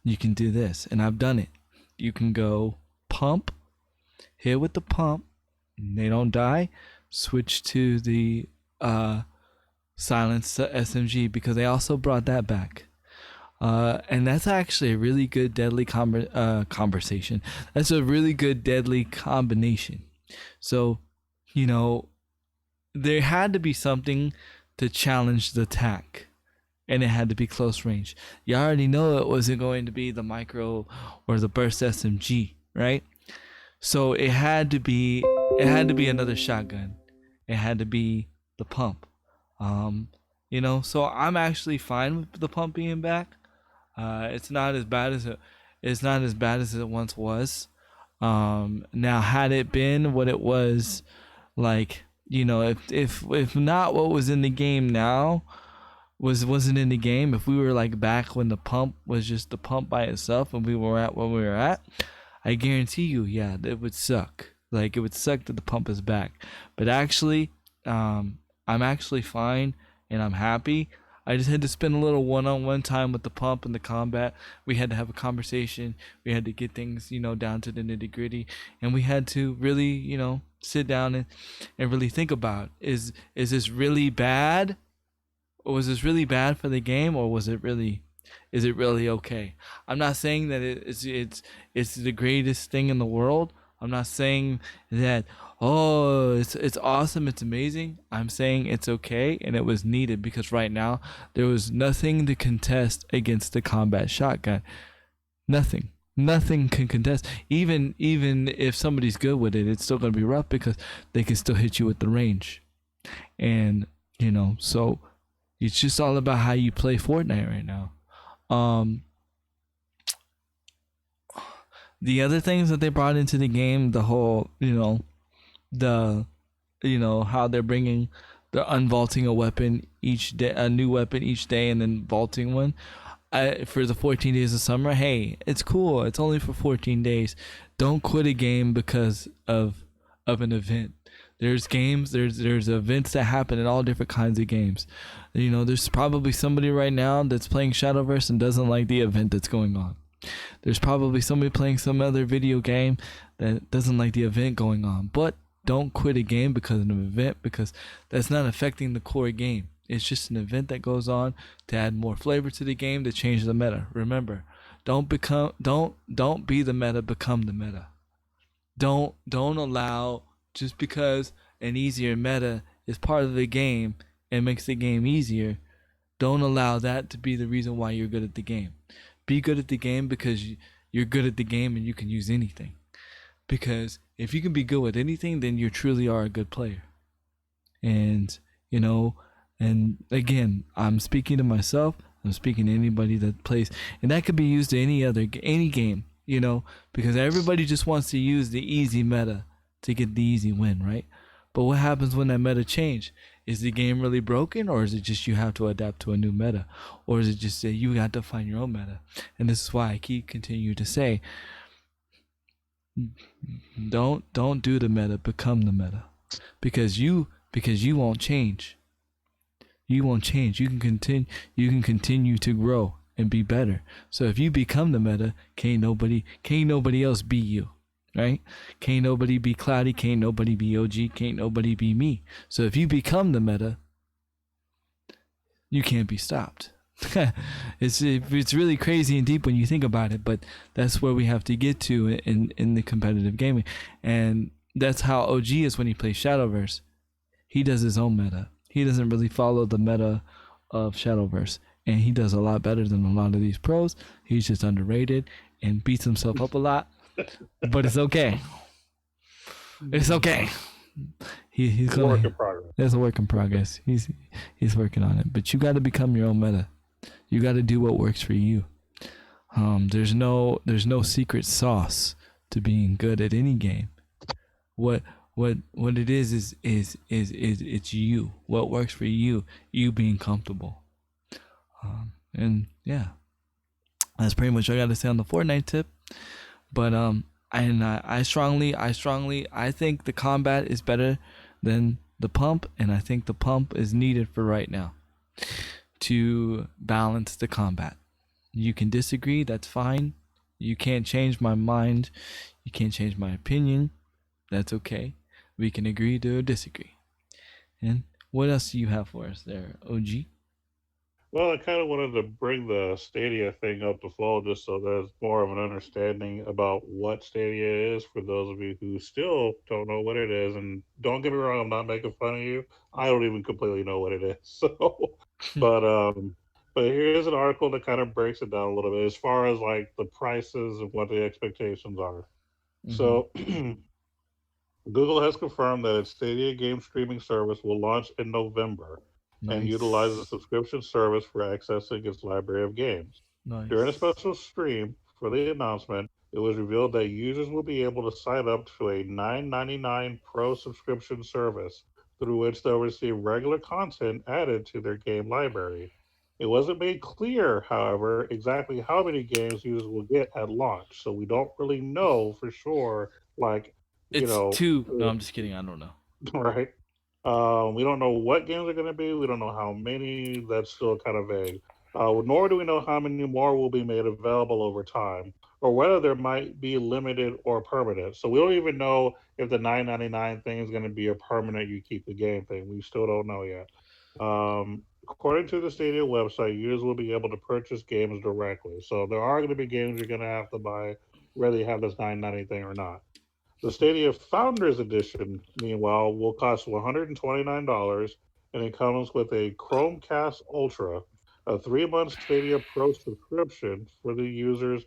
you can do this, and I've done it. You can go pump, hit with the pump, and they don't die, switch to the silenced SMG, because they also brought that back. And that's actually a really good deadly conversation. That's a really good deadly combination. So, there had to be something to challenge the tack, and it had to be close range. You already know it wasn't going to be the micro or the burst SMG, right? So it had to be another shotgun. It had to be the pump. So I'm actually fine with the pump being back. It's not as bad as it once was. Now, had it been what it was, like, if not what was in the game now wasn't in the game, if we were like back when the pump was just the pump by itself and we were at where we were at, I guarantee you, yeah, it would suck. Like, it would suck that the pump is back. But actually, I'm actually fine and I'm happy. I just had to spend a little one-on-one time with the pump and the combat. We had to have a conversation. We had to get things, down to the nitty-gritty, and we had to really, sit down and really think about, is this really bad? Or was this really bad for the game, or is it really okay? I'm not saying that it's the greatest thing in the world. I'm not saying that, oh, it's awesome, it's amazing. I'm saying it's okay and it was needed, because right now there was nothing to contest against the combat shotgun. Nothing can contest. Even if somebody's good with it, it's still gonna be rough because they can still hit you with the range. And so it's just all about how you play Fortnite right now. The other things that they brought into the game, the whole, how they're unvaulting a weapon each day, a new weapon each day, and then vaulting one. For the 14 days of summer, hey, it's cool. It's only for 14 days. Don't quit a game because of an event. There's games, there's events that happen in all different kinds of games. There's probably somebody right now that's playing Shadowverse and doesn't like the event that's going on. There's probably somebody playing some other video game that doesn't like the event going on. But don't quit a game because of an event, because that's not affecting the core game. It's just an event that goes on to add more flavor to the game, to change the meta. Remember, don't be the meta, become the meta. Don't allow, just because an easier meta is part of the game and makes the game easier, don't allow that to be the reason why you're good at the game. Be good at the game because you're good at the game and you can use anything. Because if you can be good at anything, then you truly are a good player. And, and again, I'm speaking to myself. I'm speaking to anybody that plays. And that could be used to any game, because everybody just wants to use the easy meta to get the easy win, right? But what happens when that meta change? Is the game really broken, or is it just you have to adapt to a new meta? Or is it just that you have to find your own meta? And this is why I continue to say, don't do the meta, become the meta. Because you won't change. You won't change. You can continue to grow and be better. So if you become the meta, can't nobody else be you. Right? Can't nobody be Cloudy, can't nobody be OG, can't nobody be me. So if you become the meta, you can't be stopped. It's really crazy and deep when you think about it, but that's where we have to get to in the competitive gaming. And that's how OG is when he plays Shadowverse. He does his own meta. He doesn't really follow the meta of Shadowverse. And he does a lot better than a lot of these pros. He's just underrated and beats himself up a lot. But it's okay. It's okay. He's gonna. Work in progress. There's a work in progress. He's working on it. But you got to become your own meta. You got to do what works for you. There's no secret sauce to being good at any game. What it is it's you. What works for you. You being comfortable. And yeah, that's pretty much what I got to say on the Fortnite tip. But I strongly think the combat is better than the pump, and I think the pump is needed for right now to balance the combat. You can disagree, that's fine. You can't change my mind. You can't change my opinion. That's okay. We can agree to disagree. And what else do you have for us there, OG? Well, I kind of wanted to bring the Stadia thing up to fold just so there's more of an understanding about what Stadia is for those of you who still don't know what it is. And don't get me wrong, I'm not making fun of you. I don't even completely know what it is. So, but here's an article that kind of breaks it down a little bit as far as like the prices and what the expectations are. Mm-hmm. So, Google has confirmed that its Stadia game streaming service will launch in November. Nice. And utilizes a subscription service for accessing its library of games. Nice. During a special stream for the announcement, it was revealed that users will be able to sign up to a $9.99 Pro subscription service through which they'll receive regular content added to their game library. It wasn't made clear, however, exactly how many games users will get at launch, so we don't really know for sure. Like, it's two. No, I'm just kidding. I don't know. Right. We don't know what games are going to be. We don't know how many. That's still kind of vague. Nor do we know how many more will be made available over time, or whether there might be limited or permanent. So we don't even know if the 9.99 thing is going to be a permanent you keep the game thing. We still don't know yet. According to the Stadia website, users will be able to purchase games directly. So there are going to be games you're going to have to buy, whether you have this 9.90 thing or not. The Stadia Founders Edition, meanwhile, will cost $129, and it comes with a Chromecast Ultra, a 3-month Stadia Pro subscription for the users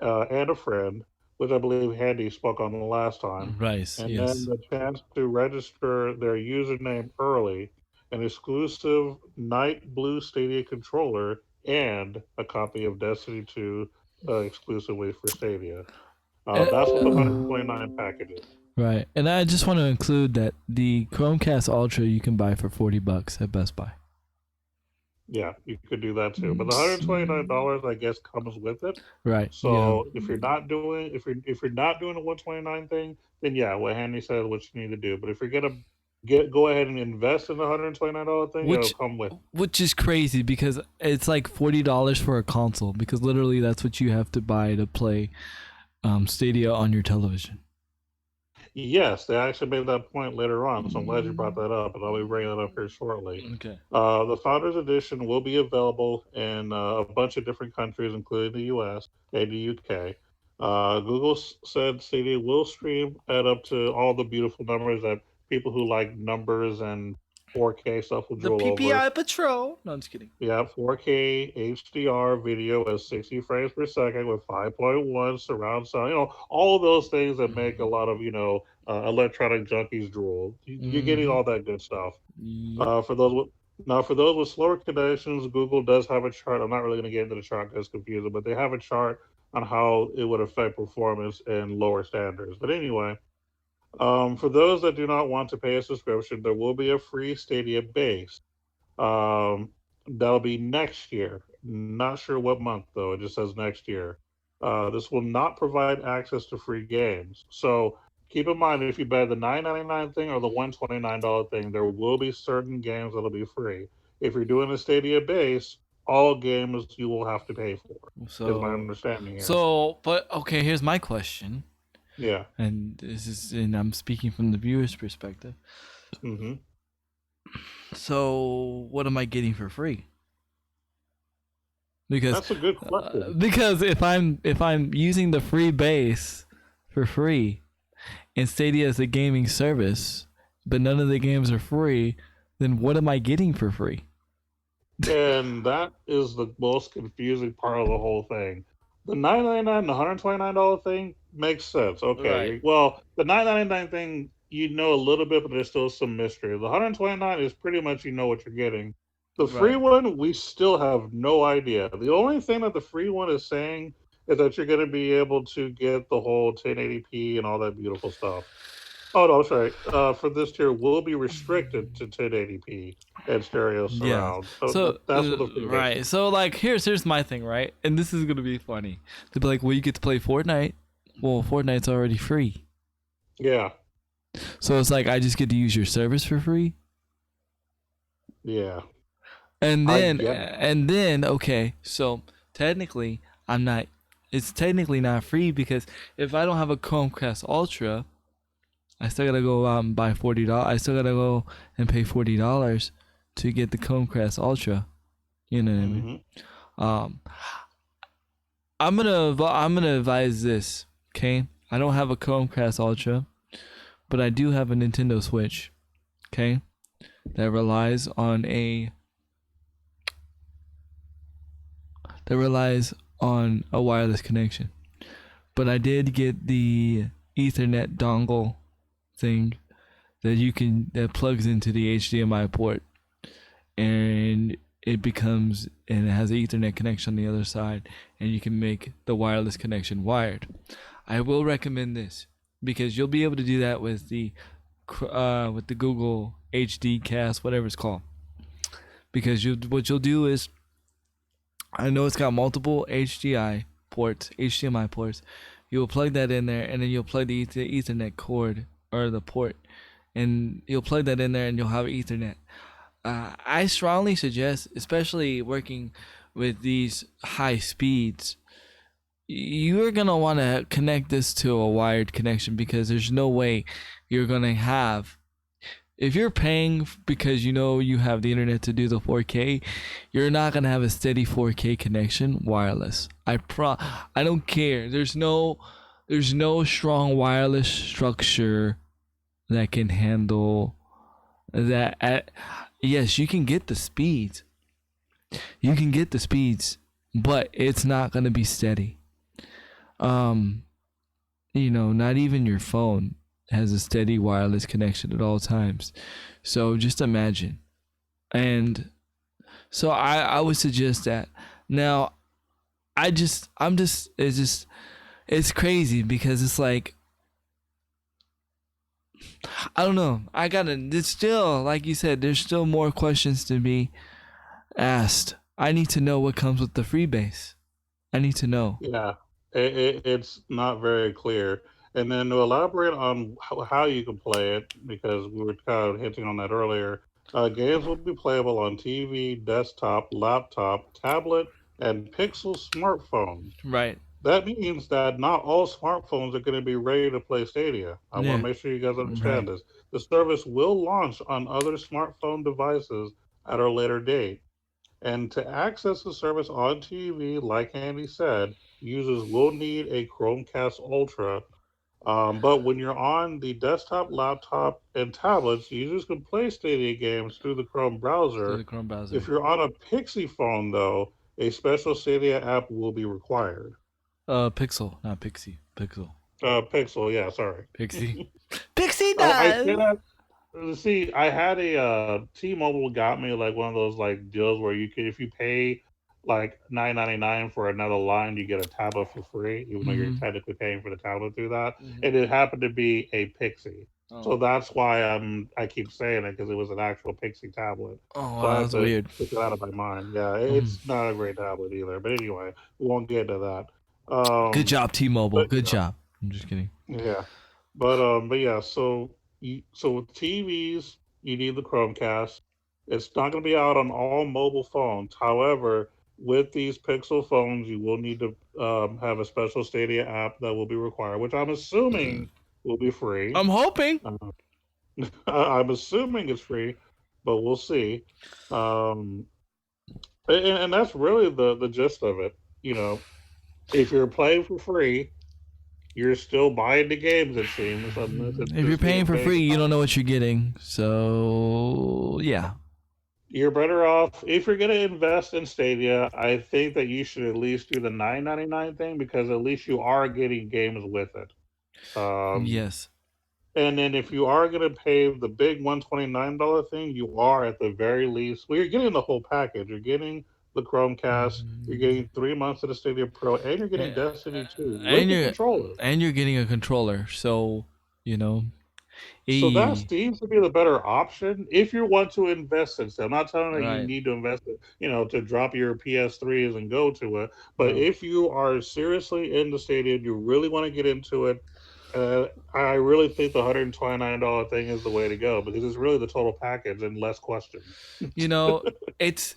and a friend, which I believe Handy spoke on the last time, Rice, and then yes. the chance to register their username early, an exclusive Night Blue Stadia controller, and a copy of Destiny 2 exclusively for Stadia. That's what the 129 package is. Right, and I just want to include that the Chromecast Ultra you can buy for $40 at Best Buy. Yeah, you could do that too. But the $129, I guess, comes with it. Right. So if you're not doing if you're not doing the 129 thing, then yeah, what Handy said what you need to do. But if you're gonna go ahead and invest in the $129 thing, it'll come with. Which is crazy because it's like $40 for a console because literally that's what you have to buy to play Stadia on your television. Yes, they actually made that point later on, so I'm glad you brought that up, and I'll be bringing that up here shortly. Okay. The Founders Edition will be available in a bunch of different countries, including the US and the UK. Google said Stadia will stream at up to all the beautiful numbers that people who like numbers and 4K stuff will The drool PPI over. Patrol. No, I'm just kidding. Yeah, 4K HDR video at 60 frames per second with 5.1 surround sound. All of those things that make a lot of electronic junkies drool. You're getting all that good stuff. Yep. For those with slower connections, Google does have a chart. I'm not really going to get into the chart because it's confusing, but they have a chart on how it would affect performance and lower standards. But anyway, for those that do not want to pay a subscription, there will be a free Stadia base. That'll be next year. Not sure what month though. It just says next year. This will not provide access to free games. So keep in mind if you buy the $9.99 thing or the $129 thing, there will be certain games that'll be free. If you're doing a Stadia base, all games you will have to pay for. Is my understanding here. But okay, here's my question. Yeah. And I'm speaking from the viewer's perspective. Mm-hmm. So what am I getting for free? Because that's a good question. Because if I'm using the free base for free, and Stadia is a gaming service, but none of the games are free, then what am I getting for free? And that is the most confusing part of the whole thing. The $9.99, the $129 thing makes sense. Okay, Right. Well, the $9.99 thing, a little bit, but there's still some mystery. The $129 is pretty much you know what you're getting. The free one, we still have no idea. The only thing that the free one is saying is that you're going to be able to get the whole 1080p and all that beautiful stuff. Oh no, sorry. For this tier, will be restricted to 1080p and stereo surround. Yeah. So that's what the free right. is. So like here's my thing, right? And this is gonna be funny. They'll be like, well, you get to play Fortnite. Well, Fortnite's already free. Yeah. So it's like I just get to use your service for free. Yeah. And then okay, so technically it's technically not free because if I don't have a Chromecast Ultra, I still gotta go out and buy $40. I still gotta go and pay $40 to get the Chromecast Ultra. You know what I mean? I'm gonna advise this. Okay, I don't have a Chromecast Ultra, but I do have a Nintendo Switch. Okay, that relies on a wireless connection. But I did get the Ethernet dongle thing that plugs into the HDMI port, and it has an Ethernet connection on the other side, and you can make the wireless connection wired. I will recommend this because you'll be able to do that with the Google HD Cast, whatever it's called. Because what you'll do is, I know it's got multiple HDMI ports. You will plug that in there, and then you'll plug the Ethernet cord or the port and you'll plug that in there, and you'll have Ethernet. I strongly suggest, especially working with these high speeds, you're gonna want to connect this to a wired connection, because there's no way you're gonna have, if you're paying because you know you have the internet to do the 4K, you're not gonna have a steady 4K connection wireless. I don't care. There's no strong wireless structure that can handle that. Yes, you can get the speeds. You can get the speeds, but it's not gonna be steady. Not even your phone has a steady wireless connection at all times. So just imagine. And so I would suggest that. Now, it's crazy, because it's like, I don't know. It's still, like you said, there's still more questions to be asked. I need to know what comes with the freebase. I need to know. Yeah, it's not very clear. And then to elaborate on how you can play it, because we were kind of hinting on that earlier, games will be playable on TV, desktop, laptop, tablet, and Pixel smartphones. Right. That means that not all smartphones are going to be ready to play Stadia. I want to make sure you guys understand this. The service will launch on other smartphone devices at a later date. And to access the service on TV, like Andy said, users will need a Chromecast Ultra. But when you're on the desktop, laptop, and tablets, users can play Stadia games through the Chrome browser. If you're on a Pixie phone, though, a special Stadia app will be required. Pixel, not Pixie. Pixel. Pixel, yeah, sorry. Pixie. Pixie does. I had a T-Mobile got me like one of those like deals where you can, if you pay like $9.99 for another line, you get a tablet for free, even though you're technically paying for the tablet through that. And it happened to be a Pixie. So that's why I keep saying it, because it was an actual Pixie tablet. Oh, so that's weird. Took it out of my mind. Yeah, it's not a great tablet either. But anyway, we won't get into that. Good job, T-Mobile. Good job. I'm just kidding. Yeah, but yeah. So with TVs, you need the Chromecast. It's not going to be out on all mobile phones. However, with these Pixel phones, you will need to have a special Stadia app that will be required, which I'm assuming will be free. I'm hoping. I'm assuming it's free, but we'll see. And that's really the gist of it. If you're playing for free, you're still buying the games, it seems. If you're paying for free, you don't know what you're getting. So, yeah. You're better off, if you're going to invest in Stadia, I think that you should at least do the $9.99 thing, because at least you are getting games with it. Yes. And then if you are going to pay the big $129 thing, you are at the very least, well, you're getting the whole package. You're getting the Chromecast, you're getting 3 months of the Stadia Pro, and you're getting Destiny 2. And you're getting a controller. So, So that seems to be the better option if you want to invest in it. I'm not telling you you need to invest in, to drop your PS3s and go to it. But if you are seriously in the Stadia, you really want to get into it, I really think the $129 thing is the way to go, because it's really the total package and less questions. It's,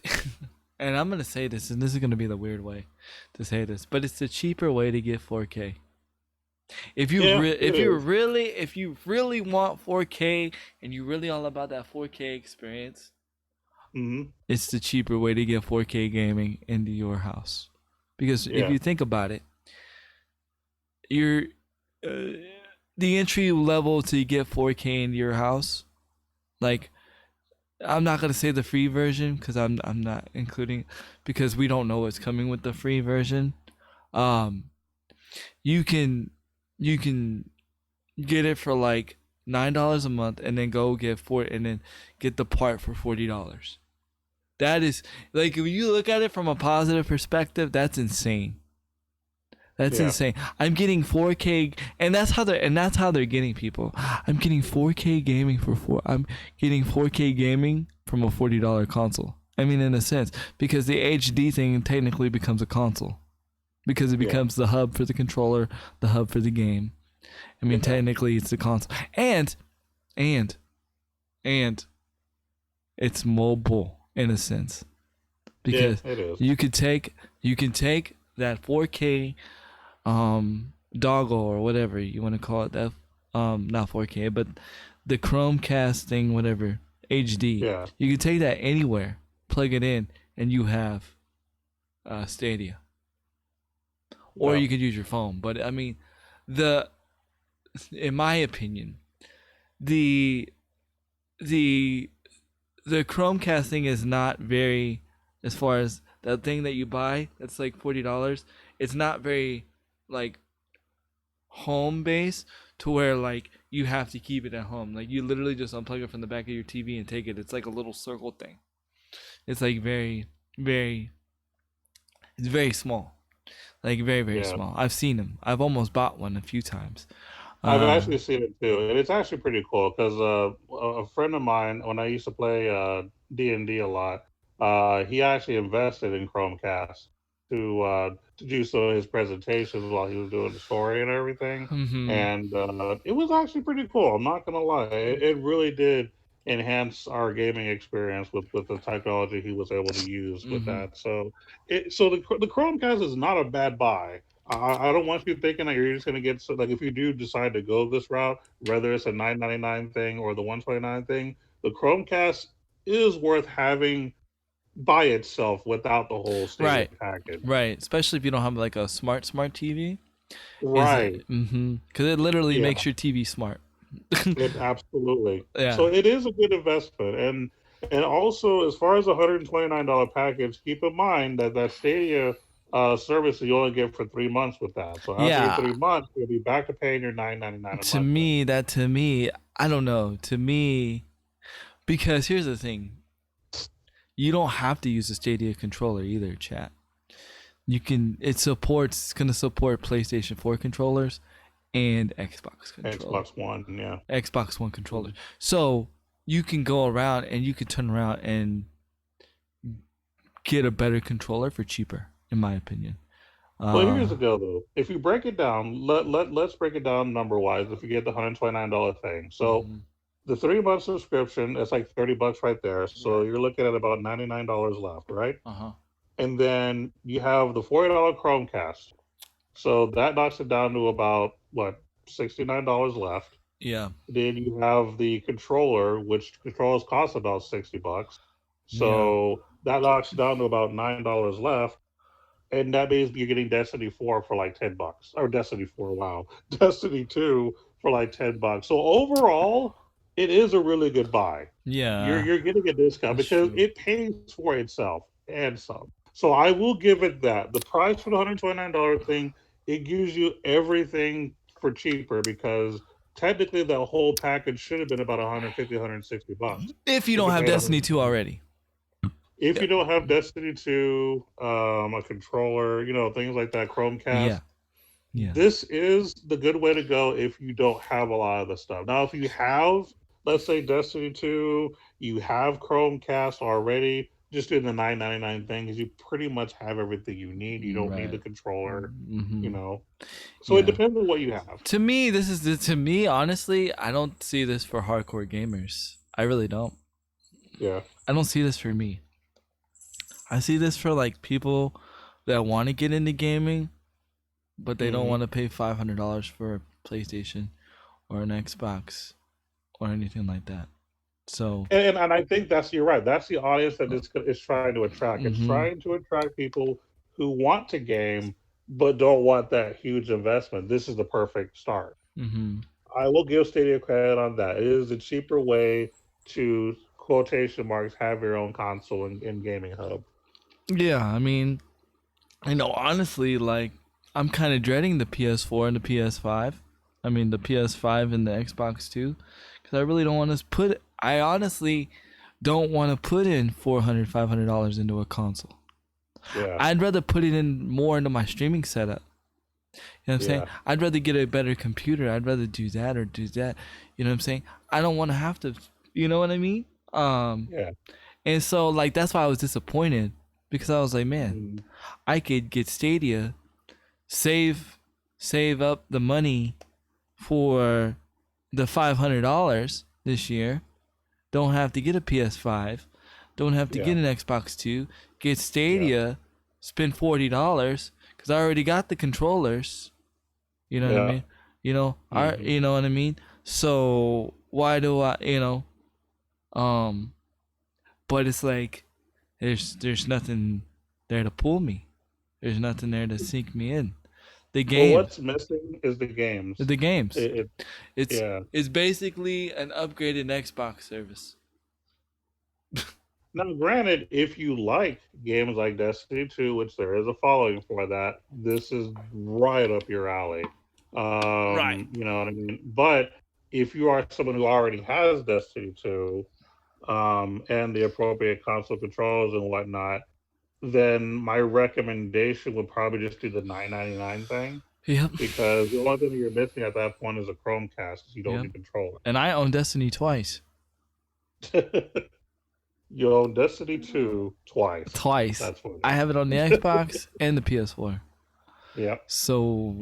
and I'm going to say this, and this is going to be the weird way to say this, but it's the cheaper way to get 4K. If you really want 4K and you're really all about that 4K experience, it's the cheaper way to get 4K gaming into your house. Because if you think about it, the entry level to get 4K into your house, like, I'm not gonna say the free version, because I'm not including, because we don't know what's coming with the free version. You can get it for like $9 a month, and then and then get the part for $40. That is, like, if you look at it from a positive perspective, that's insane. That's insane. I'm getting 4K, and that's how they're getting people. I'm getting 4K gaming I'm getting 4K gaming from a $40 console. I mean, in a sense, because the HD thing technically becomes a console, because it becomes the hub for the controller, the hub for the game. I mean, technically it's the console, and and it's mobile in a sense because it is. you can take that 4K doggle or whatever you want to call it, that not 4K but the Chromecast thing, whatever, HD. Yeah. You can take that anywhere, plug it in, and you have Stadia. Or Yeah. you could use your phone. But I mean, in my opinion, the Chromecast thing is not very, as far as that thing that you buy that's like $40, it's not very like home based to where like you have to keep it at home. Like you literally just unplug it from the back of your TV and take it. It's like a little circle thing. It's like very, very, it's very small. Like very, very Yeah. small. I've seen them. I've almost bought one a few times. I've actually seen it too, and it's actually pretty cool because a friend of mine, when I used to play D&D a lot, he actually invested in Chromecast to do some of his presentations while he was doing the story and everything, and it was actually pretty cool. I'm not gonna lie, it really did enhance our gaming experience with the technology he was able to use with that. So the Chromecast is not a bad buy. I don't want you thinking that you're just going to get like if you do decide to go this route, whether it's a $9.99 thing or the $129 thing, the Chromecast is worth having by itself without the whole Stadia package. Right, especially if you don't have like a smart TV. Right. Because it literally Yeah. makes your TV smart. It absolutely. Yeah. So it is a good investment, and also as far as the $129 package, keep in mind that Stadia service you only get for 3 months with that. So after Yeah. 3 months, you'll be back to paying your $9.99 a To month. me, I don't know. To me, because here's the thing. You don't have to use a Stadia controller either, chat. You can, it's gonna support PlayStation 4 controllers and Xbox controllers. Xbox One, yeah. Xbox One controllers. So you can go around and you can turn around and get a better controller for cheaper, in my opinion. Well, here's the deal, though. If you break it down, let's break it down number wise. If you get the $129 thing, so the 3 month subscription, it's like $30 right there. So you're looking at about $99 left, right? And then you have the $40 Chromecast. So that knocks it down to about what, $69 left. Yeah. Then you have the controller, which controllers cost about $60. So that knocks it down to about $9 left. And that means you're getting Destiny 4 for like $10. Or Destiny 4, wow. Destiny 2 for like $10. So overall, it is a really good buy. Yeah. You're getting a discount because it pays for itself and some. So I will give it that. The price for the $129 thing, it gives you everything for cheaper because technically the whole package should have been about $150, $160. If you don't have Destiny 2 already. If you don't have Destiny 2, a controller, things like that, Chromecast. Yeah. This is the good way to go if you don't have a lot of the stuff. Now, if you have, let's say, Destiny 2, you have Chromecast already, just doing the $9.99 thing because you pretty much have everything you need. You don't need the controller, So it depends on what you have. To me, honestly, I don't see this for hardcore gamers. I really don't. Yeah. I don't see this for me. I see this for like people that want to get into gaming, but they don't want to pay $500 for a PlayStation or an Xbox or anything like that. So and I think you're right. That's the audience that it's trying to attract. It's trying to attract people who want to game but don't want that huge investment. This is the perfect start. I will give Stadia credit on that. It is a cheaper way to, quotation marks, have your own console and gaming hub. Yeah, I mean, honestly, like, I'm kind of dreading the PS4 and the PS5. I mean, the PS5 and the Xbox too, because I really don't want to I honestly don't want to put in $400, $500 into a console. Yeah. I'd rather put it in more into my streaming setup. You know what I'm saying? I'd rather get a better computer. I'd rather do that or do that. You know what I'm saying? I don't want to have to, you know what I mean? Yeah. And so, like, that's why I was disappointed. Because I was like, man, I could get Stadia, save up the money for the $500 this year, don't have to get a PS5, don't have to get an Xbox 2, get Stadia, spend $40 because I already got the controllers. You know what I mean? You know, you know what I mean? So why do I, but it's like there's nothing there to pull me. There's nothing there to sink me in. The game. Well, what's missing is the games. The games. It's It's basically an upgraded Xbox service. Now, granted, if you like games like Destiny 2, which there is a following for that, this is right up your alley. Right. You know what I mean? But if you are someone who already has Destiny 2, and the appropriate console controls and whatnot, then my recommendation would probably just do the $9.99 thing. Yep. Because the only thing that you're missing at that point is a Chromecast because you don't Yep. need controller. And I own Destiny twice. You own Destiny 2 twice. That's what I have it on the Xbox and the PS4. Yep. So,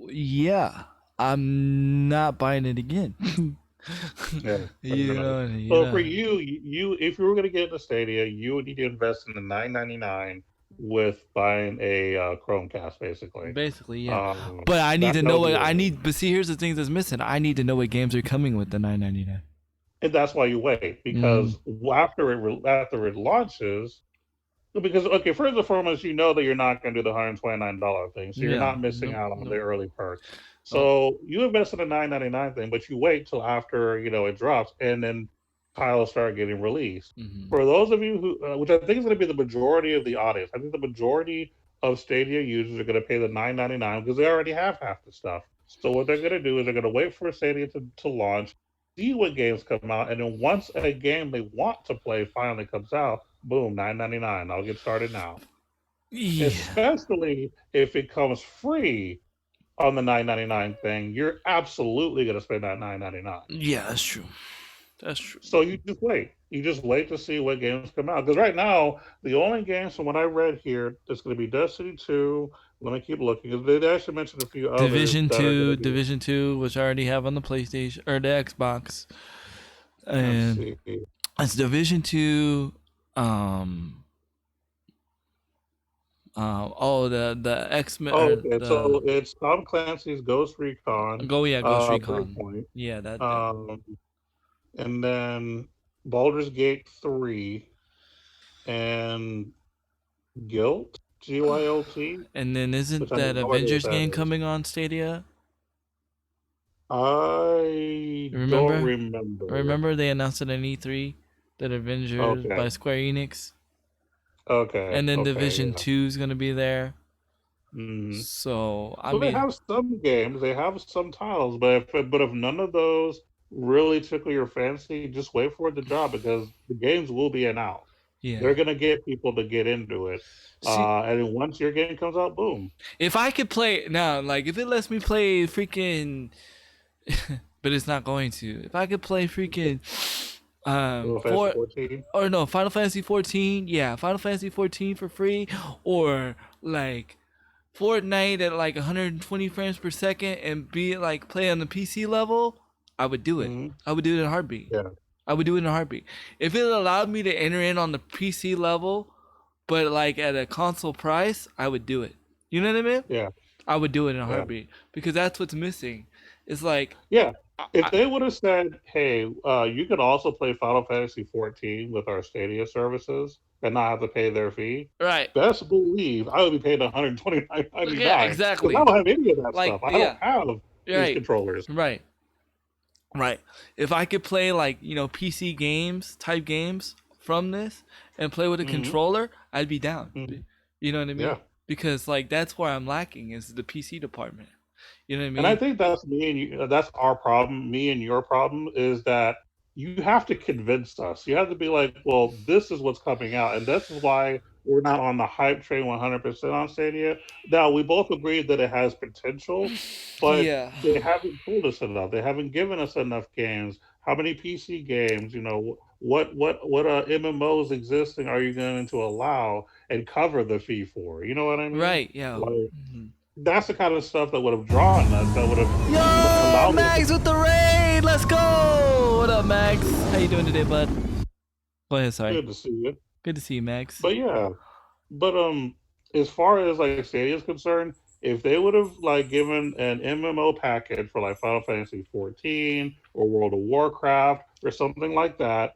yeah, I'm not buying it again. Yeah. So For you, if you were going to get into Stadia, you would need to invest in the $9.99 with buying a Chromecast, basically. Basically, yeah. But I need to know what I need. But see, here's the thing that's missing. I need to know what games are coming with the $9.99. And that's why you wait, because after it launches, because okay, first and foremost, you know that you're not going to do the $129 thing, so you're not missing out on the early perks. So you invest in the $9.99 thing, but you wait till after it drops, and then titles start getting released. For those of you who, which I think is going to be the majority of the audience, I think the majority of Stadia users are going to pay the $9.99 because they already have half the stuff. So what they're going to do is they're going to wait for Stadia to launch, see what games come out, and then once a game they want to play finally comes out, boom, $9.99. I'll get started now. Yeah. Especially if it comes free on the $9.99 thing, you're absolutely going to spend that $9.99. Yeah, that's true. That's true. So you just wait. You just wait to see what games come out. Because right now, the only games from what I read here is going to be Destiny 2. Let me keep looking. Because they actually mentioned a few others. Division 2, which I already have on the PlayStation or the Xbox. And it's Division 2. The X-Men. Okay, so it's Tom Clancy's Ghost Recon. Ghost Recon. Breakpoint. Yeah, that. And then Baldur's Gate 3 and Guilt, GYLT. And then isn't that Avengers game coming on Stadia? I don't remember. Remember they announced it in E3, that Avengers by Square Enix. Okay. And then Division 2 is going to be there. Mm-hmm. So they have some games, they have some titles, but if none of those really tickle your fancy, just wait for it to drop because the games will be out. Yeah. They're going to get people to get into it. And then once your game comes out, boom. If I could play now, like if it lets me play freaking but it's not going to. If I could play freaking Final Fantasy 14, Final Fantasy 14 for free, or like Fortnite at like 120 frames per second and be like play on the PC level, I would do it. Mm-hmm. I would do it in a heartbeat. Yeah. I would do it in a heartbeat. If it allowed me to enter in on the PC level, but like at a console price, I would do it. You know what I mean? Yeah. I would do it in a heartbeat because that's what's missing. It's like if they would have said, "Hey, you can also play Final Fantasy 14 with our Stadia services and not have to pay their fee," right? Best believe I would be paying $129.99. Yeah, exactly. I don't have any of that stuff. I don't have these controllers. Right. If I could play like PC type games from this and play with a controller, I'd be down. Mm-hmm. You know what I mean? Yeah. Because like that's where I'm lacking is the PC department. You know what I mean? And I think that's me and you. That's our problem. Me and your problem is that you have to convince us. You have to be like, well, this is what's coming out, and this is why we're not on the hype train 100% on Stadia. Now we both agree that it has potential, but they haven't told us enough. They haven't given us enough games. How many PC games? What MMOs existing are you going to allow and cover the fee for? You know what I mean? Right. Yeah. Like, that's the kind of stuff that would have drawn us. That would have Yo, allowed us. Max with the raid. Let's go. What up, Max? How you doing today, bud? Go ahead. Sorry. Good to see you. Good to see you, Max. But yeah, but as far as like Stadia is concerned, if they would have like given an MMO package for like Final Fantasy 14 or World of Warcraft or something like that,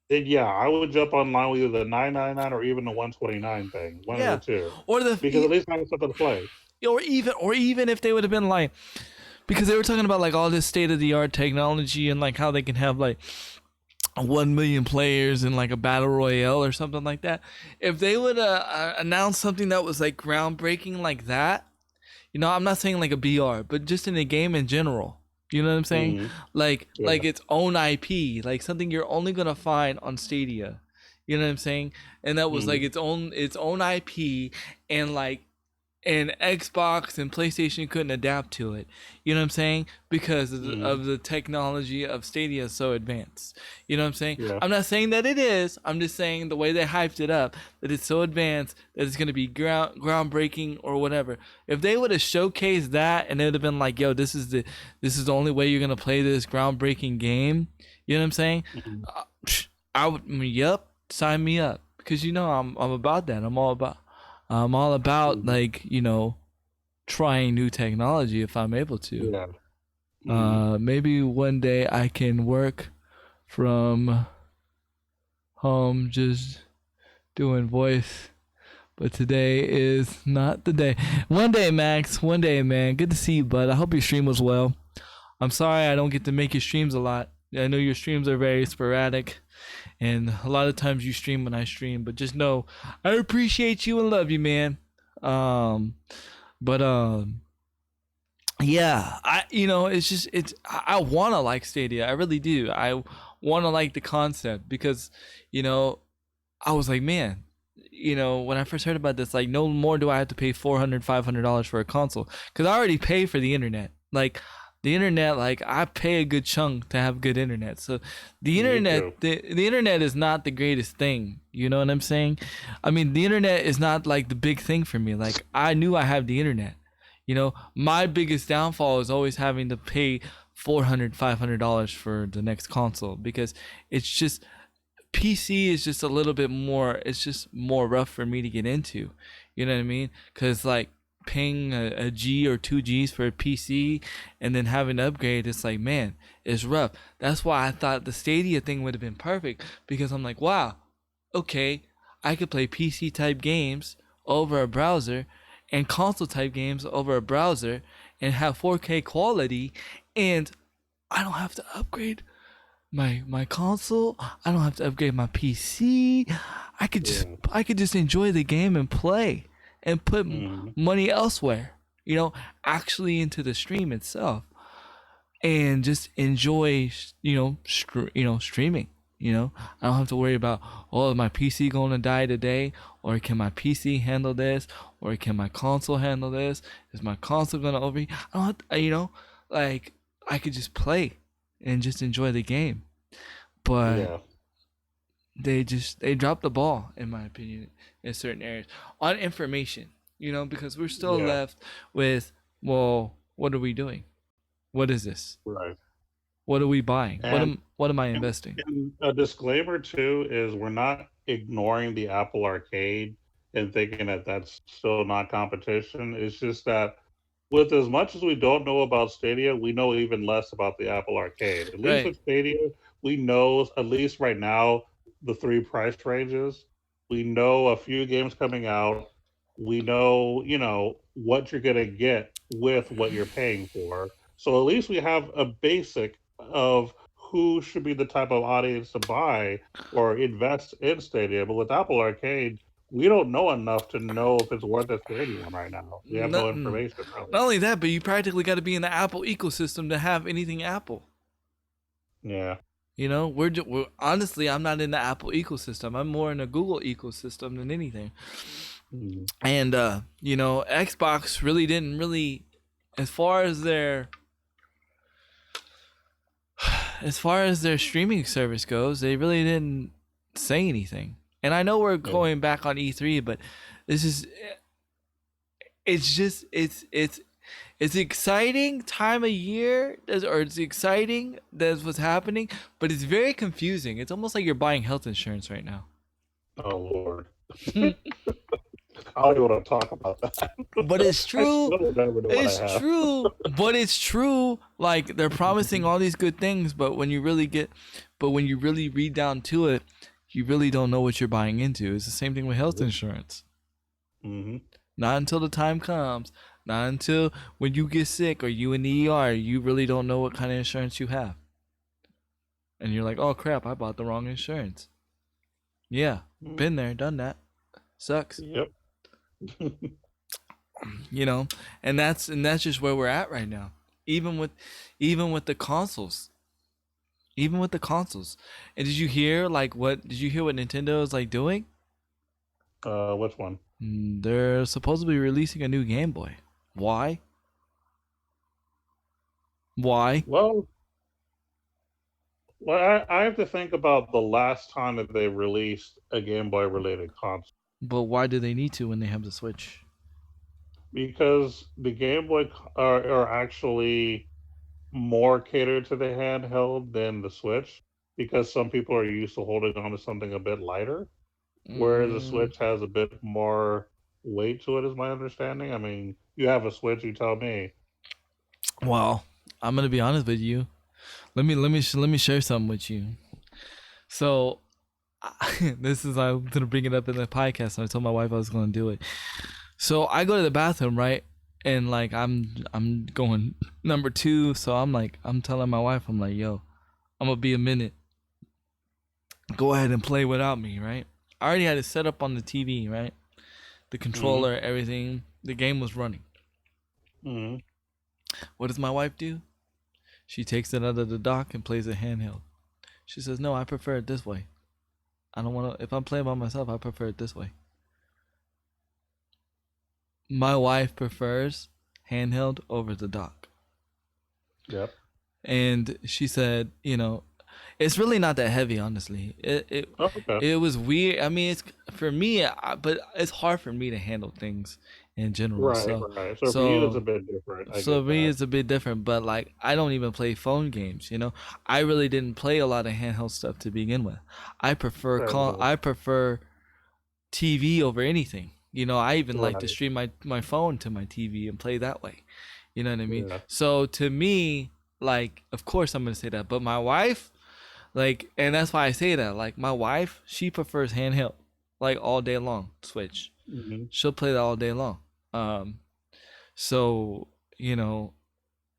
then yeah, I would jump online with either the 999 or even the 129 thing, one Yeah. of the two, Or because at least I have something to play. or even if they would have been like, because they were talking about like all this state of the art technology and like how they can have like 1 million players in like a battle royale or something like that. If they would announce something that was like groundbreaking like that, you know, I'm not saying like a BR, but just in a game in general. You know what I'm saying? Mhm. Like Yeah. its own IP, like something you're only gonna find on Stadia. You know what I'm saying? And that was like its own IP, and like and Xbox and PlayStation couldn't adapt to it. You know what I'm saying? Because of the technology of Stadia is so advanced. You know what I'm saying? Yeah. I'm not saying that it is. I'm just saying the way they hyped it up, that it's so advanced that it's going to be groundbreaking or whatever. If they would have showcased that and it would have been like, yo, this is the only way you're going to play this groundbreaking game. You know what I'm saying? I would, yep, sign me up, because you know I'm about that. I'm all about like, you know, trying new technology if I'm able to. Yeah. Maybe one day I can work from home just doing voice, but today is not the day. One day, Max. One day, man. Good to see you, bud. I hope your stream was well. I'm sorry I don't get to make your streams a lot. I know your streams are very sporadic, and a lot of times you stream when I stream, but just know I appreciate you and love you, man. Yeah, I want to like Stadia. I really do. I want to like the concept because, you know, I was like, man, you know, when I first heard about this, like, no more do I have to pay $400-$500 for a console, because I already pay for the internet. Like, the internet, like, I pay a good chunk to have good internet. So the internet, the internet is not the greatest thing. You know what I'm saying? I mean, the internet is not like the big thing for me. Like, I knew I have the internet. You know, my biggest downfall is always having to pay $400-$500 for the next console, because it's just, PC is just a little bit more, it's just more rough for me to get into. You know what I mean? Because like paying a G or 2 Gs for a PC and then having to upgrade, it's like, man, it's rough. That's why I thought the Stadia thing would have been perfect, because I'm like, wow, okay, I could play PC type games over a browser and console type games over a browser and have 4K quality, and I don't have to upgrade my console. I don't have to upgrade my PC. I could just enjoy the game and play and put money elsewhere, you know, actually into the stream itself, and just enjoy, you know, streaming. You know, I don't have to worry about, oh, is my PC going to die today, or can my PC handle this, or can my console handle this? Is my console going to overheat? I don't have to, you know, like, I could just play and just enjoy the game. But they dropped the ball, in my opinion, in certain areas on information, you know, because we're still left with, well, what are we doing? What is this? Right. What are we buying? What am I investing? And a disclaimer too is we're not ignoring the Apple Arcade and thinking that that's still not competition. It's just that with as much as we don't know about Stadia, we know even less about the Apple Arcade. At least with Stadia, we know, at least right now, the 3 price ranges. We know a few games coming out. We know, you know, what you're going to get with what you're paying for. So at least we have a basic of who should be the type of audience to buy or invest in Stadia. But with Apple Arcade, we don't know enough to know if it's worth it for anyone right now. We have no information. Really. Not only that, but you practically got to be in the Apple ecosystem to have anything Apple. Yeah. You know, we're honestly, I'm not in the Apple ecosystem. I'm more in a Google ecosystem than anything. And you know, Xbox really didn't as far as their streaming service goes, they really didn't say anything. And I know we're going back on E3, but this is, it's just it's exciting time of year, or it's exciting that's what's happening, but it's very confusing. It's almost like you're buying health insurance right now. Oh Lord, I don't even want to talk about that. But it's I true. still never know what I It's have. true. But it's true. Like they're promising all these good things, but when you really read down to it, you really don't know what you're buying into. It's the same thing with health insurance. Hmm. Not until the time comes. Not until when you get sick or you in the ER, you really don't know what kind of insurance you have. And you're like, oh crap, I bought the wrong insurance. Yeah, been there, done that. Sucks. Yep. You know, and that's just where we're at right now. Even with the consoles. Even with the consoles. And did you hear what Nintendo is like doing? Which one? They're supposedly releasing a new Game Boy. Why? Why? Well, I have to think about the last time that they released a Game Boy related console, But why do they need to when they have the Switch? because the Game Boy are actually more catered to the handheld than the Switch, because some people are used to holding on to something a bit lighter, whereas the Mm, Switch has a bit more weight to it, is my understanding. I mean, you have a Switch, you tell me. well, I'm gonna be honest with you. Let me share something with you. So, this is I'm gonna bring it up in the podcast. And I told my wife I was gonna do it. So I go to the bathroom, right? And like I'm going number two. So I'm telling my wife, I'm like, yo, I'm gonna be a minute. Go ahead and play without me, right? I already had it set up on the TV, right? The Hmm. controller, everything. The game was running. Hmm. What does my wife do? She takes it out of the dock and plays it handheld. She says, no, I prefer it this way. I don't want to, if I'm playing by myself, I prefer it this way. My wife prefers handheld over the dock. Yep. And she said, it's really not that heavy, honestly. Okay. It was weird. I mean, it's for me, but it's hard for me to handle things in general. Right, So, right. So for you, it's a so bit different. I So get me, that. it's a bit different, but like I don't even play phone games. I really didn't play a lot of handheld stuff to begin with. Fair enough. I prefer TV over anything. I even like to Right. stream my phone to my TV and play that way. You know what I mean? Yeah. So to me, like, of course I'm gonna say that, but my wife, like, and that's why I say that. Like, my wife, she prefers handheld, like all day long. Switch, Hmm. she'll play that all day long. Um, so you know,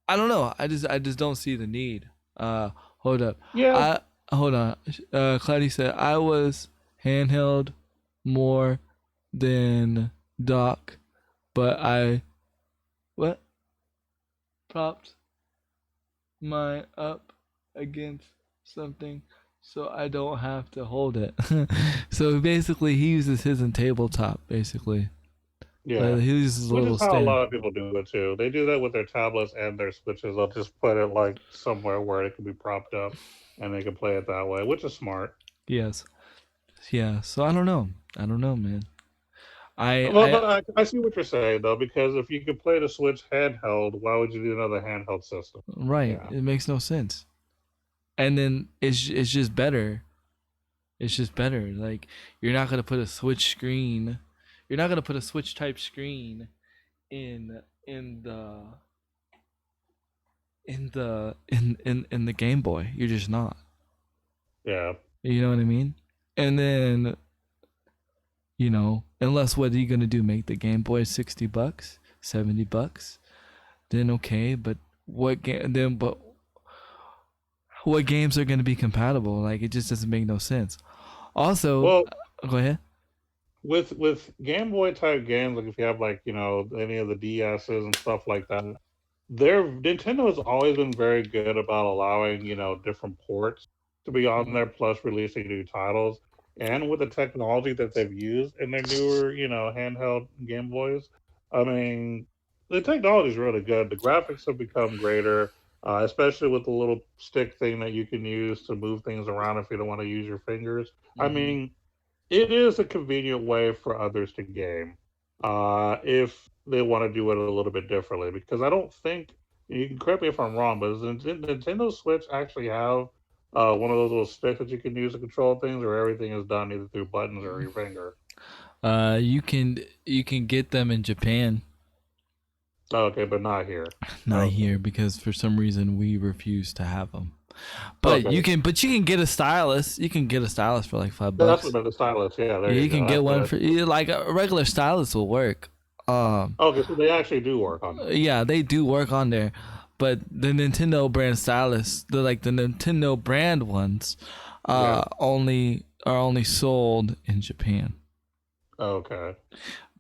I don't know. I just don't see the need. Hold up. Yeah. I hold on. Cloudy said I was handheld more than Doc, but I what propped mine up against something so I don't have to hold it. So basically, he uses his in tabletop. Basically, Yeah. he uses a Which little is how a stand. lot of people do it too. They do that with their tablets and their switches. They'll just put it like somewhere where it can be propped up, and they can play it that way, which is smart. Yes. Yeah. So I don't know. I don't know, man. I Well, I but I see what you're saying though, because if you can play the Switch handheld, why would you do another handheld system? right. Yeah. It makes no sense. And then it's just better. It's just better. Like you're not gonna put a Switch screen. You're not gonna put a Switch type screen in in the in the Game Boy. You're just not. Yeah. You know what I mean? And then unless what are you gonna do? Make the Game Boy $60, $70? Then okay, but what game? Then but what games are gonna be compatible? Like it just doesn't make no sense. Also, Well, go ahead. with Game Boy type games, like if you have like any of the DSs and stuff like that, Nintendo has always been very good about allowing different ports to be on there, plus releasing new titles. And with the technology that they've used in their newer handheld Game Boys, I mean, the technology is really good. The graphics have become greater, especially with the little stick thing that you can use to move things around if you don't want to use your fingers. I Mm-hmm. mean, it is a convenient way for others to game. If they want to do it a little bit differently because I don't think you can correct me if I'm wrong, but does Nintendo Switch actually have one of those little sticks that you can use to control things, or everything is done either through buttons or your finger? You can get them in Japan, Oh, okay, but not here. not Okay. here because for some reason we refuse to have them. But Okay. you can get a stylus. You can get a stylus for like $5. Yeah, that's what the stylus. Yeah, there Yeah, you you go. can get That's one what for like a regular stylus will work. Okay, so they actually do work on it. Yeah, they do work on there, but the Nintendo brand stylus, the Nintendo brand ones, Yeah. only sold in Japan. Okay.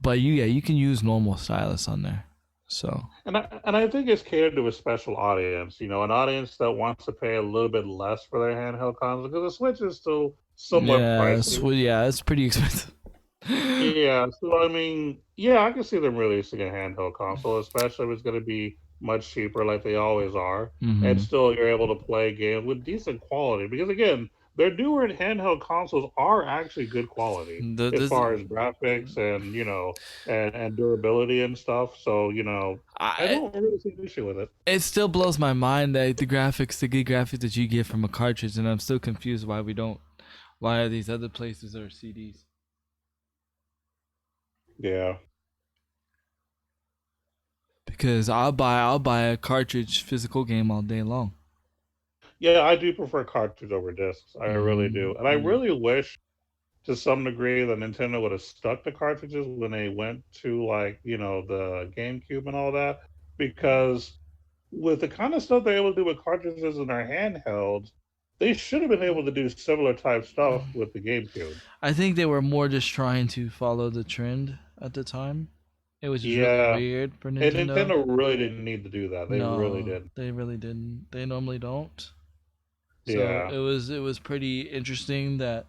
But you can use normal stylus on there. So And I think it's catered to a special audience, an audience that wants to pay a little bit less for their handheld console because the Switch is still somewhat pricey. it's pretty expensive. Yeah, so I mean, yeah, I can see them releasing a handheld console, especially if it's going to be much cheaper, like they always are, and Mhm. still you're able to play games with decent quality. Because again, their newer handheld consoles are actually good quality The as this far as graphics and and durability and stuff. So I I don't really see an issue with it. it still blows my mind that the good graphics that you get from a cartridge, and I'm still confused why are these other places are CDs? Yeah. Because I'll buy a cartridge physical game all day long. Yeah, I do prefer cartridge over discs. I really do. And I Mm. really wish to some degree that Nintendo would have stuck to cartridges when they went to the GameCube and all that. Because with the kind of stuff they're able to do with cartridges in their handhelds, they should have been able to do similar type stuff with the GameCube. I think they were more just trying to follow the trend at the time. It was just really Yeah. weird for And Nintendo. Nintendo really didn't need to do that. They really No, didn't. they really didn't. They normally don't. So Yeah. it was pretty interesting that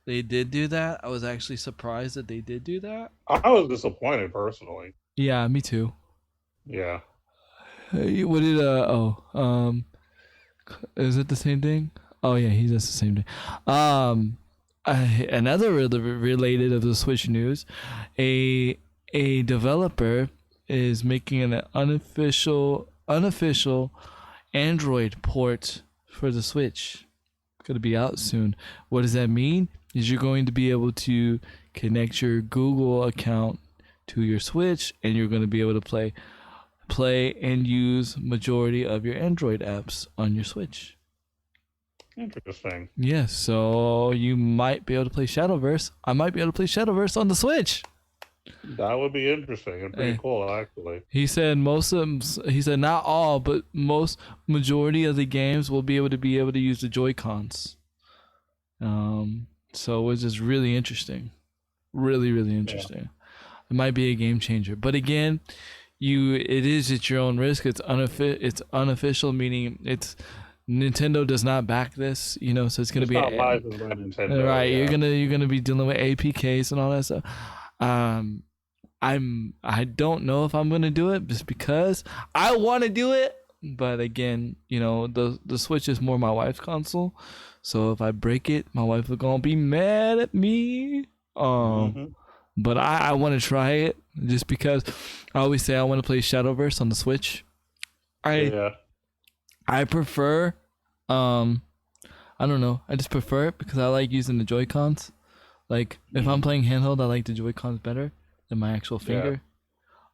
they did do that. I was actually surprised that they did do that. I was disappointed personally. Yeah, me too. Yeah. What did is it the same thing? Oh yeah, he does the same thing. Another related of the Switch news, a developer is making an unofficial Android port for the Switch. It's gonna be out soon. What does that mean? Is you're going to be able to connect your Google account to your Switch, and you're going to be able to play and use majority of your Android apps on your Switch. Interesting. Yes, so you might be able to play Shadowverse. I might be able to play Shadowverse on the Switch. That would be interesting and pretty Eh. cool, actually. He said most of them. He said not all, but majority of the games will be able to use the Joy Cons. So it was just really interesting, really interesting. It might be a game changer, but again, it is at your own risk. It's unofficial, meaning it's Nintendo does not back this, so it's gonna It's be not licensed by Nintendo. right. Yeah. You're gonna be dealing with APKs and all that stuff. I don't know if I'm gonna do it just because I want to do it, but again, the Switch is more my wife's console, so if I break it, my wife is gonna be mad at me. Mhm. But I want to try it just because I always say I want to play Shadowverse on the Switch. Yeah. I prefer, I don't know. I just prefer it because I like using the Joy Cons. Like if I'm playing handheld, I like the Joy Cons better than my actual finger.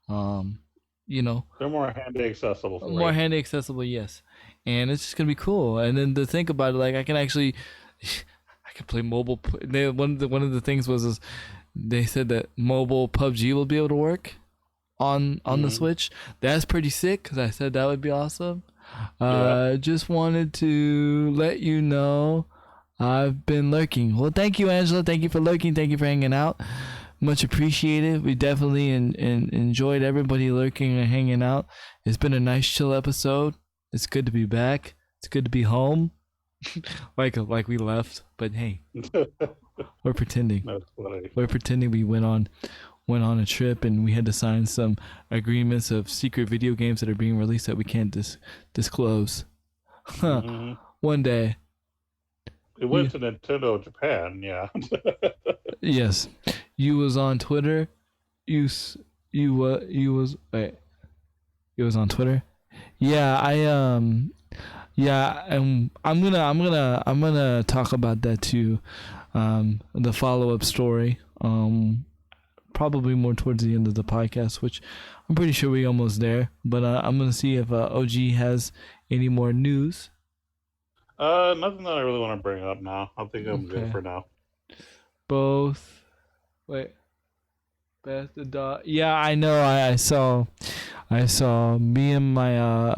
They're more handy accessible for More me. handy accessible, yes. And it's just gonna be cool. And then to think about it, like I can actually, I can play mobile. One of the things was they said that mobile PUBG will be able to work on the Switch. That's pretty sick because I said that would be awesome. Just wanted to let you know I've been lurking. Well, thank you, Angela. Thank you for lurking. Thank you for hanging out. Much appreciated. We definitely enjoyed everybody lurking and hanging out. It's been a nice chill episode. It's good to be back. It's good to be home. like we left, but hey, we're pretending. That's funny. We're pretending we went on a trip and we had to sign some agreements of secret video games that are being released that we can't disclose. Mhm. One day. It went to Nintendo Japan, yeah. Yes. You was on Twitter. You You was wait. It was on Twitter. Yeah, yeah, and I'm gonna talk about that too. The follow up story. Probably more towards the end of the podcast, which I'm pretty sure we almost there. But I'm gonna see if OG has any more news. Nothing that I really want to bring up now. I think I'm good Okay. for now. Both. Wait. Beth the dog. Yeah, I know. I saw. I saw. Me and my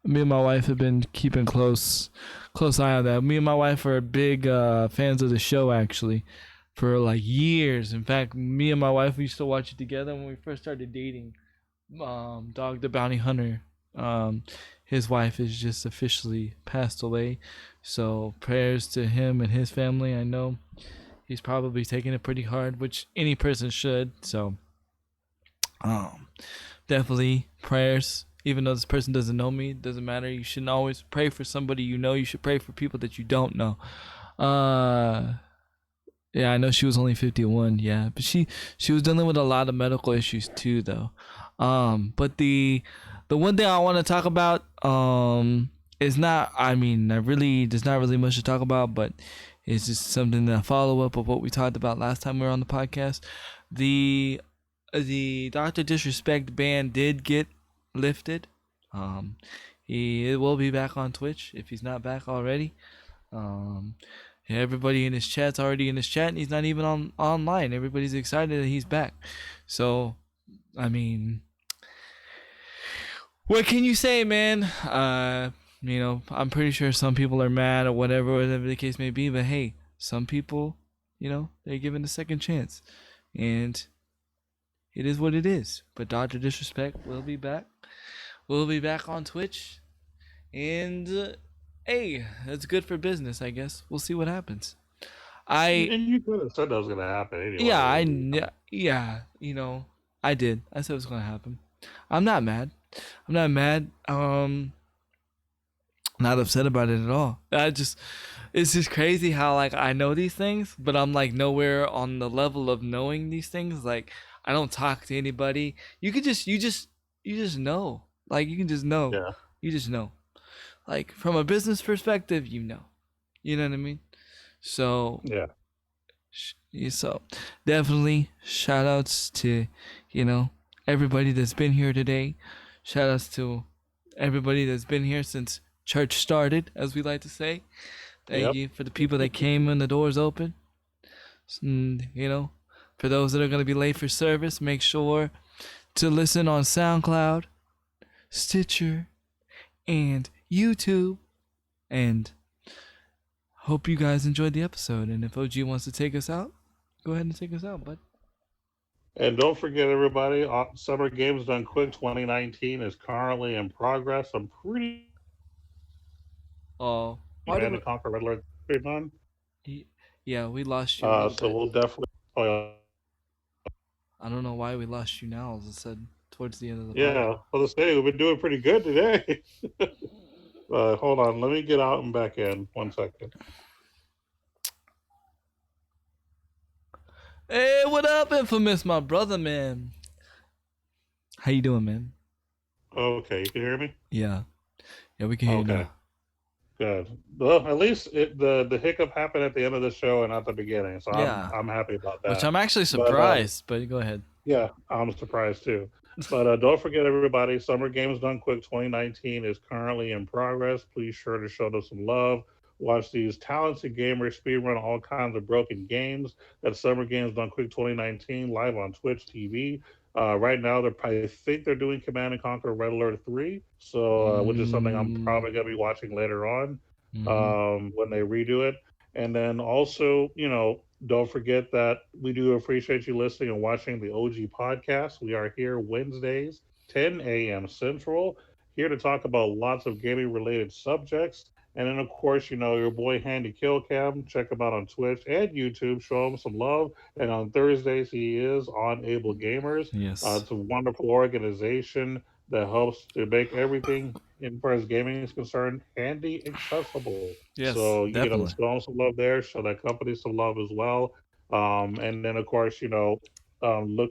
wife have been keeping close eye on that. Me and my wife are big fans of the show actually, for like years. In fact, me and my wife we used to watch it together when we first started dating. Dog the Bounty Hunter. His wife is just officially passed away, so prayers to him and his family. I know he's probably taking it pretty hard, which any person should. So, definitely prayers. Even though this person doesn't know me, it doesn't matter. You shouldn't always pray for somebody you know. You should pray for people that you don't know. Yeah, I know she was only 51. Yeah, but she was dealing with a lot of medical issues too, though. But the one thing I want to talk about is not. I mean, there's not really much to talk about, but it's just something that follow up of what we talked about last time we were on the podcast. The Dr. Disrespect ban did get lifted. He will be back on Twitch if he's not back already. Everybody in his chat's already in his chat, and he's not even online. Everybody's excited that he's back. So, I mean, what can you say, man? I'm pretty sure some people are mad or whatever the case may be. But hey, some people, they're given a second chance, and it is what it is. But Dr. Disrespect will be back. We'll be back on Twitch, and hey, that's good for business, I guess. We'll see what happens. And you could have said that was going to happen anyway. I did. I said it was going to happen. I'm not mad. Not upset about it at all. It's just crazy how like I know these things, but I'm like nowhere on the level of knowing these things. Like I don't talk to anybody. You just know. Like you can just know. Yeah. You just know. Like from a business perspective, you know. You know what I mean? So yeah. So definitely shout outs to, everybody that's been here today. Shout outs to everybody that's been here since church started, as we like to say. Thank you for the people that came when the doors open. For those that are going to be late for service, make sure to listen on SoundCloud, Stitcher, and YouTube. And hope you guys enjoyed the episode. And if OG wants to take us out, go ahead and take us out, bud. And don't forget, everybody, Summer Games Done Quick 2019 is currently in progress. I'm pretty. Oh, why did we Conquer Red Alert 3 Yeah, we lost you. So we'll definitely. I don't know why we lost you now. As I said, towards the end of the podcast. Well, let's say we've been doing pretty good today. Hold on, let me get out and back in. 1 second. Hey, what up, Infamous, my brother, man? How you doing, man? Okay, you can hear me? Yeah, we can hear you now. Good. Well, at least the hiccup happened at the end of the show and not the beginning, so I'm happy about that. Which I'm actually surprised, but go ahead. Yeah, I'm surprised too. But don't forget, everybody, Summer Games Done Quick 2019 is currently in progress. Please sure to show them some love. Watch these talented gamers speedrun all kinds of broken games. That's Summer Games Done Quick 2019 live on Twitch TV. Right now, I think they're doing Command & Conquer Red Alert 3, so which is something I'm probably going to be watching later on when they redo it. And then also, don't forget that we do appreciate you listening and watching the OG podcast. We are here Wednesdays, 10 a.m. Central, here to talk about lots of gaming-related subjects. And then, of course, your boy Handy Killcam. Check him out on Twitch and YouTube. Show him some love. And on Thursdays, he is on Able Gamers. Yes. It's a wonderful organization that helps to make everything, as far as gaming is concerned, handy accessible. Yes, so, definitely. Show them some love there. Show that company some love as well. And then, of course,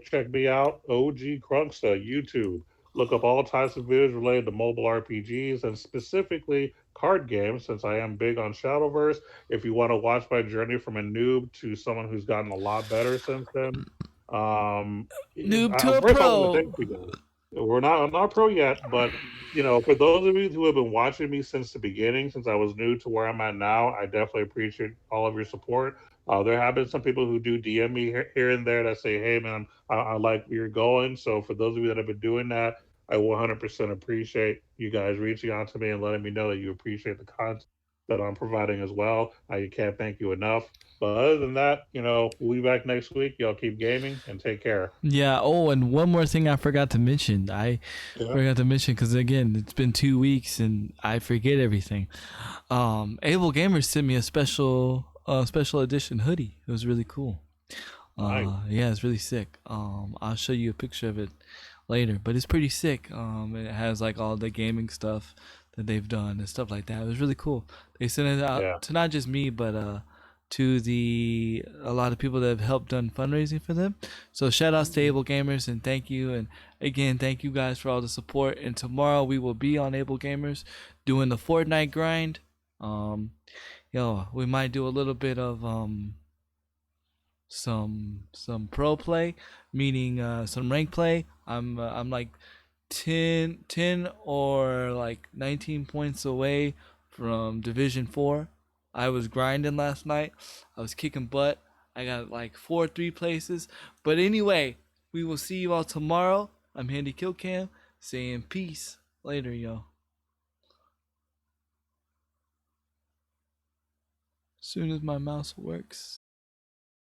check me out, OG Crunksta, YouTube. Look up all types of videos related to mobile RPGs and specifically card games, since I am big on Shadowverse. If you want to watch my journey from a noob to someone who's gotten a lot better since then, um, Noob to a first I want to pro. thank you guys. I'm not pro yet, but for those of you who have been watching me since the beginning, since I was new to where I'm at now, I definitely appreciate all of your support. There have been some people who do DM me here and there that say, "Hey, man, I like where you're going." So for those of you that have been doing that, I 100% appreciate you guys reaching out to me and letting me know that you appreciate the content that I'm providing as well. I can't thank you enough. But other than that, we'll be back next week. Y'all keep gaming and take care. Yeah. Oh, and one more thing I forgot to mention. I Yeah. forgot to mention because again, it's been 2 weeks and I forget everything. Able Gamers sent me a special edition hoodie. It was really cool. Nice. Yeah, it's really sick. I'll show you a picture of it later, but it's pretty sick. It has like all the gaming stuff that they've done and stuff like that. It was really cool. They sent it out Yeah. to not just me, but to a lot of people that have helped done fundraising for them. So shout outs to Able Gamers and thank you. And again, thank you guys for all the support. And tomorrow we will be on Able Gamers doing the Fortnite grind. We might do a little bit of some pro play, meaning some rank play. I'm like 10 or like 19 points away from Division 4. I was grinding last night. I was kicking butt. I got like 3 places. But anyway, we will see you all tomorrow. I'm Handy Killcam saying peace. Later, yo. Soon as my mouse works.